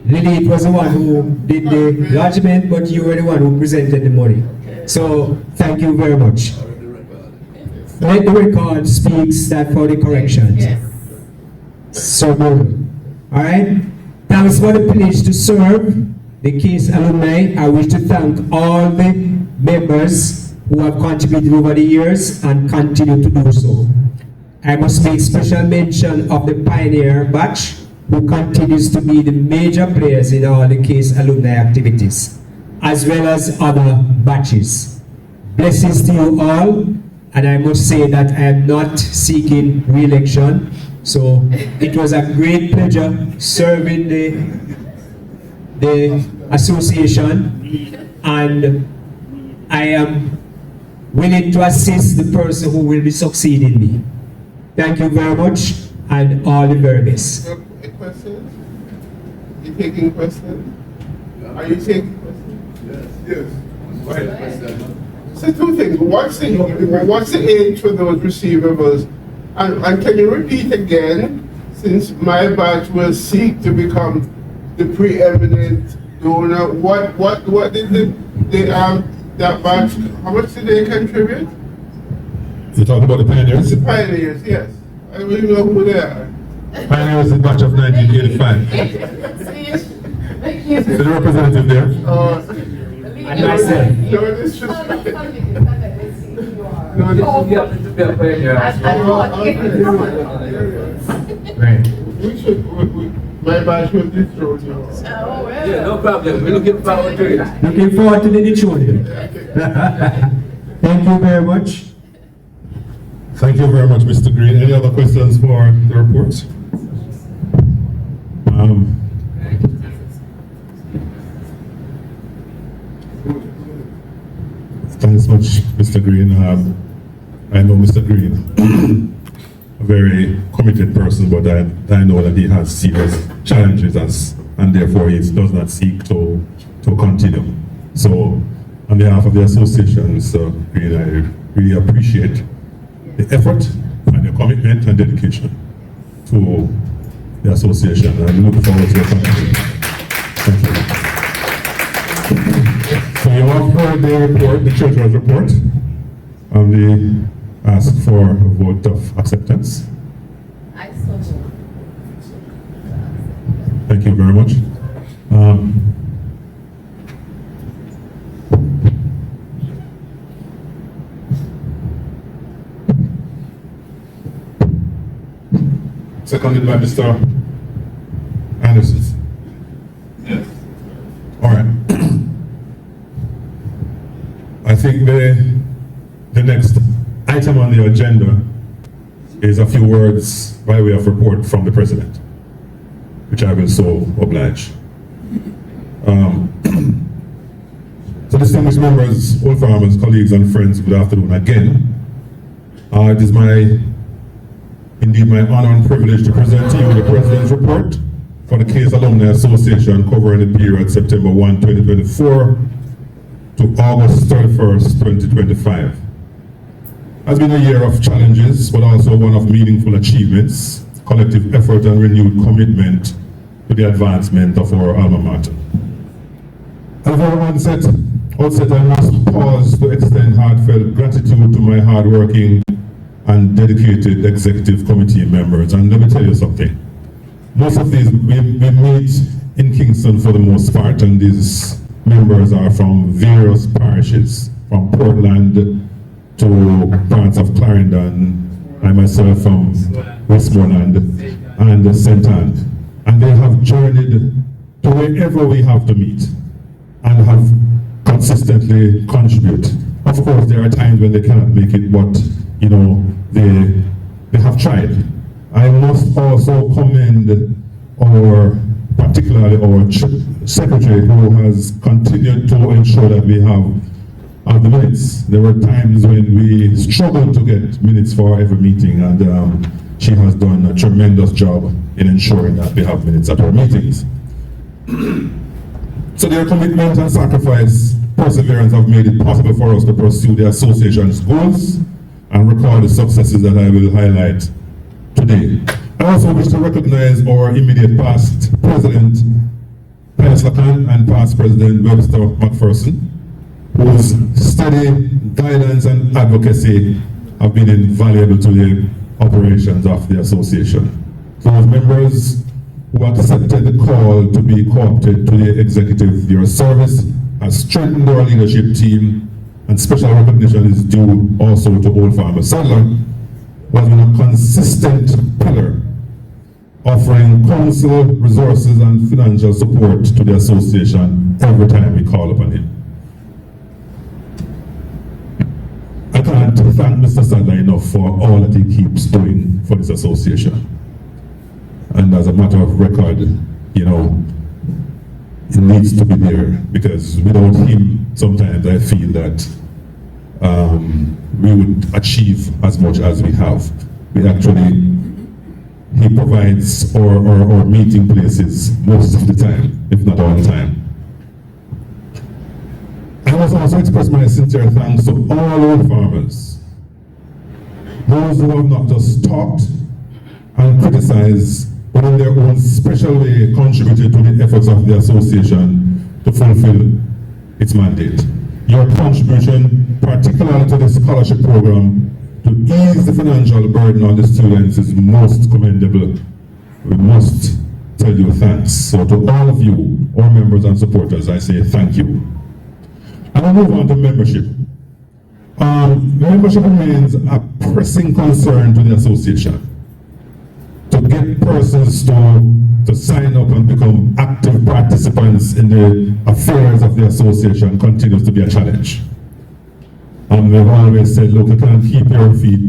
Lily was the one who did the lodgement, but you were the one who presented the money. So thank you very much. Let the record speaks that for the corrections. So Vogel. All right. Thanks for the privilege to serve the case alumni. I wish to thank all the members who have contributed over the years and continue to do so. I must make special mention of the pioneer batch who continues to be the major players in all the case alumni activities, as well as other batches. Blessings to you all, and I must say that I am not seeking re-election, so it was a great pleasure serving the association, and I am willing to assist the person who will be succeeding me. Thank you very much, and all the very best. Questions? You taking questions? Are you taking questions? Yes. Go ahead. So two things. What's the age for those receivables? And can you repeat again, since my batch will seek to become the preeminent donor, what did that batch, how much did they contribute? You're talking about the pioneers? The pioneers, yes. I don't even know who they are. Pioneers is the batch of 1985. Is the representative there? And myself. No disrespect. My batch will destroy you. Yeah, no problem. We're looking forward to it. Looking forward to the Detroit. Thank you very much. Thank you very much, Mr. Green. Any other questions for the report? Thanks much, Mr. Green. I know Mr. Green, a very committed person, but I know that he has serious challenges and therefore he does not seek to continue. So, on behalf of the association, Mr. Green, I really appreciate the effort and your commitment and dedication to the association, and look forward to your contribution. Thank you. So you have heard the report, the treasurer's report, and we ask for a vote of acceptance. Thank you very much. Seconded by Mr. Anderson. Yes. All right. I think the next item on the agenda is a few words by way of report from the President, which I will so oblige. So distinguished members, old farmers, colleagues and friends, good afternoon again. It is indeed my honor and privilege to present to you the President's report for the Case Alumni Association covering the period September 1, 2024 to August 31st, 2025. Has been a year of challenges, but also one of meaningful achievements, collective effort and renewed commitment to the advancement of our alma mater. At the outset, I must pause to extend heartfelt gratitude to my hardworking and dedicated executive committee members. And let me tell you something. Most of these, we meet in Kingston for the most part, and these members are from various parishes, from Portland to parts of Clarendon, I myself from Westmoreland and St. Anne. And they have journeyed to wherever we have to meet and have consistently contribute. Of course, there are times when they cannot make it, but you know, they have tried. I must also commend particularly our secretary, who has continued to ensure that we have the minutes. There were times when we struggled to get minutes for every meeting, and she has done a tremendous job in ensuring that we have minutes at our meetings. So their commitment and sacrifice, perseverance have made it possible for us to pursue the association's goals and record the successes that I will highlight today. I also wish to recognize our immediate past president, Pius Lacan, and past president Webster McPherson, whose steady guidance and advocacy have been invaluable to the operations of the association. Those members who accepted the call to be co-opted to the executive, your service has strengthened our leadership team, and special recognition is due also to Old Farmer Sadler, who has been a consistent pillar, offering counsel, resources, and financial support to the association every time we call upon him. I can't thank Mr. Sadler enough for all that he keeps doing for this association. And as a matter of record, you know, it needs to be there, because without him, sometimes I feel that we would achieve as much as we have. He provides our meeting places most of the time, if not all the time. I must also express my sincere thanks to all old farmers, those who have not just talked and criticized, but in their own special way contributed to the efforts of the association to fulfill its mandate. Your contribution, particularly to the scholarship program, to ease the financial burden on the students is most commendable. We must tell you thanks. So to all of you, our members and supporters, I say thank you. And I move on to membership. Membership remains a pressing concern to the association. To get persons to sign up and become active participants in the affairs of the association continues to be a challenge. And we've always said, look, you can't keep your feet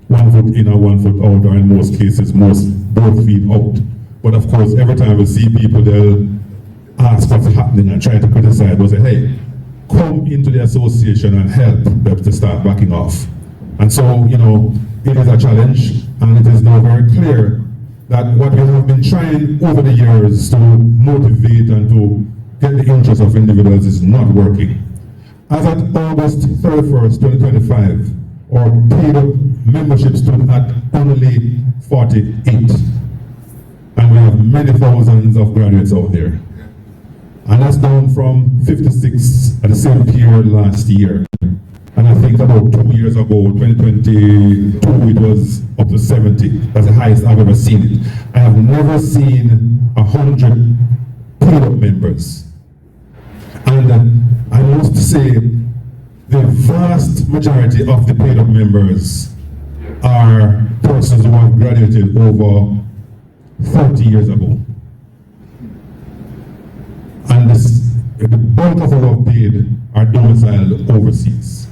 1 foot in or 1 foot out, or in most cases, both feet out. But of course, every time we see people, they'll ask what's happening and try to criticize. They'll say, hey, come into the association and help them to start backing off. And so, you know, it is a challenge, and it is now very clear that what we have been trying over the years to motivate and to get the interest of individuals is not working. As at August 31st, 2025, our paid-up membership stood at only 48. And we have many thousands of graduates out there. And that's down from 56 at the same period last year. And I think about 2 years ago, 2022, it was up to 70. That's the highest I've ever seen it. I have never seen 100 paid-up members. And I must say, the vast majority of the paid-up members are persons who have graduated over 30 years ago. And the bulk of our paid are domiciled overseas.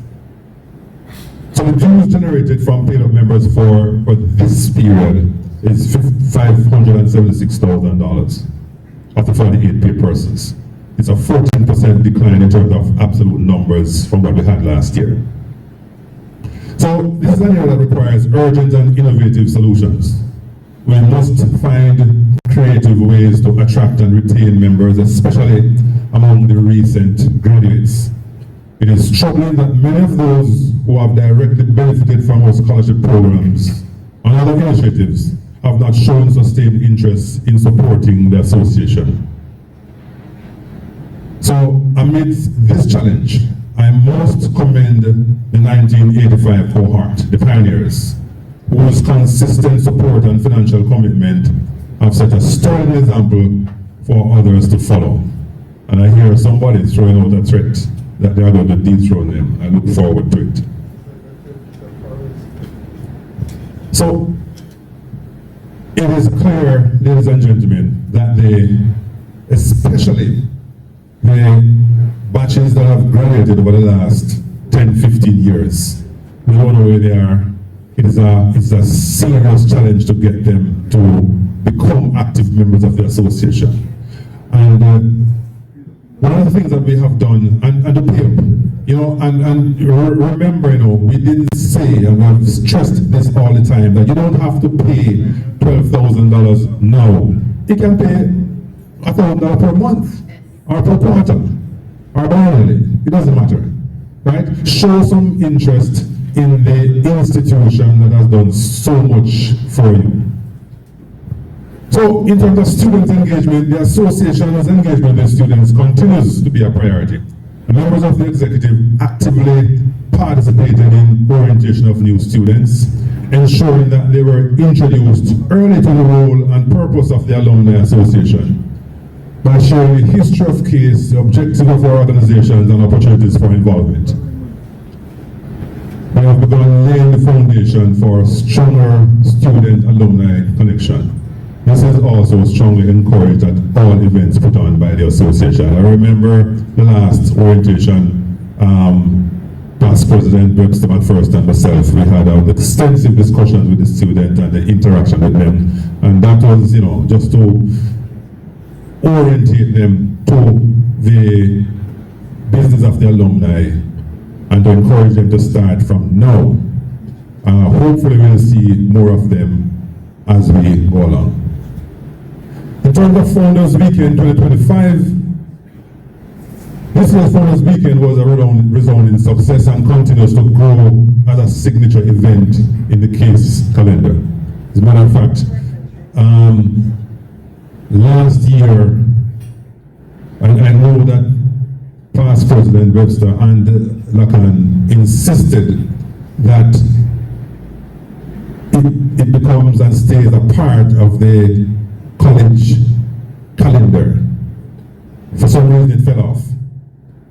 So the dues generated from paid-up members for this period is $576,000 of the 48 paid persons. It's a 14% decline in terms of absolute numbers from what we had last year. So this is an area that requires urgent and innovative solutions. We must find creative ways to attract and retain members, especially among the recent graduates. It is troubling that many of those who have directly benefited from our scholarship programs and other initiatives have not shown sustained interest in supporting the association. So amidst this challenge, I must commend the 1985 cohort, the pioneers, whose consistent support and financial commitment have set a sterling example for others to follow. And I hear somebody throwing out a threat that they are going to dethrone them. I look forward to it. So, it is clear, ladies and gentlemen, that especially the batches that have graduated over the last 10, 15 years, we don't know where they are it's a serious challenge to get them to become active members of the association. And one of the things that we have done, and to pay up, you know, and remember, you know, we didn't say, and I've stressed this all the time, that you don't have to pay $12,000 now. You can pay $1,000 per month, or per quarter, or annually. It doesn't matter, right? Show some interest in the institution that has done so much for you. So, in terms of student engagement, the association's engagement with students continues to be a priority. Members of the executive actively participated in orientation of new students, ensuring that they were introduced early to the role and purpose of the Alumni Association by sharing the history of case, the objective of our organizations, and opportunities for involvement. We have begun laying the foundation for a stronger student-alumni connection. This is also strongly encouraged at all events put on by the association. I remember the last orientation, past President Webster McPherson and myself, we had extensive discussions with the students and the interaction with them. And that was, you know, just to orientate them to the business of the alumni and to encourage them to start from now. Hopefully we'll see more of them as we go along. In terms of Founders Weekend 2025, this year's Founders Weekend was a resounding success and continues to grow as a signature event in the case calendar. As a matter of fact, last year, I know that past President Webster and Lacan insisted that it becomes and stays a part of the college calendar. For some reason it fell off.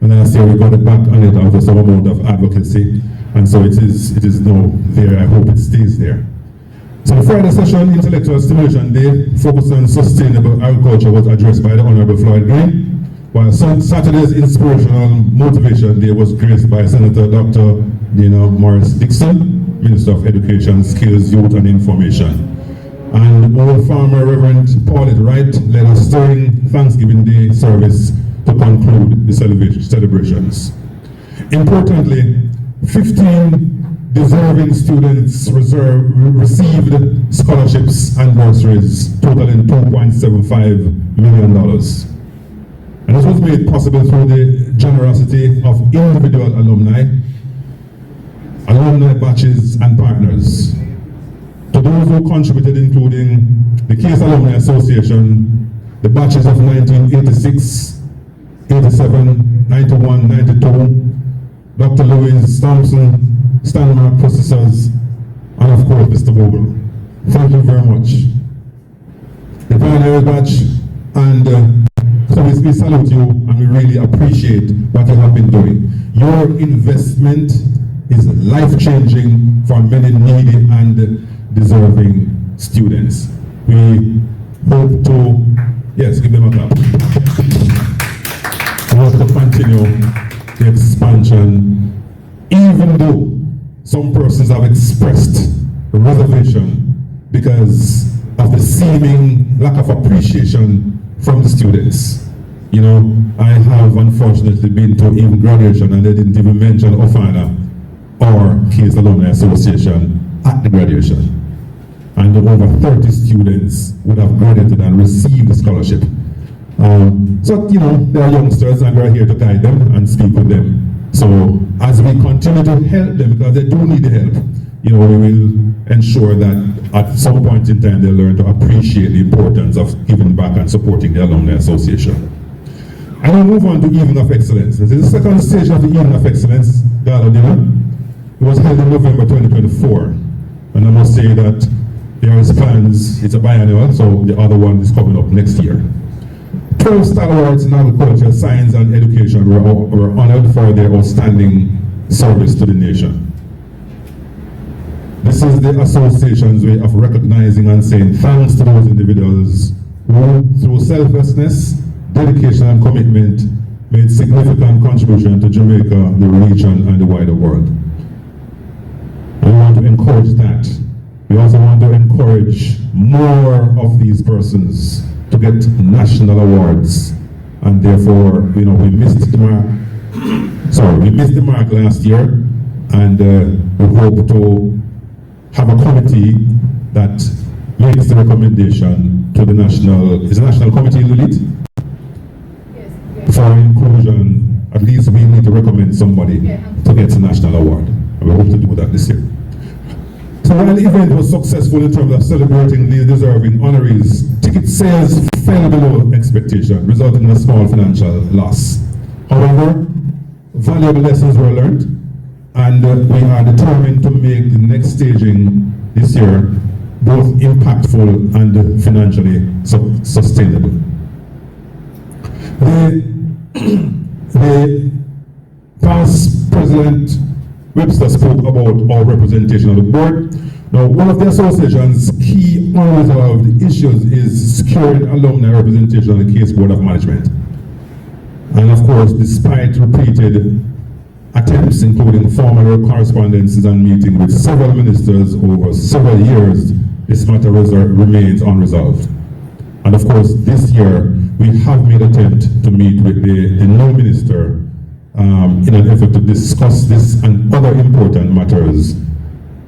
And last year we got it back on it after some amount of advocacy. And so it is now there. I hope it stays there. So the Friday session, Intellectual Stimulation Day, focused on sustainable agriculture, was addressed by the Honorable Floyd Green, while Saturday's Inspirational Motivation Day was graced by Senator Dr. Dina Morris Dixon, Minister of Education, Skills, Youth and Information. And old farmer Reverend Paulette Wright led a stirring Thanksgiving Day service to conclude the celebrations. Importantly, 15 deserving students received scholarships and bursaries totaling $2.75 million. And this was made possible through the generosity of individual alumni, alumni batches and partners. To those who contributed, including the Case Alumni Association, the batches of 1986, 87, 91, 92, Dr. Louise Thompson, Stanmark Processors, and of course, Mr. Vogel. Thank you very much. The Pioneer Batch, and so we salute you and we really appreciate what you have been doing. Your investment is life-changing for many needy and deserving students. We hope to, yes, give them a clap. We hope to continue the expansion, even though some persons have expressed reservation because of the seeming lack of appreciation from the students. You know, I have unfortunately been to even graduation and they didn't even mention Ofana or Case Alumni Association at the graduation. And over 30 students would have graduated and received the scholarship. So, you know, they are youngsters and we're here to guide them and speak with them. So, as we continue to help them, because they do need the help, you know, we will ensure that at some point in time they learn to appreciate the importance of giving back and supporting the Alumni Association. I will move on to Evening of Excellence. This is the second stage of the Evening of Excellence Gala Dinner. It was held in November 2024. And I must say that there is plans, it's a biannual, so the other one is coming up next year. 12 stalwarts in agriculture, science and education were honored for their outstanding service to the nation. This is the association's way of recognizing and saying thanks to those individuals who, through selflessness, dedication and commitment, made significant contribution to Jamaica, the region and the wider world. We want to encourage that. We also want to encourage more of these persons to get national awards, and therefore, we missed the mark. We missed the mark last year, and we hope to have a committee that makes the recommendation to the national. Is the national committee the lead? Yes. For inclusion, at least we need to recommend somebody to get a national award, and we hope to do that this year. So while the event was successful in terms of celebrating these deserving honorees, ticket sales fell below expectation, resulting in a small financial loss. However, valuable lessons were learned, and we are determined to make the next staging this year both impactful and financially sustainable. The past President Webster spoke about our representation on the board. Now, one of the association's key unresolved issues is securing alumni representation on the case board of management. And of course, despite repeated attempts, including formal correspondences and meetings with several ministers over several years, this matter remains unresolved. And of course, this year, we have made an attempt to meet with the new minister in an effort to discuss this and other important matters,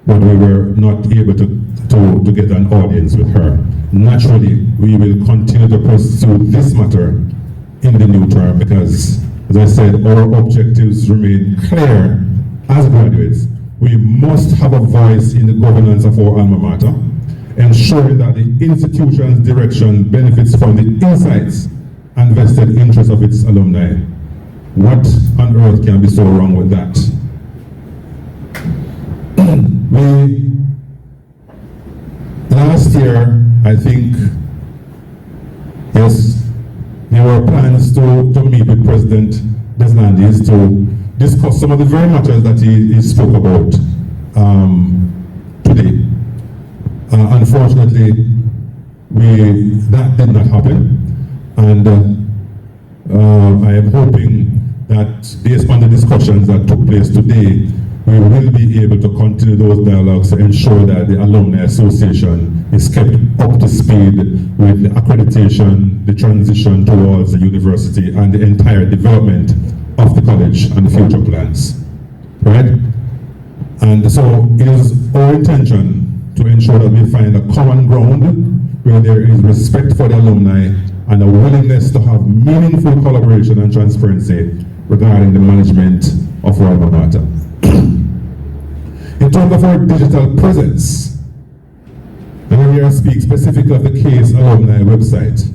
but we were not able to get an audience with her. Naturally, we will continue to pursue this matter in the new term because, as I said, our objectives remain clear as graduates. We must have a voice in the governance of our alma mater, ensuring that the institution's direction benefits from the insights and vested interests of its alumni. What on earth can be so wrong with that? Last year, I think, yes, there were plans to meet with President Deslandis to discuss some of the very matters that he spoke about today. Unfortunately, that did not happen, and I am hoping that based on the discussions that took place today, we will be able to continue those dialogues to ensure that the Alumni Association is kept up to speed with the accreditation, the transition towards the university, and the entire development of the college and the future plans, right? And so it is our intention to ensure that we find a common ground where there is respect for the alumni and a willingness to have meaningful collaboration and transparency regarding the management of our alma mater. In terms of our digital presence, and here I speak specifically of the CASE alumni website,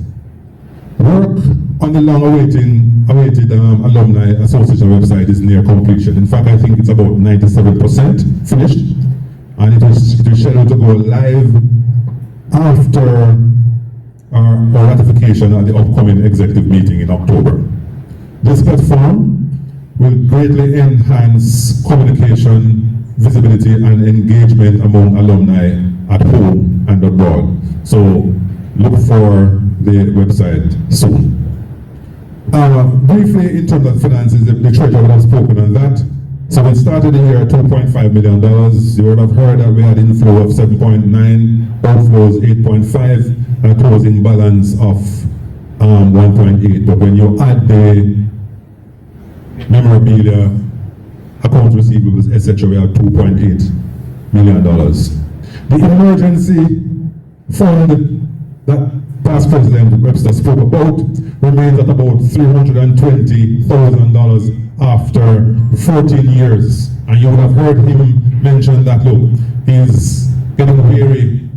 work on the long-awaited Alumni Association website is near completion. In fact, I think it's about 97% finished, and it is scheduled to go live after our ratification at the upcoming executive meeting in October. This platform will greatly enhance communication, visibility, and engagement among alumni at home and abroad. So look for the website soon. Briefly, in terms of finances, the treasurer would have spoken on that. So we started the year at $2.5 million. You would have heard that we had inflow of 7.9, outflows 8.5, and a closing balance of 1.8. But when you add the memorabilia, account receivables, etc., we have $2.8 million. The emergency fund that past President Webster spoke about remains at about $320,000 after 14 years. And you would have heard him mention that, look, he's getting weary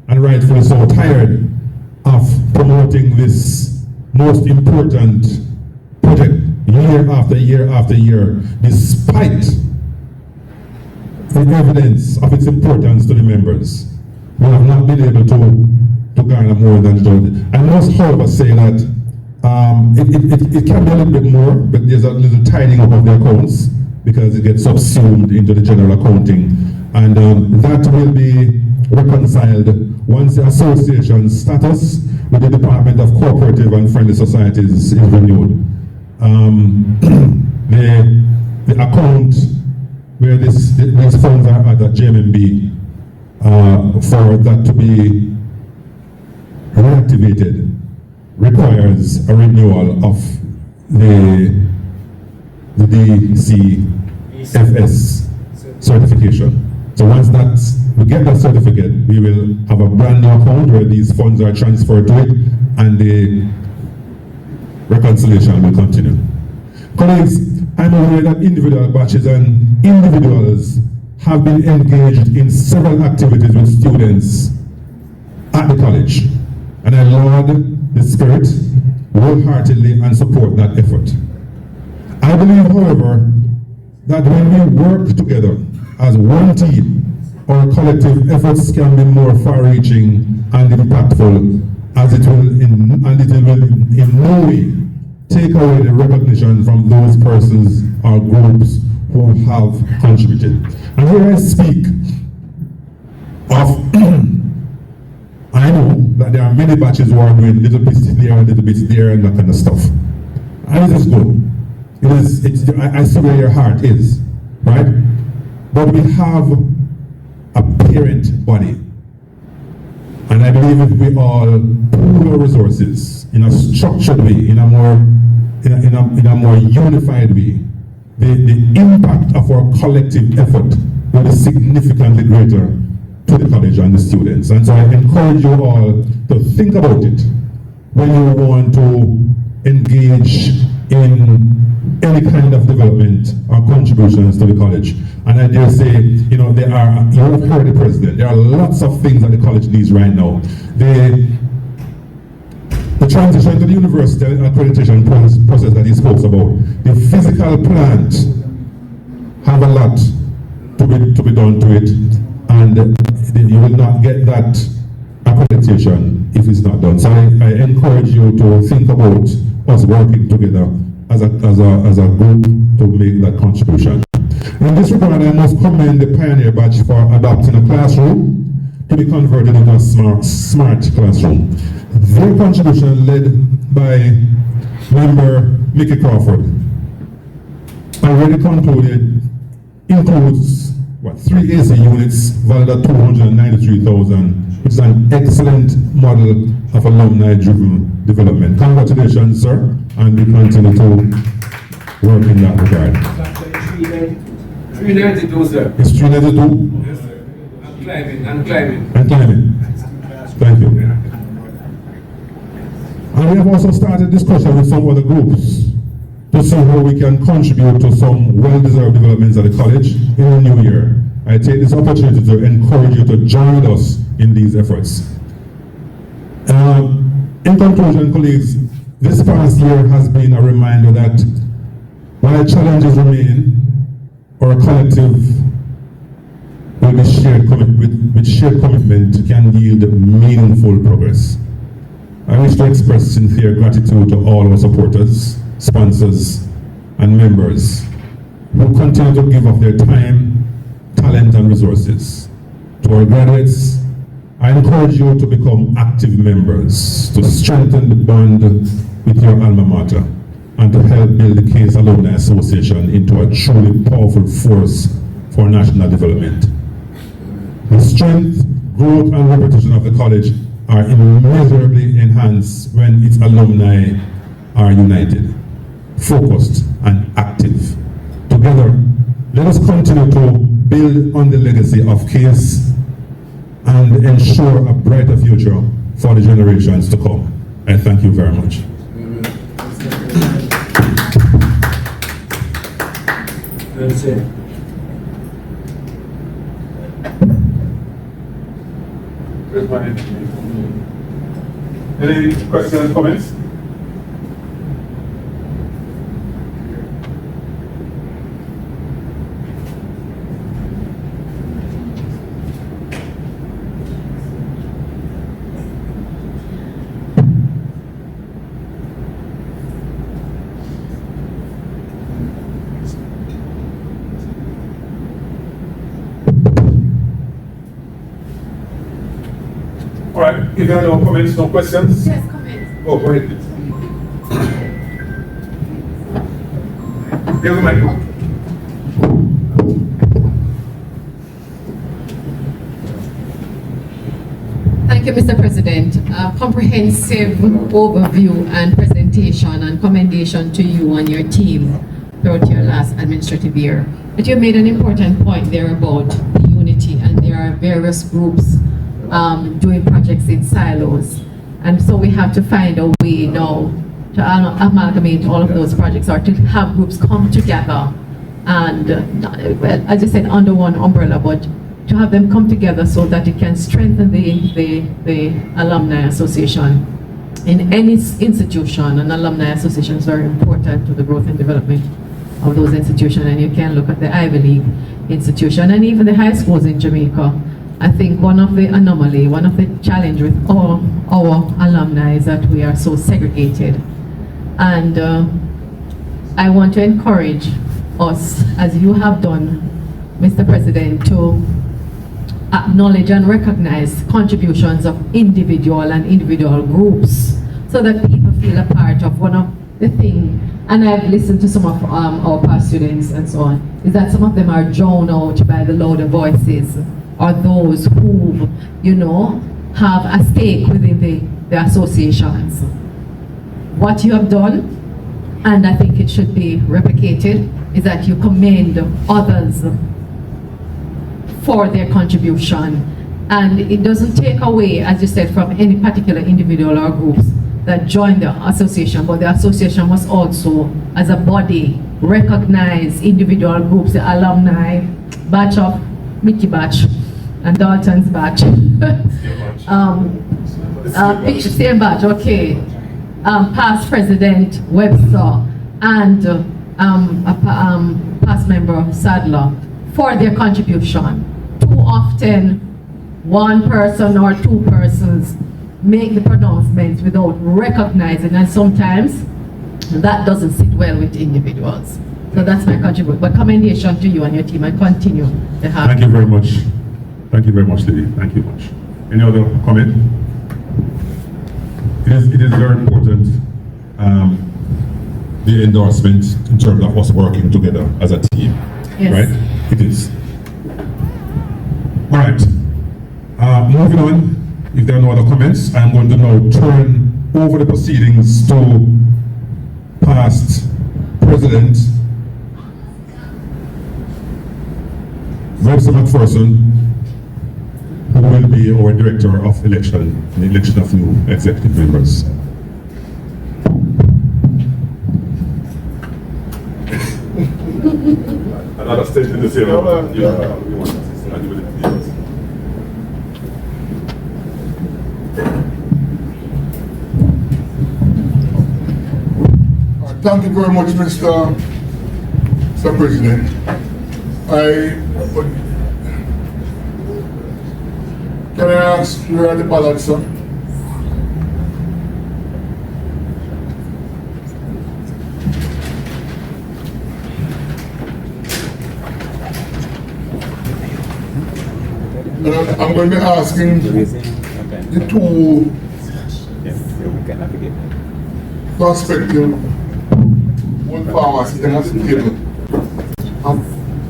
and rightfully so tired of promoting this most important project year after year after year, despite the evidence of its importance to the members. We have not been able to garner more than that. I must, however, say that it can be a little bit more, but there's a little tidying up of the accounts because it gets subsumed into the general accounting. And that will be reconciled once the association status with the Department of Cooperative and Friendly Societies is renewed. The account where these funds are at JMB, for that to be reactivated requires a renewal of the DCFS certification. So once we get that certificate, we will have a brand new account where these funds are transferred to it, and the reconciliation will continue. Colleagues, I'm aware that individual batches and individuals have been engaged in several activities with students at the college, and I laud the spirit wholeheartedly and support that effort. I believe, however, that when we work together as one team, our collective efforts can be more far-reaching and impactful, as it will in no way take away the recognition from those persons or groups who have contributed. And here I speak of, I know that there are many batches who are doing little bits there, little bits there, and that kind of stuff. And it is good. I see where your heart is, right? But we have a parent body. And I believe if we all pool our resources in a structured way, in a more unified way, the impact of our collective effort will be significantly greater to the college and the students. And so I encourage you all to think about it when you want to engage in any kind of development or contributions to the college. And I dare say, you have heard the president, there are lots of things that the college needs right now. The transition to the university accreditation process that he spoke about, the physical plant have a lot to be done to it, and you will not get that accreditation if it's not done. So I encourage you to think about us working together as a group to make that contribution. In this regard, I must commend the Pioneer Badge for adopting a classroom to be converted into a smart classroom. Their contribution, led by member Mickey Crawford, already concluded, includes 3 AC units valued at $293,000, which is an excellent model of alumni-driven development. Congratulations, sir, and we continue to work in that regard. 392, sir. It's 392? Yes, sir. And climbing. Thank you. And we have also started discussion with some other groups to see how we can contribute to some well-deserved developments at the college in the new year. I take this opportunity to encourage you to join us in these efforts. In conclusion, colleagues, this past year has been a reminder that while challenges remain, our collective with shared commitment can yield meaningful progress. I wish to express sincere gratitude to all our supporters, sponsors, and members who continue to give of their time, talent, and resources. To our graduates, I encourage you to become active members, to strengthen the bond with your alma mater, and to help build the Case Alumni Association into a truly powerful force for national development. The strength, growth, and reputation of the college are immeasurably enhanced when its alumni are united, focused, and active. Together, let us continue to build on the legacy of Case and ensure a brighter future for the generations to come. I thank you very much. That's it. Any questions and comments? All right, if there are no comments, no questions? Yes, comments. Oh, go ahead, please. Here's the microphone. you, Mr. President. A comprehensive overview and presentation and commendation to you and your team throughout your last administrative year. But you made an important point there about the unity, and there are various groups doing projects in silos. And so we have to find a way now to amalgamate all of those projects, or to have groups come together and, well, as you said, under one umbrella, but to have them come together so that it can strengthen the Alumni Association. In any institution, an Alumni Association is very important to the growth and development of those institutions, and you can look at the Ivy League institution and even the high schools in Jamaica. I think one of the anomaly, one of the challenge with our alumni is that we are so segregated. And I want to encourage us, as you have done, Mr. President, to acknowledge and recognize contributions of individual groups, so that people feel a part of one of the things. And I've listened to some of our past students and so on, is that some of them are drowned out by the louder voices, or those who, you know, have a stake within the associations. What you have done, and I think it should be replicated, is that you commend others for their contribution. And it doesn't take away, as you said, from any particular individual or groups that join the association, but the association must also, as a body, recognize individual groups, the alumni, batch of Mickey Batch and Dalton's batch. Same batch, okay. Past President Webster and past member Sadler for their contribution. Too often, one person or two persons make the pronouncements without recognizing, and sometimes that doesn't sit well with individuals. So that's my contribution. But commendation to you and your team, and continue to have. Thank you very much. Thank you very much, Lily. Thank you much. Any other comment? It is very important, the endorsement in terms of us working together as a team. Yes. Right? It is. All right. Moving on, if there are no other comments, I'm going to now turn over the proceedings to past President Webster McPherson, who will be our Director of Election, the election of new executive members. Another stage in the same Thank you very much, Mr. President. Can I ask where are the ballots, sir? And I'm going to be asking the two prospective one farmers sitting at the table,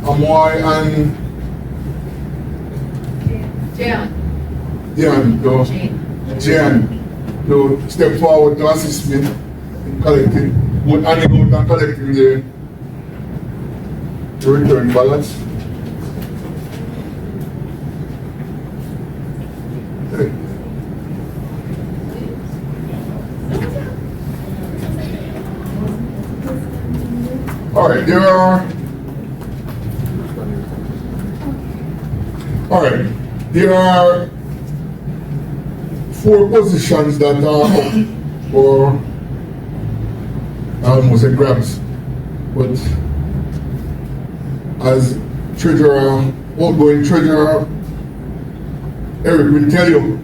Amoy and Jan, to step forward to assist me in collecting, handing out and collecting the return ballots. Okay. All right, there are 4 positions that are up for almost a grabs, but as treasurer, outgoing treasurer, Eric will tell you,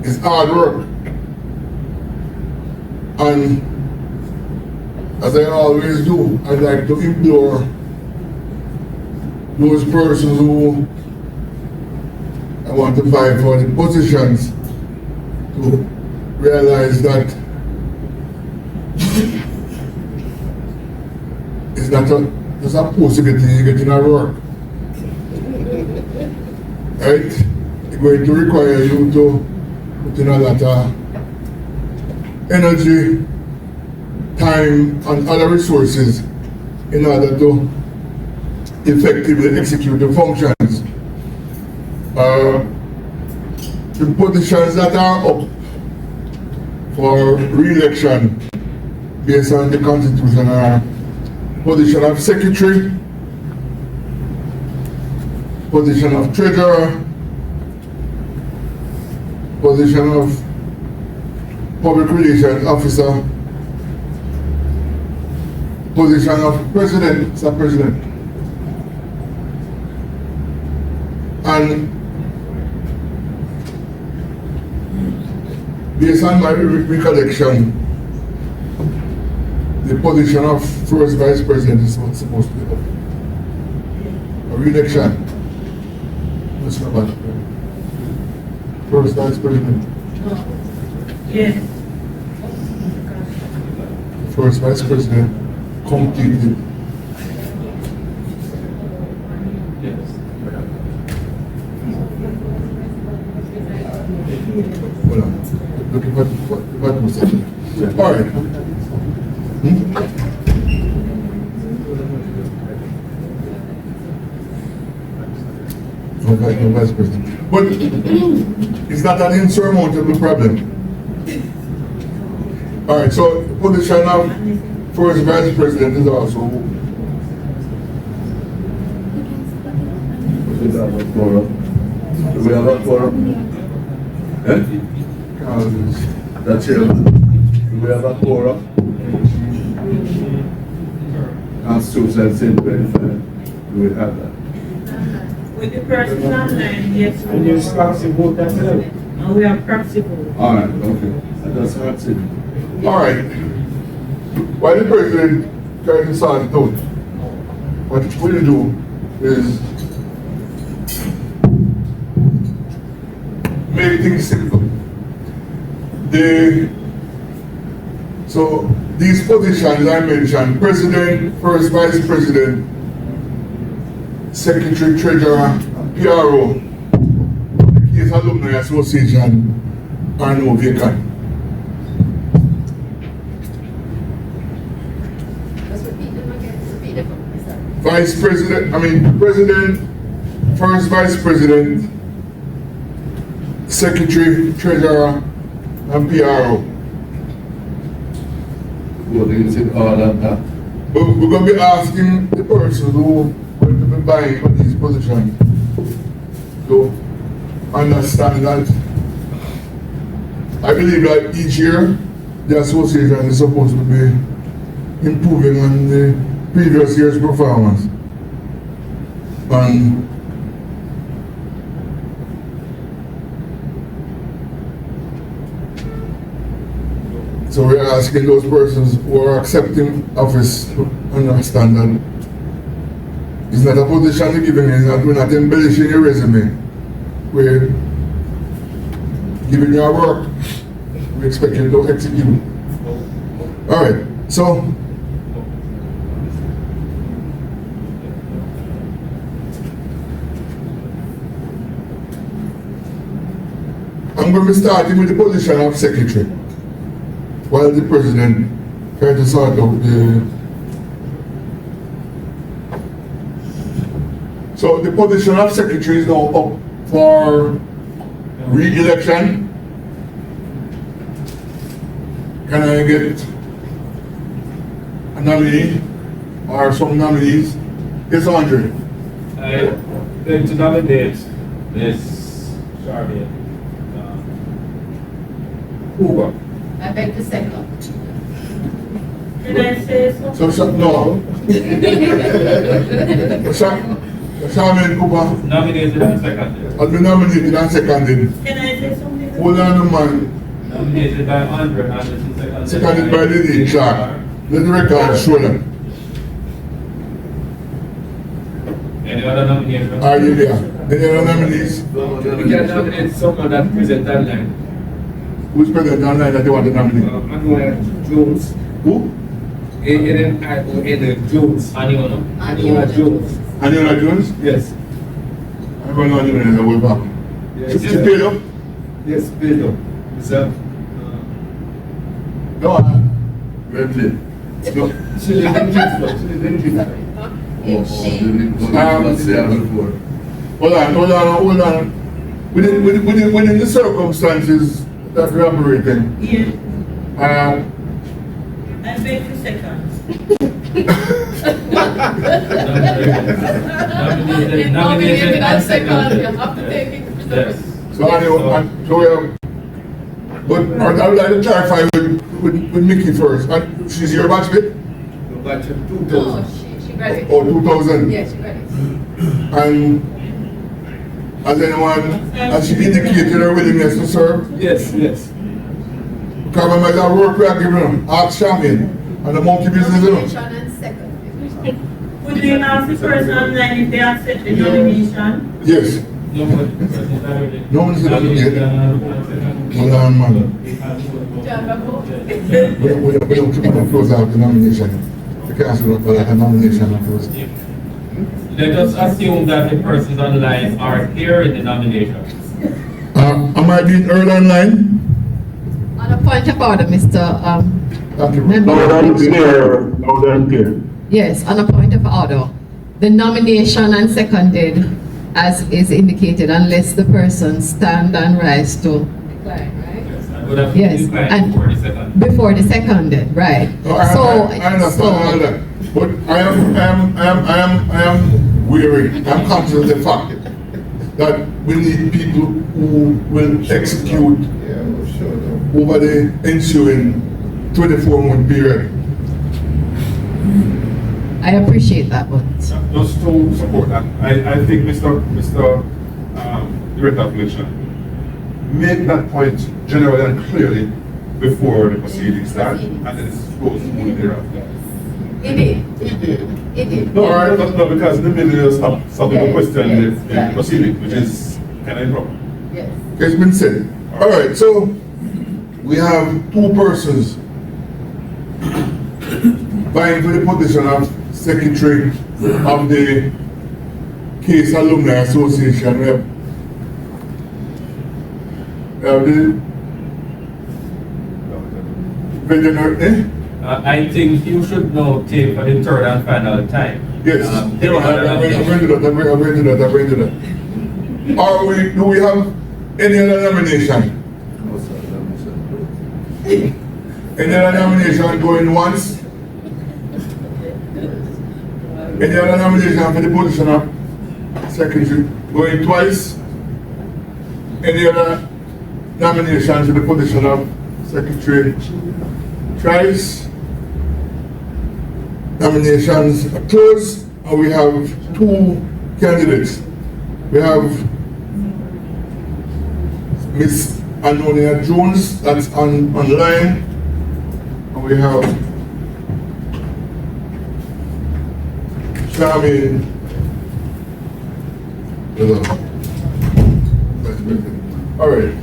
it's hard work. And as I always do, I like to implore those persons who I want to fight for the positions to realize that it's not just a post to get in our work. right? It's going to require you to put in a lot of energy, time, and other resources in order to effectively execute the functions. The positions that are up for re-election based on the Constitution are position of Secretary, position of Treasurer, position of Public Relations Officer, position of President, Sir President. And based on my recollection, the position of First Vice President is not supposed to be up. A re-election. Let's go back. First Vice President. Yes. First Vice President completed. Hold on. Looking for what was it? All right. Okay, no Vice President. But it's not an insurmountable problem. All right, so the position of First Vice President is also Do we have a quorum? Eh? That's it. Do we have a quorum? Constitution said 25. Do we have that? With the person online, yes. And you proxy vote as well. We have proxy vote. All right, okay. That's what's it. all right. While the president tries to sort it out, what we'll do is make things simple. So these positions I mentioned, President, First Vice President, Secretary, Treasurer, PRO, the case Alumni Association are no vacant. Vice President, President, First Vice President, Secretary, Treasurer, and PRO. What is it all of that? We're going to be asking the person who going to be buying for these positions to understand that I believe that each year the association is supposed to be improving on the previous year's performance. And so we're asking those persons who are accepting office to understand that it's not a position we're giving you, we're not embellishing your resume. We're giving you our work. We expect you to execute. All right, so I'm going to be starting with the position of Secretary, while the President tries to sort out the... So the position of Secretary is now up for re-election. Can I get a nominee or some nominees? Yes, Andre. I beg to nominate Ms. Charmian Hoover. I beg to second. Can I say something? No. Charmian Cooper. Nominated and seconded. I'll be nominated and seconded. Can I say something? Hold on a man. Nominated by Andre Anderson, Seconded by the lead clerk. Let the record show that. Any other nomination? Are you there? Any other nominees? We can nominate someone that present online. Who's present online that you want to nominate? Manuel Jones. Who? A.N.I.O.N. Jones. Aniola Jones. Aniola Jones? Yes. Everyone on the way back. Yes. She paid up? Yes, paid up. Sir. No, very clear. No. She didn't drink. She didn't drink. Hold on. Within the circumstances that we're operating, I beg for seconds. Nominated and seconded. Yes. So anyway, so we have, but I would like to clarify with Mickey first. She's your batchmate? Batch of 2000. No, she graduated. Or 2000? Yes, she graduated. And has she indicated her willingness to serve? Yes, yes. Because remember that work we are giving them, ask Charmaine, and the monkey business, you know. Would we ask the person online if they accept the nomination? Yes. No one said that yet. Hold on, man. We don't close out the nomination. We can't ask for the nomination close. Let us assume that the persons online are here in the nominations. Am I being heard online? On a point of order, Mr. Louder and clear. Yes, on a point of order. The nomination and seconded as is indicated unless the person stand and rise to decline, right? Yes, and before the seconded, right? No, I understand all that. But I am weary. I'm conscious of the fact that we need people who will execute over the ensuing 24-month period. I appreciate that one. Just to support that, I think Mr. Director of Election, make that point generally and clearly before the proceedings start, and then it's supposed to move thereafter. It did. No, all right, no, because the middle is something to question the proceeding, which is kind of improper. Yes. It's been said. All right, so we have two persons vying for the position of Secretary of the Case Alumni Association. We have the Virgin, I think you should now take for the third and final time. Yes, I'm going to do that. Do we have any other nomination? Any other nomination going once? Any other nomination for the position of Secretary going twice? Any other nomination for the position of Secretary thrice? Nominations are closed, and we have two candidates. We have Miss Anonia Jones, that's online, and we have Charmaine. All right.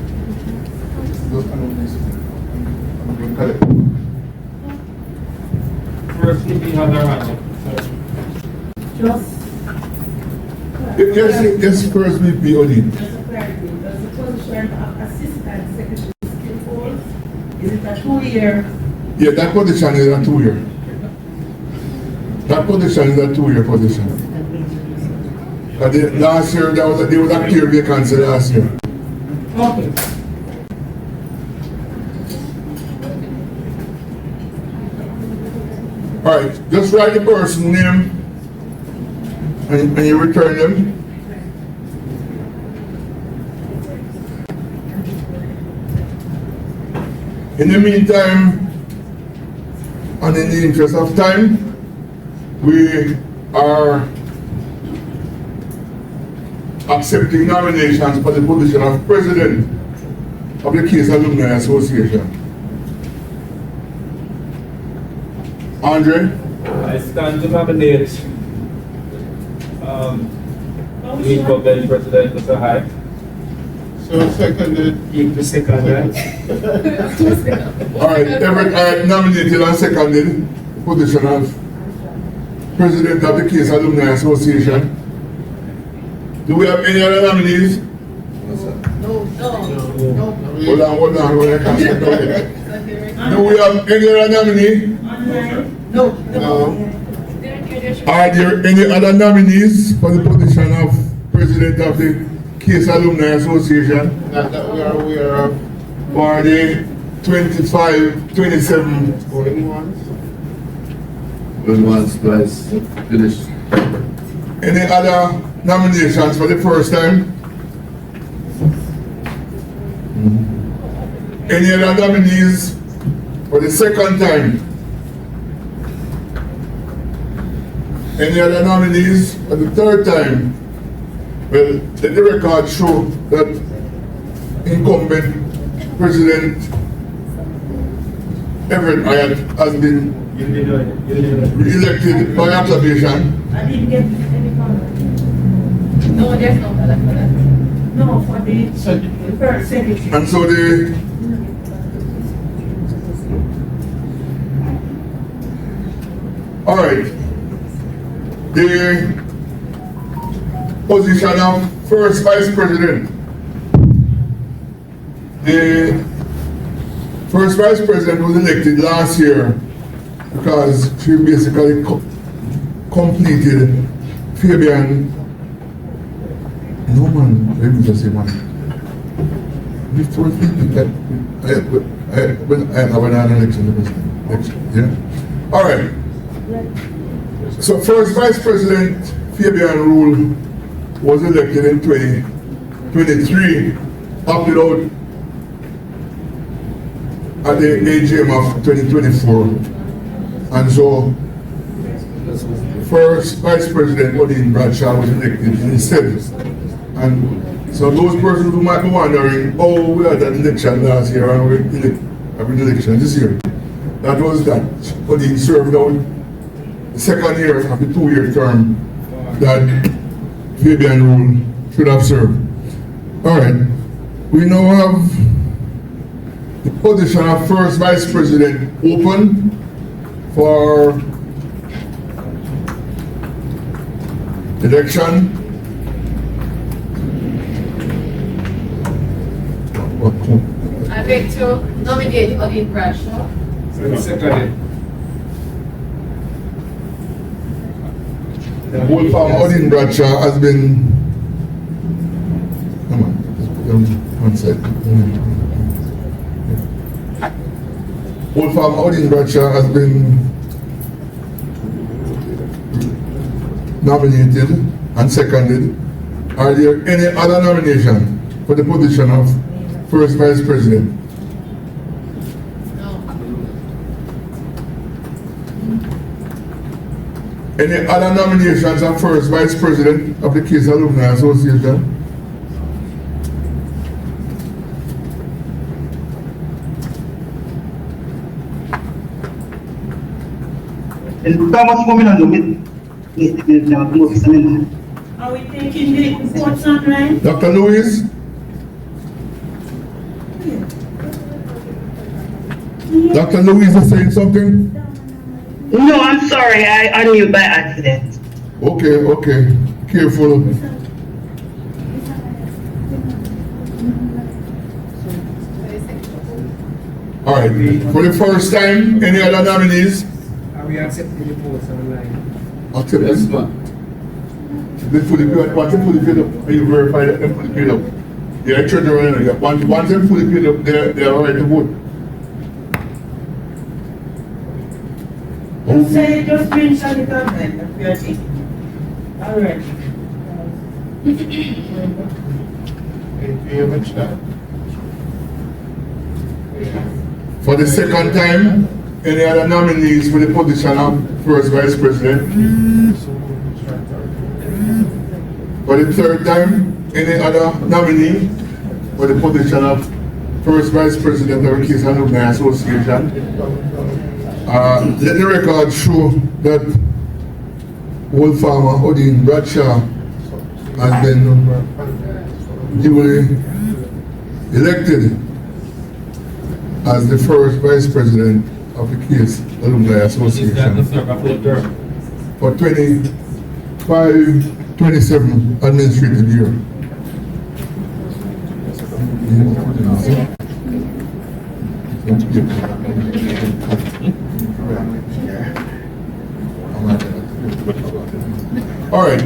First, we have the round. Yes, first VP Odin. Does the position of Assistant Secretary still hold? Is it a 2-year? Yeah, that position is a 2-year. That position is a 2-year position. Last year, there was a clear vacancy last year. Okay. All right, just write the person's name and you return them. In the meantime, and in the interest of time, we are accepting nominations for the position of President of the Case Alumni Association. Andre? I stand to nominate Lead Government President Mr. Hyde. So seconded. The second, right? All right, nominated and seconded position of President of the Case Alumni Association. Do Do we have any other nominees? Hold on, hold on. Do we have any other nominee? No. Are there any other nominees for the position of President of the Case Alumni Association that we are aware of for the 25-27 going ones twice finished? Any other nominations for the first time? Any other nominees for the second time? Any other nominees for the third time? Well, let the record show that incumbent President Everett Hyatt has been re-elected by acclamation. I didn't get any comment. No, there's no comment for that. No, for the first secretary. And so all right. The position of first vice president. The first vice president was elected last year because she basically completed Fabian. No man, let me just say one. Before I have an election, yeah. All right. So first vice president Fabian Rule was elected in 2023, opted out at the AGM of 2024. And so first vice president Odin Bradshaw was elected instead. And so those persons who might be wondering, oh, we had that election last year and we have an election this year. That was that Odin served out the second year of the 2-year term that Fabian Rule should have served. All right, we now have the position of first vice president open for election. I beg to nominate Odin Bradshaw. Second. Wolfram Odin Bradshaw has been. Come on, one second. Wolfram Odin Bradshaw has been nominated and seconded. Are there any other nomination for the position of first vice president? Any other nominations of first vice president of the Case Alumni Association? Are we taking the votes online? Dr. Louise? Dr. Louise is saying something? No, I'm sorry, I unmute by accident. Okay, careful. All right, for the first time, any other nominees? Are we accepting the votes online? Accept this one. They fully paid up. Once they fully paid up, you verify that they're fully paid up. They're treasurer. Once they're fully paid up, they're all right to vote. Say just mention the comment that we are taking. All right. For the second time, any other nominees for the position of first vice president? For the third time, any other nominee for the position of first vice president of the Case Alumni Association? Let the record show that Wolfram Odin Bradshaw has been duly elected as the first vice president of the Case Alumni Association for 25-27 27 administrative year. All right.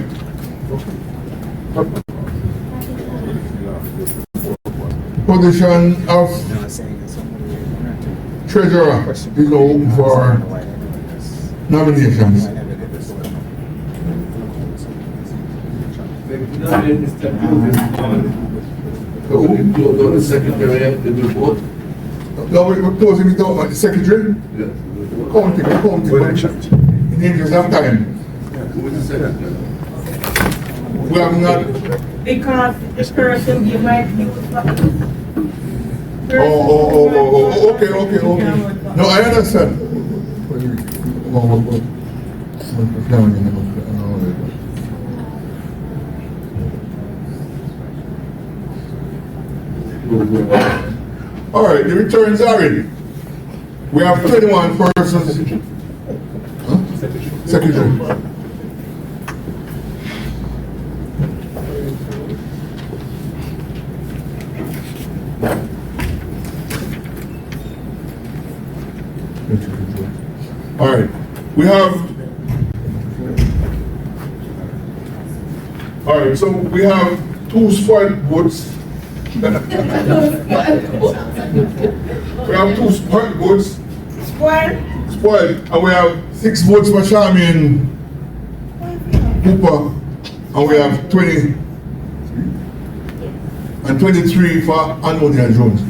Position of treasurer is open for nominations. The secretary of the report. No, we're closing it out, the secretary? Counting. In the interest of time. We have not. Because this person, you might use. Okay. No, I understand. All right, the returns are in. We have 21 persons. Secretary. All right, we have. All right, so we have 2 spoiled votes. We have 2 spoiled votes. Spoiled, and we have 6 votes for Charmaine Cooper, and we have 20 and 23 for Anmonia Jones.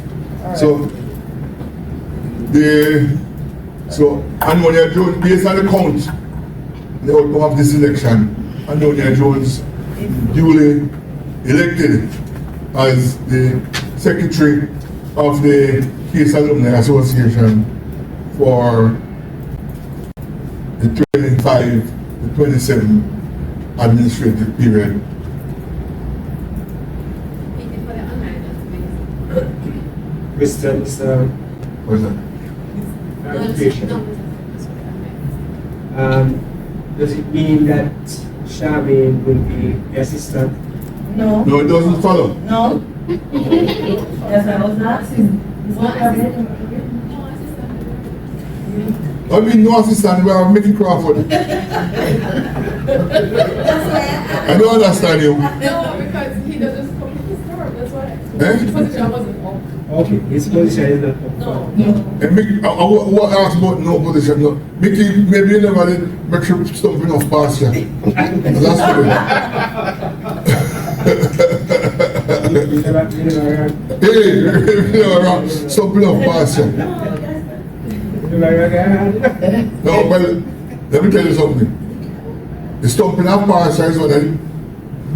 So Anmonia Jones, based on the count, the outcome of this election, Anmonia Jones duly elected as the secretary of the Case Alumni Association for the 25 to 27 administrative period. Mr. What's that? Clarification. Does it mean that Charmaine will be the assistant? No. No, it doesn't follow. No. Yes, I was asking. I mean, no assistant, we are Mickey Crawford. I don't understand you. No, because he doesn't complete his term, that's why. Eh? His position wasn't up. Okay, his position is not up. No. And Mickey, what asked about no position? No. Mickey, maybe you never did make sure something off past you. That's good. Hey, something off past you. No, well, let me tell you something. The stumping of Pasha is one of the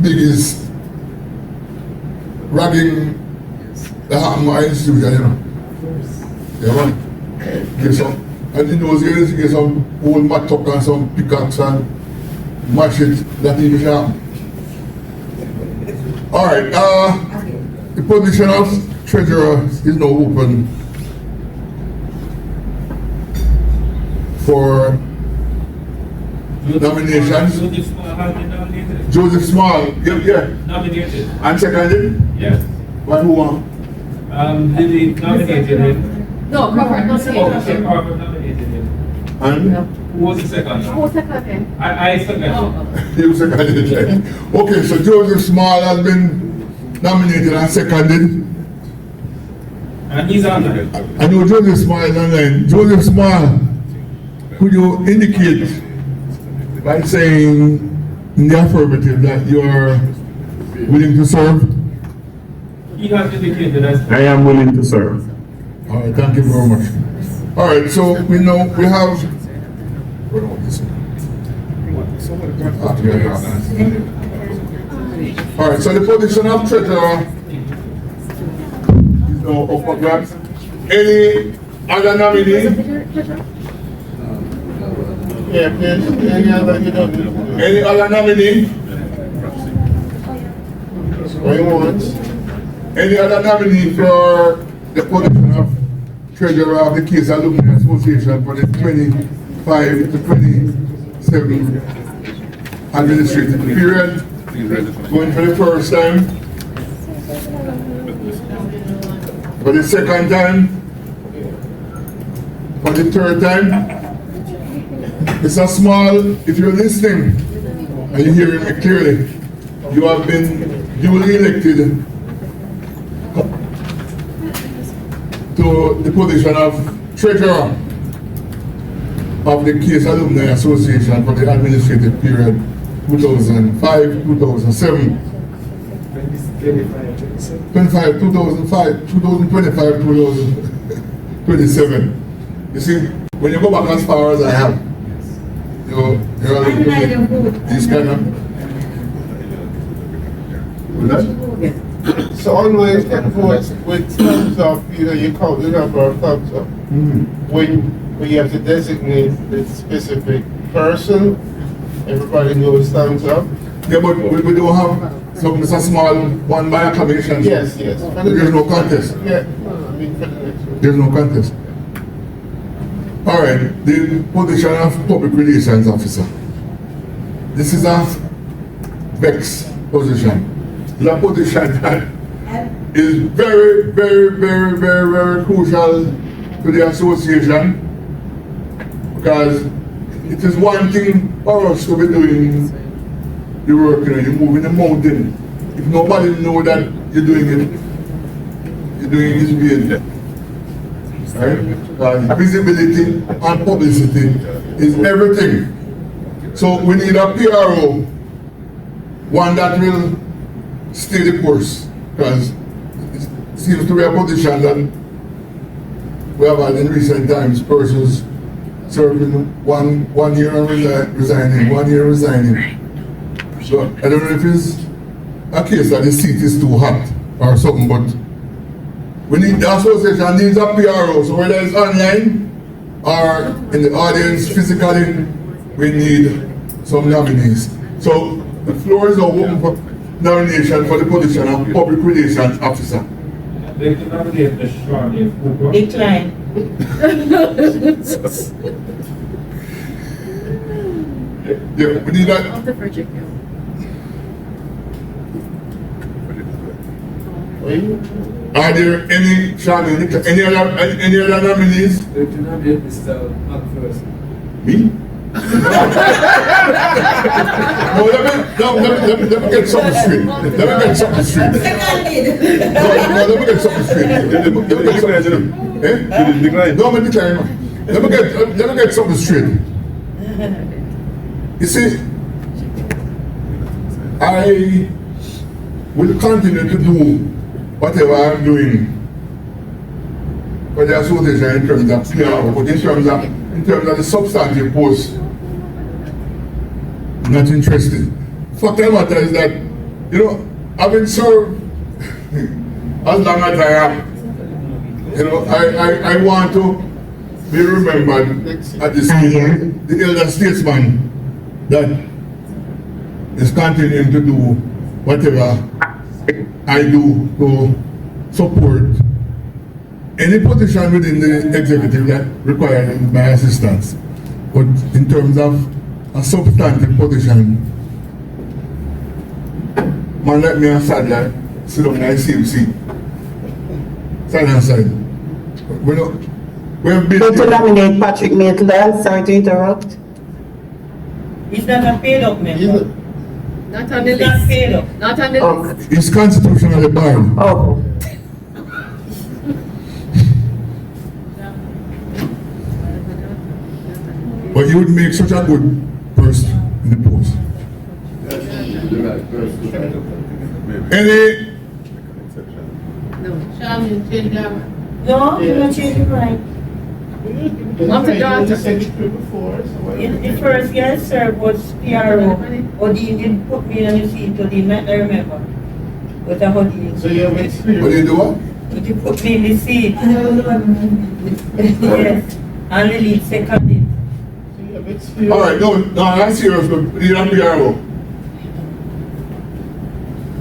biggest ragging that happened in my institution, you know. Yeah, man. Get some, and in those years, you get some old mattock and some pickaxe and mash it, that even happen. All right, the position of treasurer is now open for nominations. Joseph Small, yeah. Nominated. And seconded? Yes. But who won? Lily nominated him. No, Crawford nominated him. Okay, Crawford nominated him. And? Who was the second? Who was second? I seconded. You seconded. Okay, so Joseph Small has been nominated and seconded. And he's online. I know Joseph Small is online. Joseph Small, could you indicate by saying in the affirmative that you are willing to serve? He has indicated as I am willing to serve. All right, thank you very much. All right, so we know we have. All right, so the position of treasurer is now up for grabs. Any other nominee? Yeah, please. Any other nominee? What you want? Any other nominee for the position of treasurer of the Case Alumni Association for the 25 to 27 administrative period? Going for the first time, for the second time, for the third time. It's a small, if you're listening and you're hearing me clearly, you have been duly elected to the position of treasurer of the Case Alumni Association for the administrative period 2005-2007. 2027. You see, when you go back as far as I have, you're this kind of. So online votes with thumbs up, you count the number of thumbs up. When you have to designate the specific person, everybody knows thumbs up. Yeah, but we don't have something so small, one by acclamation. Yes. There's no contest. Yeah, I mean for the next one. There's no contest. All right, the position of public relations officer. This is a VEX position. It's a position that is very, very, very, very, very crucial to the association, because it is one thing for us to be doing the work, you're moving the mountain. If nobody knows that you're doing it, you're doing it vain. Right? Visibility and publicity is everything. So we need a PRO, one that will stay the course, because it seems to be a position that we have had in recent times, persons serving one year and resigning, 1 year resigning. So I don't know if it's a case that the seat is too hot or something, but we need, the association needs a PRO, so whether it's online or in the audience physically, we need some nominees. So the floor is open for nomination for the position of public relations officer. They can nominate the short if Decline. Yeah, we need that. Are there any other nominees? They can nominate Mr. Mark first. Me? No, let me get something straight. Let me get something straight. Let me get something straight. Let me get something straight. Eh? No, I'm declining. Let me get something straight. You see, I will continue to do whatever I'm doing for the association in terms of PR, but in terms of the substantive post, I'm not interested. Fact of the matter is that, I've been served as long as I am. I want to be remembered at this time, the elder statesman that is continuing to do whatever I do to support any position within the executive that requires my assistance. But in terms of a substantive position, man like me and Sadler sit down in the same seat. Side and side. We have been to nominate Patrick Maitland, sorry to interrupt. He's not a paid up member. Not on the list. Paid up. Not on the list. It's constitutionally barred. Oh. But you would make such a good person in the post. Any? No. Shaman, change that one. No, you're not changing right. What's the daughter? The first year I served was PRO. Odin didn't put me on the seat, Odin, I remember. But I Odin. So you have experience. What do you do what? Odin put me in the seat. Yes. And Lily seconded. All right, no, I'm serious, but you're not PRO.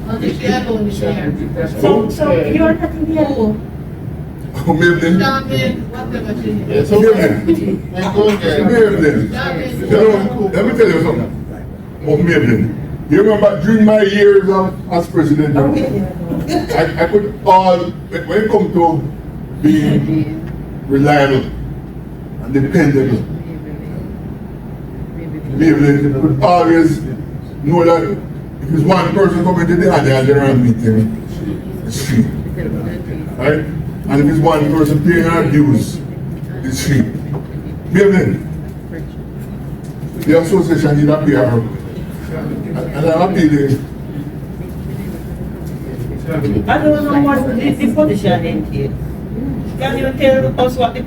On the chair, on the chair. So you're not in the Oh, Maybelline. Shaman, whatever she is. Maybelline. Let me tell you something. Oh, Maybelline. You remember during my years as president, I could when it comes to being reliable and dependable, Beverly could always know that if it's one person coming to the other general meeting, it's free. Right? And if it's one person paying our dues, it's free. Beverly, the association did appear, and I'm appealing. I don't know what the position entails. Can you tell us what the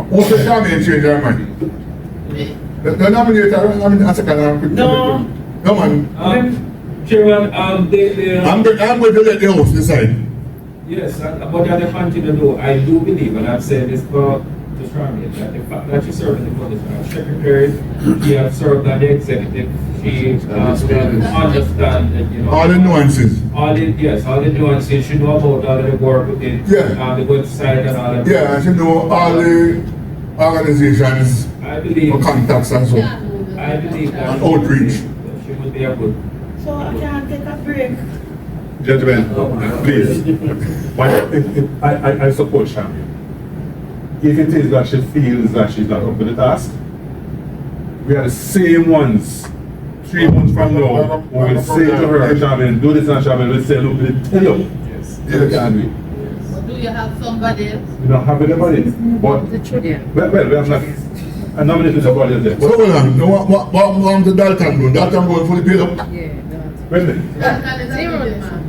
What's the champion change their mind? The nominator, I mean, as a kind of. No, man. Chairman, I'm going to let the host decide. yes, but I continue to do. I do believe, and I've said this for the Charmian, that the fact that she served in the position of secretary, she has served as the executive, she understands, you know, all the nuances. All the nuances. She know about all the work with it, the website and all that. Yeah, and she know all the organizations, I believe, contacts and so. I believe that And outreach. She would be a good. So I can take a break. Gentlemen, please. I support Champion. If it is that she feels that she's not up to the task, we are the same ones 3 months from now who will say to her, Champion, do this, and Champion will say, look, we'll tell you. Yes. You can't do it. But do you have somebody else? We don't have anybody. But, well, we have not. I nominated somebody else there. So hold on, what happened to Dalton Brown? Dalton Brown fully paid up? Yeah, Wait a minute. Dalton is zero, man.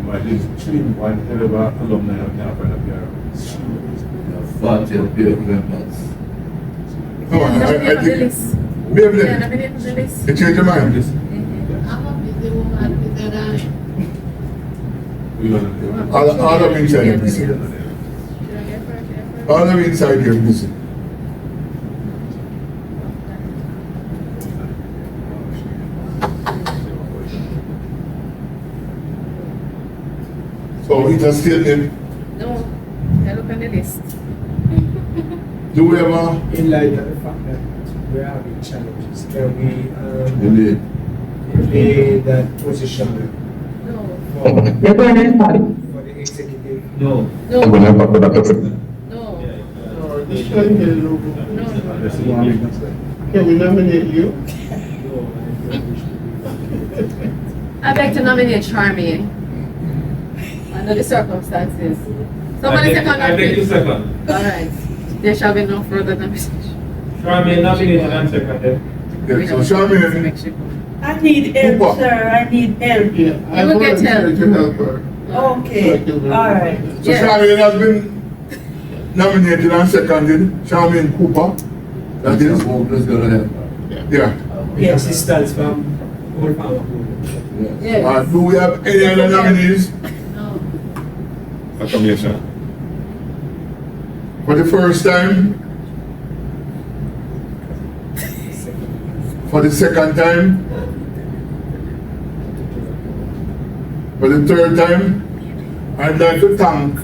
My extreme one ever alumni of Canada appear. 40 members. No, I think. Beverly, you change your mind. I'm a busy woman with All of them inside here busy. All of them inside here busy. So it has still in. No, I look on the list. Do we ever? In light of the fact that we're having challenges, can we delay that position for the executive? No. No. Can we nominate you? I'd like to nominate Charmian. Under the circumstances. Somebody second. I beg you second. All right. There shall be no further nomination. Charmian nominated and seconded. Yeah, so Charmian. I need help, sir. I need help. Yeah, I will get volunteer to help her. Okay. All right. So Charmian has been nominated and seconded. Charmian Cooper. That is. Yeah. Yes, assistance from Old Farmer. Yes. Do we have any other nominees? No. Acclamation. For the first time? For the second time? For the third time? I'd like to thank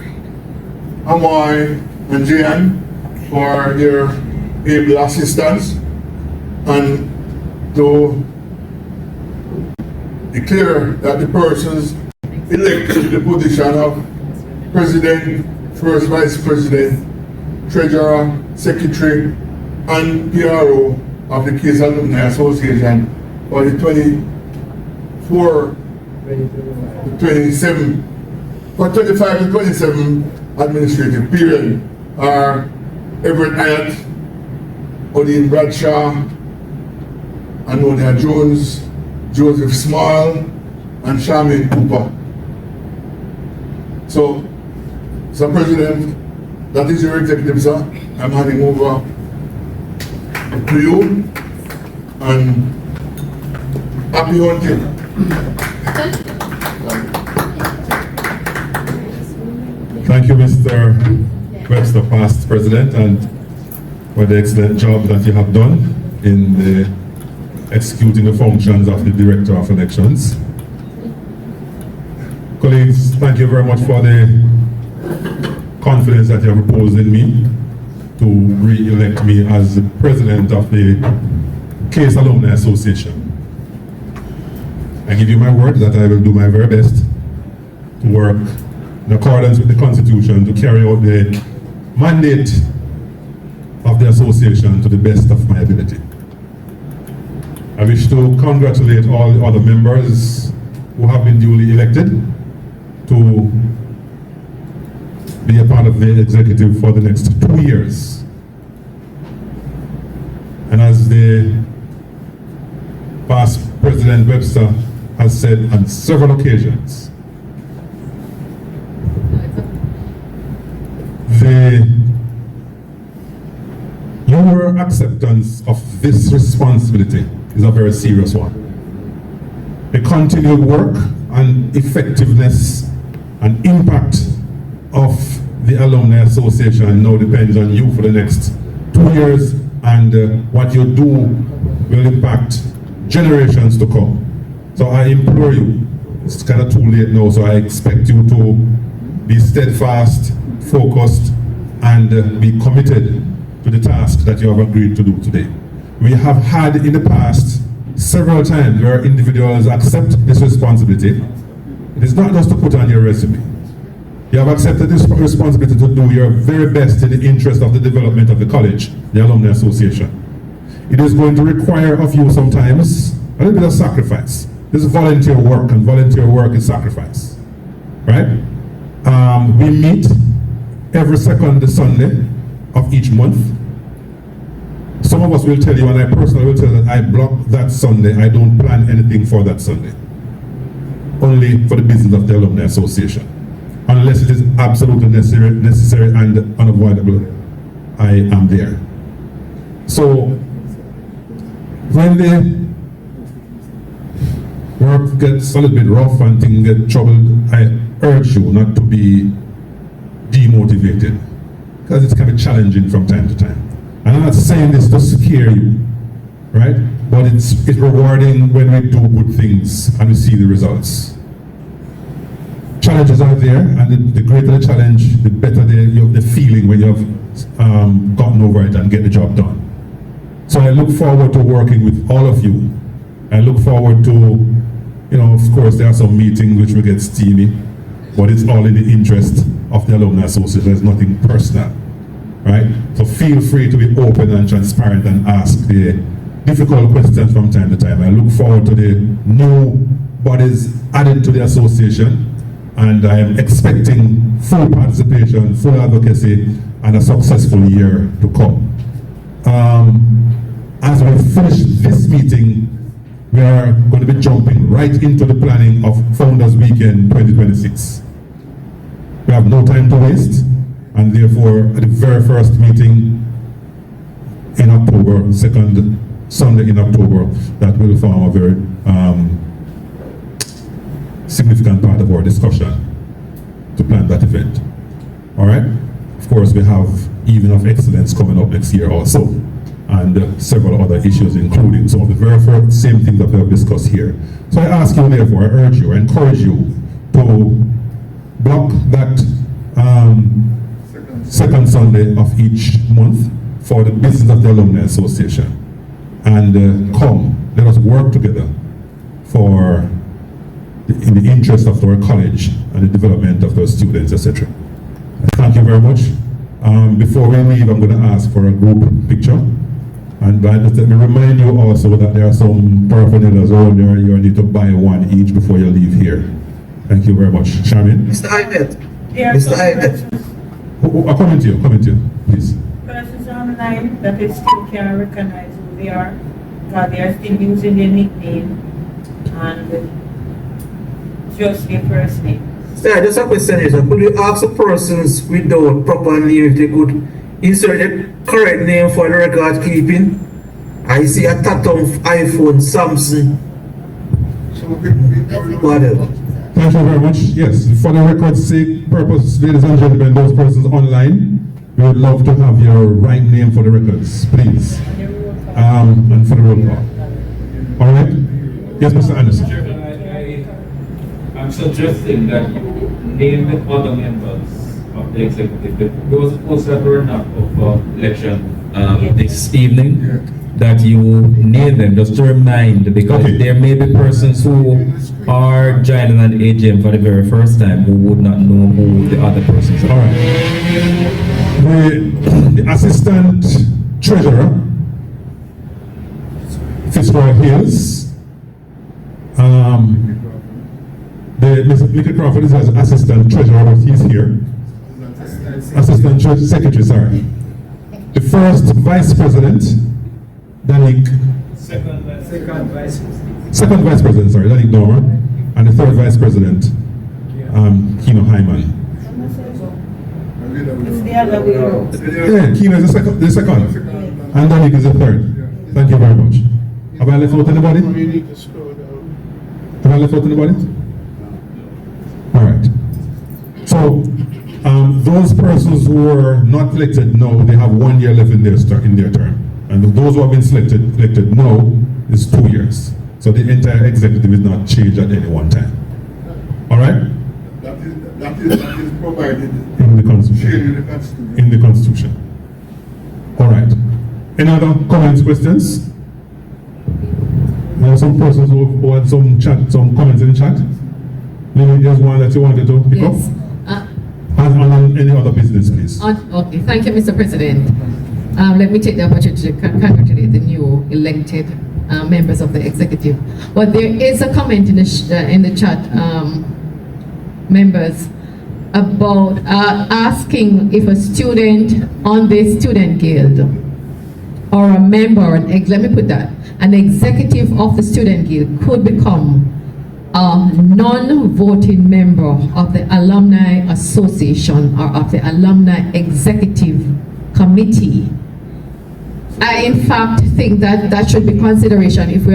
Amoy and Jian for their able assistance and to declare that the persons elected to the position of President, First Vice President, Treasurer, Secretary, and PRO of the Case Alumni Association for the 24 to 27, for 25 to 27 administrative period are Everett Hyatt, Odin Bradshaw, Anonia Jones, Joseph Small, and Charmaine Cooper. So, Mr. President, that is your executive, sir. I'm handing over to you, and happy hunting. Thank you, Mr. Webster, past president, and for the excellent job that you have done in executing the functions of the Director of Elections. Colleagues, thank you very much for the confidence that you have reposed in me to re-elect me as the president of the Case Alumni Association. I give you my word that I will do my very best to work in accordance with the Constitution to carry out the mandate of the association to the best of my ability. I wish to congratulate all the other members who have been duly elected to be a part of the executive for the next 2 years. And as the past President Webster has said on several occasions, your acceptance of this responsibility is a very serious one. The continued work and effectiveness and impact of the Alumni Association now depends on you for the next 2 years, and what you do will impact generations to come. So I implore you, it's kind of too late now, so I expect you to be steadfast, focused, and be committed to the task that you have agreed to do today. We have had in the past several times where individuals accept this responsibility. It is not just to put on your resume. You have accepted this responsibility to do your very best in the interest of the development of the college, the Alumni Association. It is going to require of you sometimes a little bit of sacrifice. This is volunteer work, and volunteer work is sacrifice, right? We meet every second Sunday of each month. Some of us will tell you, and I personally will tell you, that I block that Sunday. I don't plan anything for that Sunday. Only for the business of the Alumni Association. Unless it is absolutely necessary and unavoidable, I am there. So, when the work gets a little bit rough and things get troubled, I urge you not to be demotivated, because it can be challenging from time to time. And I'm not saying this to scare you, right? But it's rewarding when we do good things and we see the results. Challenges are there, and the greater the challenge, the better the feeling when you have gotten over it and get the job done. So I look forward to working with all of you. I look forward to, of course, there are some meetings which will get steamy, but it's all in the interest of the Alumni Association. There's nothing personal, right? So feel free to be open and transparent and ask the difficult questions from time to time. I look forward to the new bodies added to the association, and I am expecting full participation, full advocacy, and a successful year to come. As we finish this meeting, we are going to be jumping right into the planning of Founders Weekend 2026. We have no time to waste, and therefore, at the very first meeting in October, second Sunday in October, that will form a very significant part of our discussion to plan that event. All right? Of course, we have Evening of Excellence coming up next year also, and several other issues, including some of the very first same things that we have discussed here. So I ask you, therefore, I urge you, I encourage you to block that second Sunday of each month for the business of the Alumni Association, and come, let us work together in the interest of our college and the development of our students, etc. Thank you very much. Before we leave, I'm going to ask for a group picture. And let me remind you also that there are some paraphernalias around there. You need to buy one each before you leave here. Thank you very much. Charmin? Mr. Idet. Mr. Idet. Coming to you, please. Persons online that they still can't recognize who they are, because they are still using their nickname and just their first name. Yeah, just a question is, could you ask the persons without proper name if they could insert the correct name for the record keeping? I see a tattoo of iPhone, Samsung. Whatever. Thank you very much. Yes, for the record's sake purpose, ladies and gentlemen, those persons online, we would love to have your right name for the records, please. And for the roll call. All right? Yes, Mr. Anderson. I'm suggesting that you name the other members of the executive, those posts that were not up for election this evening, that you name them, just to remind, because there may be persons who are joining an AGM for the very first time who would not know who the other persons are. All right. The assistant treasurer, Fitzroy Hills. Mr. Mickey Crawford is as assistant treasurer, but he's here. Assistant secretary, sorry. The first vice president, Danik. Second vice president. Second vice president, sorry, Danik Dormer. And the third vice president, Kino Hyman. It's the other way around. Yeah, Kino is the second. And Danik is the third. Thank you very much. Have I left out anybody? Have I left out anybody? All right. So, those persons who were not elected now, they have 1 year left in their term. And those who have been elected now is 2 years. So the entire executive is not changed at any one time. All right? That is provided in the Constitution. In the Constitution. All right. Any other comments, questions? There are some persons who had some comments in the chat. Maybe there's one that you wanted to pick up. On any other business, please. Okay, thank you, Mr. President. Let me take the opportunity to congratulate the new elected members of the executive. But there is a comment in the chat, members, about asking if a student on the student guild or a member, let me put that, an executive of the student guild could become a non-voting member of the Alumni Association or of the Alumni Executive Committee. I in fact think that should be consideration if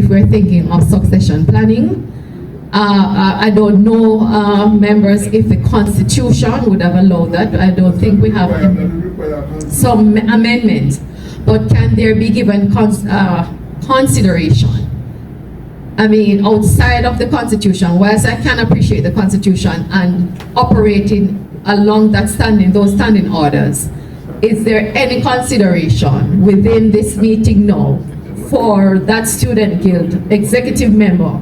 we're thinking of succession planning. I don't know, members, if the Constitution would have allowed that. I don't think we have some amendments, but can there be given consideration? I mean, outside of the Constitution, whilst I can appreciate the Constitution and operating along those standing orders, is there any consideration within this meeting now for that student guild executive member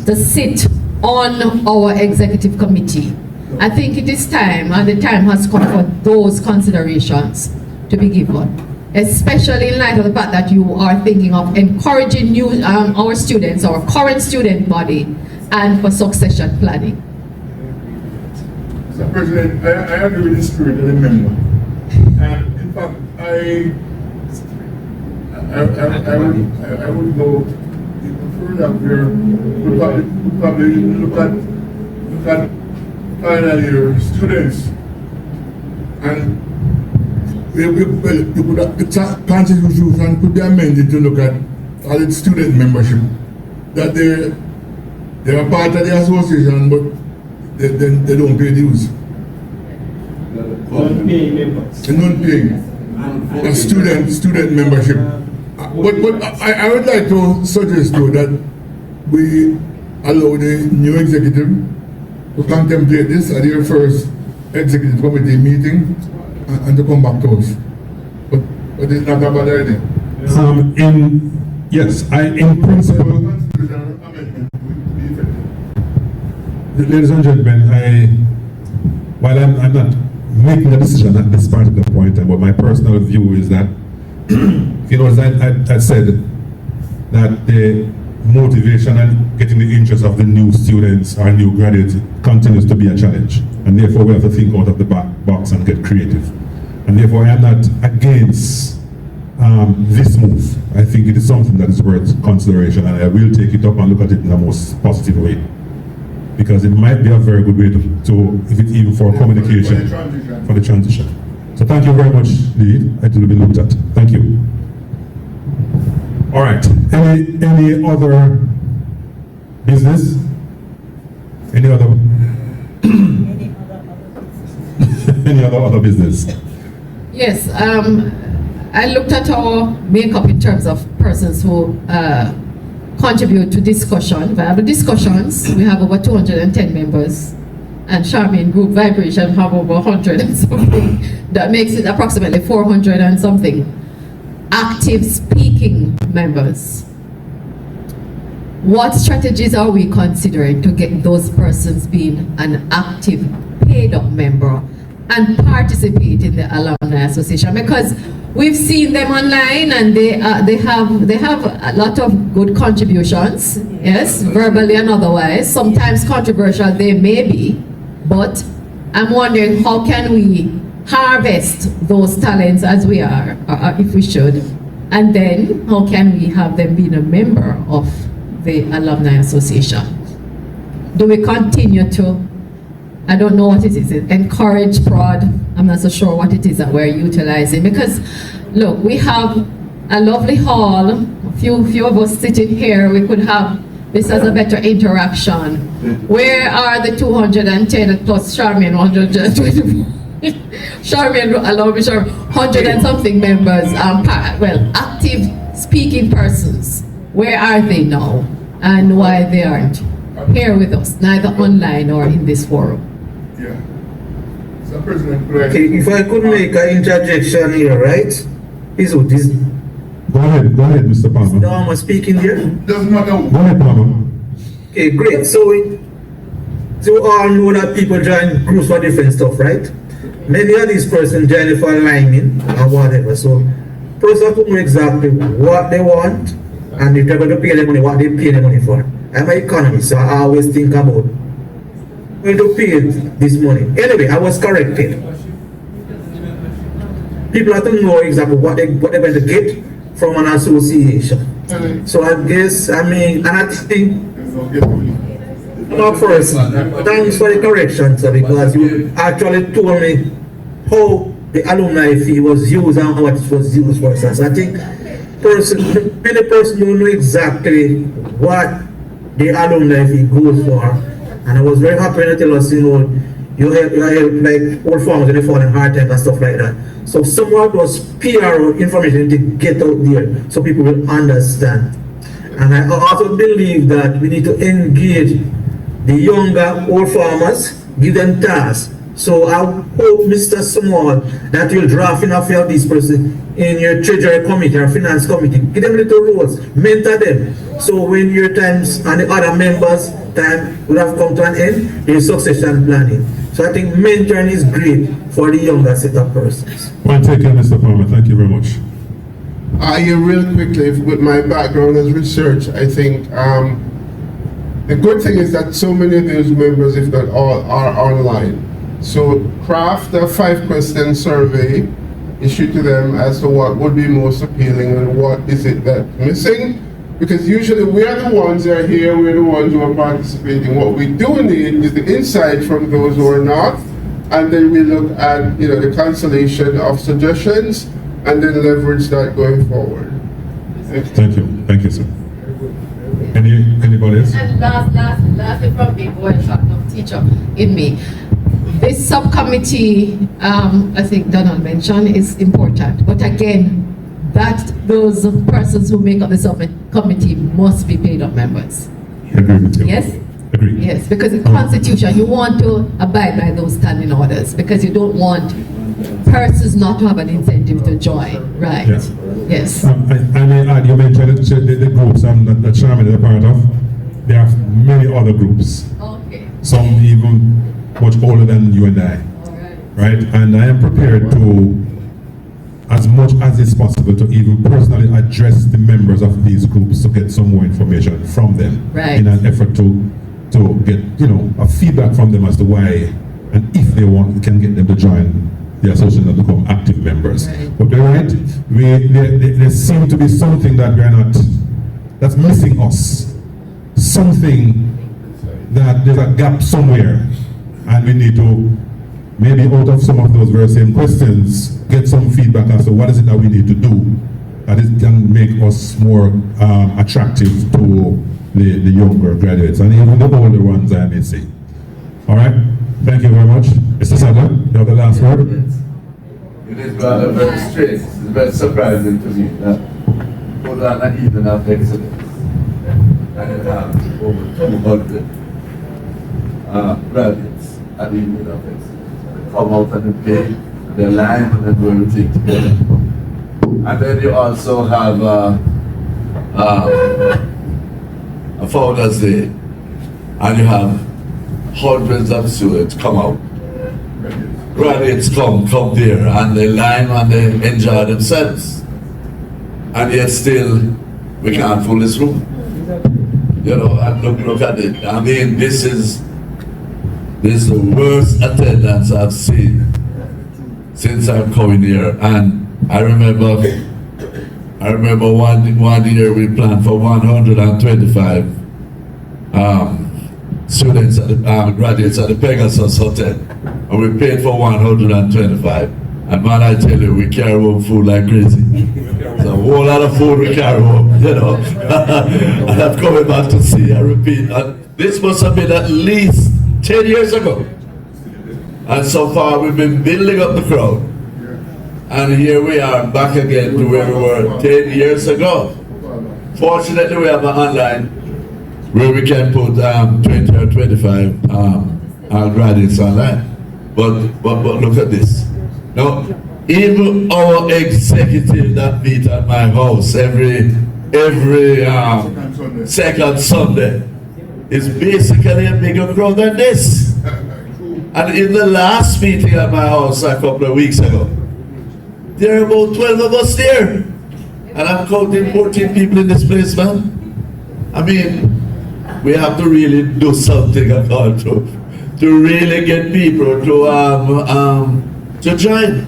to sit on our executive committee? I think it is time, and the time has come for those considerations to be given, especially in light of the fact that you are thinking of encouraging our students, our current student body, and for succession planning. Mr. President, I agree with the spirit of the member. And in fact, I would go even further where we probably look at final year students, and the Constitution could be amended to look at all its student membership, that they are part of the association, but they don't pay dues. Non-paying members. Non-paying. Student membership. But I would like to suggest though that we allow the new executive to contemplate this at their first executive committee meeting and to come back to us. But it's not a bad idea. Yes, in principle, ladies and gentlemen, while I'm not making a decision at this particular point, but my personal view is that, you know, as I said, that the motivation and getting the interest of the new students or new graduates continues to be a challenge. And therefore we have to think out of the box and get creative. And therefore I am not against this move. I think it is something that is worth consideration, and I will take it up and look at it in the most positive way. Because it might be a very good way to if it's even for communication, for the transition. So thank you very much, Lee. It will be looked at. Thank you. All right. Any other business? Any other? Any other business? Yes. I looked at our makeup in terms of persons who contribute to discussion, viable discussions. We have over 210 members, and Charmaine Group Vibration have over 100 and something. That makes it approximately 400 and something active speaking members. What strategies are we considering to get those persons being an active paid up member and participate in the Alumni Association? Because we've seen them online and they have a lot of good contributions, yes, verbally and otherwise. Sometimes controversial they may be, but I'm wondering how can we harvest those talents as we are, or if we should, and then how can we have them being a member of the Alumni Association? Do we continue to, I don't know what it is, encourage prod? I'm not so sure what it is that we're utilizing, because look, we have a lovely hall, a few of us sitting here, we could have this as a better interaction. Where are the 210 plus Charmaine 124? Charmaine, allow me, 100 and something members, well, active speaking persons. Where are they now? And why they aren't here with us, neither online or in this forum? Yeah. So President, okay, if I could make an interjection here, right? Go ahead, Mr. Palmer. No, I'm speaking here. Doesn't matter. Go ahead, Palmer. Okay, great. So we all know that people join groups for different stuff, right? Many of these persons join for linemen or whatever. So persons know exactly what they want, and if they're going to pay the money, what they pay the money for. I'm an economist, so I always think about going to pay this money. Anyway, I was corrected. People have to know exactly what they're going to get from an association. So I guess, and I think, first, thanks for the correction, sir, because you actually told me how the alumni fee was used and what it was used for. So I think many persons don't know exactly what the alumni fee goes for. And I was very happy when you tell us, you help like old farmers when they fall in hard times and stuff like that. So somewhat was PR information to get out there so people will understand. And I also believe that we need to engage the younger old farmers, give them tasks. So I hope, Mr. Small, that you'll draft enough of these persons in your treasury committee or finance committee. Give them little roles, mentor them. So when your times and the other members' time would have come to an end, there's succession planning. So I think mentoring is great for the younger set of persons. Well, take care, Mr. Palmer. Thank you very much. Real quickly, with my background as research, I think the good thing is that so many of those members, if not all, are online. So craft a 5-question survey, issue to them as to what would be most appealing and what is it that's missing. Because usually we are the ones that are here, we're the ones who are participating. What we do need is the insight from those who are not, and then we look at the constellation of suggestions and then leverage that going forward. Thank you, sir. Anybody else? And lastly from me, boy, teacher in me. This subcommittee, I think Donald mentioned, is important. But again, those persons who make up the subcommittee must be paid up members. Agree with you. Yes? Agree. Yes, because the Constitution, you want to abide by those standing orders because you don't want persons not to have an incentive to join, right? Yeah. Yes. I may add, you mentioned the groups that Charmaine is a part of. There are many other groups. Okay. Some even much older than you and I. Right? And I am prepared to, as much as it's possible, to even personally address the members of these groups to get some more information from them. Right. In an effort to get, a feedback from them as to why, and if they want, we can get them to join the association and become active members. Right. But they're right, there seems to be something that that's missing us. Something that there's a gap somewhere, and we need to, maybe out of some of those very same questions, get some feedback as to what is it that we need to do that it can make us more attractive to the younger graduates and even the older ones, I may say. All right, thank you very much. Mr. Sadler, you have the last word. It is rather very strange. It's very surprising to me that people are not even have excellence. and you have over 200 graduates at the University of Exeter. They come out and they pay, they line and they do everything together. And then you also have a Founders Day, and you have hundreds of students come out. Graduates come there and they line and they enjoy themselves. And yet still, we can't fill this room. You know, and look at it. I mean, this is the worst attendance I've seen since I'm coming here. And I remember one year we planned for 125 students, graduates at the Pegasus Hotel, and we paid for 125. And man, I tell you, we carry home food like crazy. It's a whole lot of food we carry home, you know. And I'm coming back to see, I repeat, and this must have been at least 10 years ago. And so far we've been building up the crowd. And here we are back again to where we were 10 years ago. Fortunately, we have an online where we can put 20 or 25 graduates online. But look at this. Now, even our executive that meet at my house every second Sunday is basically a bigger crowd than this. And in the last meeting at my house a couple of weeks ago, there are about 12 of us there. And I'm counting 14 people in this place, man. I mean, we have to really do something about to really get people to join.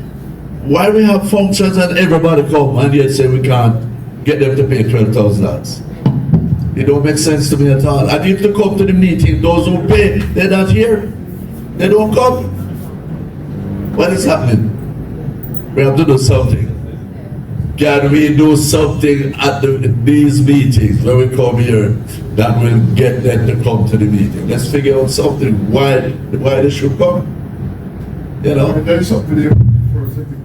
Why we have functions and everybody come and yet say we can't get them to pay $12,000? It don't make sense to me at all. And if they come to the meeting, those who pay, they're not here. They don't come. What is happening? We have to do something. Can we do something at these meetings when we come here that will get them to come to the meeting? Let's figure out something why they should come. You know? There's something there for a second.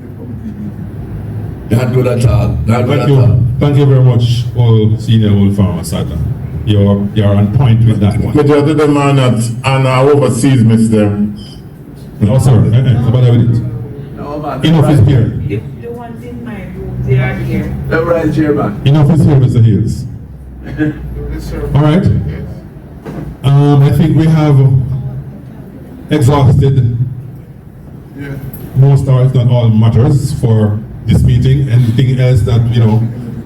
Not good at all. Not good Thank at you. all. Thank you very much, all senior old farmer Sata. You're on point with that one. Majority of them are not and are overseas, Mr. No, sir. Nobody with it. No, man. Enough is here. The ones in my room, they are here. They're right here, man. Enough is here, Mr. Hills. All right. I think we have exhausted most or if not all matters for this meeting. Anything else that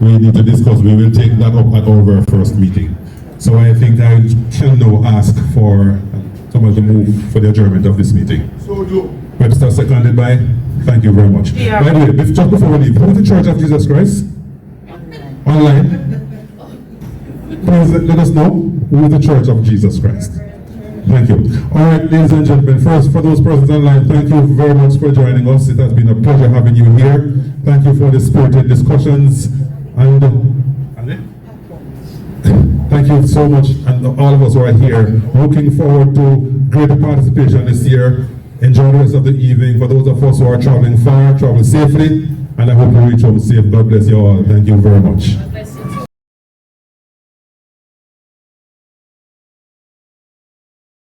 we need to discuss, we will take that up at our first meeting. So I think I can now ask for someone to move for the adjournment of this meeting. Webster seconded by. Thank you very much. Yeah. By the way, just before we leave, who is the Church of Jesus Christ? Online. Please let us know who is the Church of Jesus Christ. Thank you. All right, ladies and gentlemen, first, for those persons online, thank you very much for joining us. It has been a pleasure having you here. Thank you for the spirited discussions. And thank you so much, and all of us who are here. Looking forward to greater participation this year. Enjoy the rest of the evening. For those of us who are traveling far, travel safely. And I hope you reach home safe. God bless you all. Thank you very much.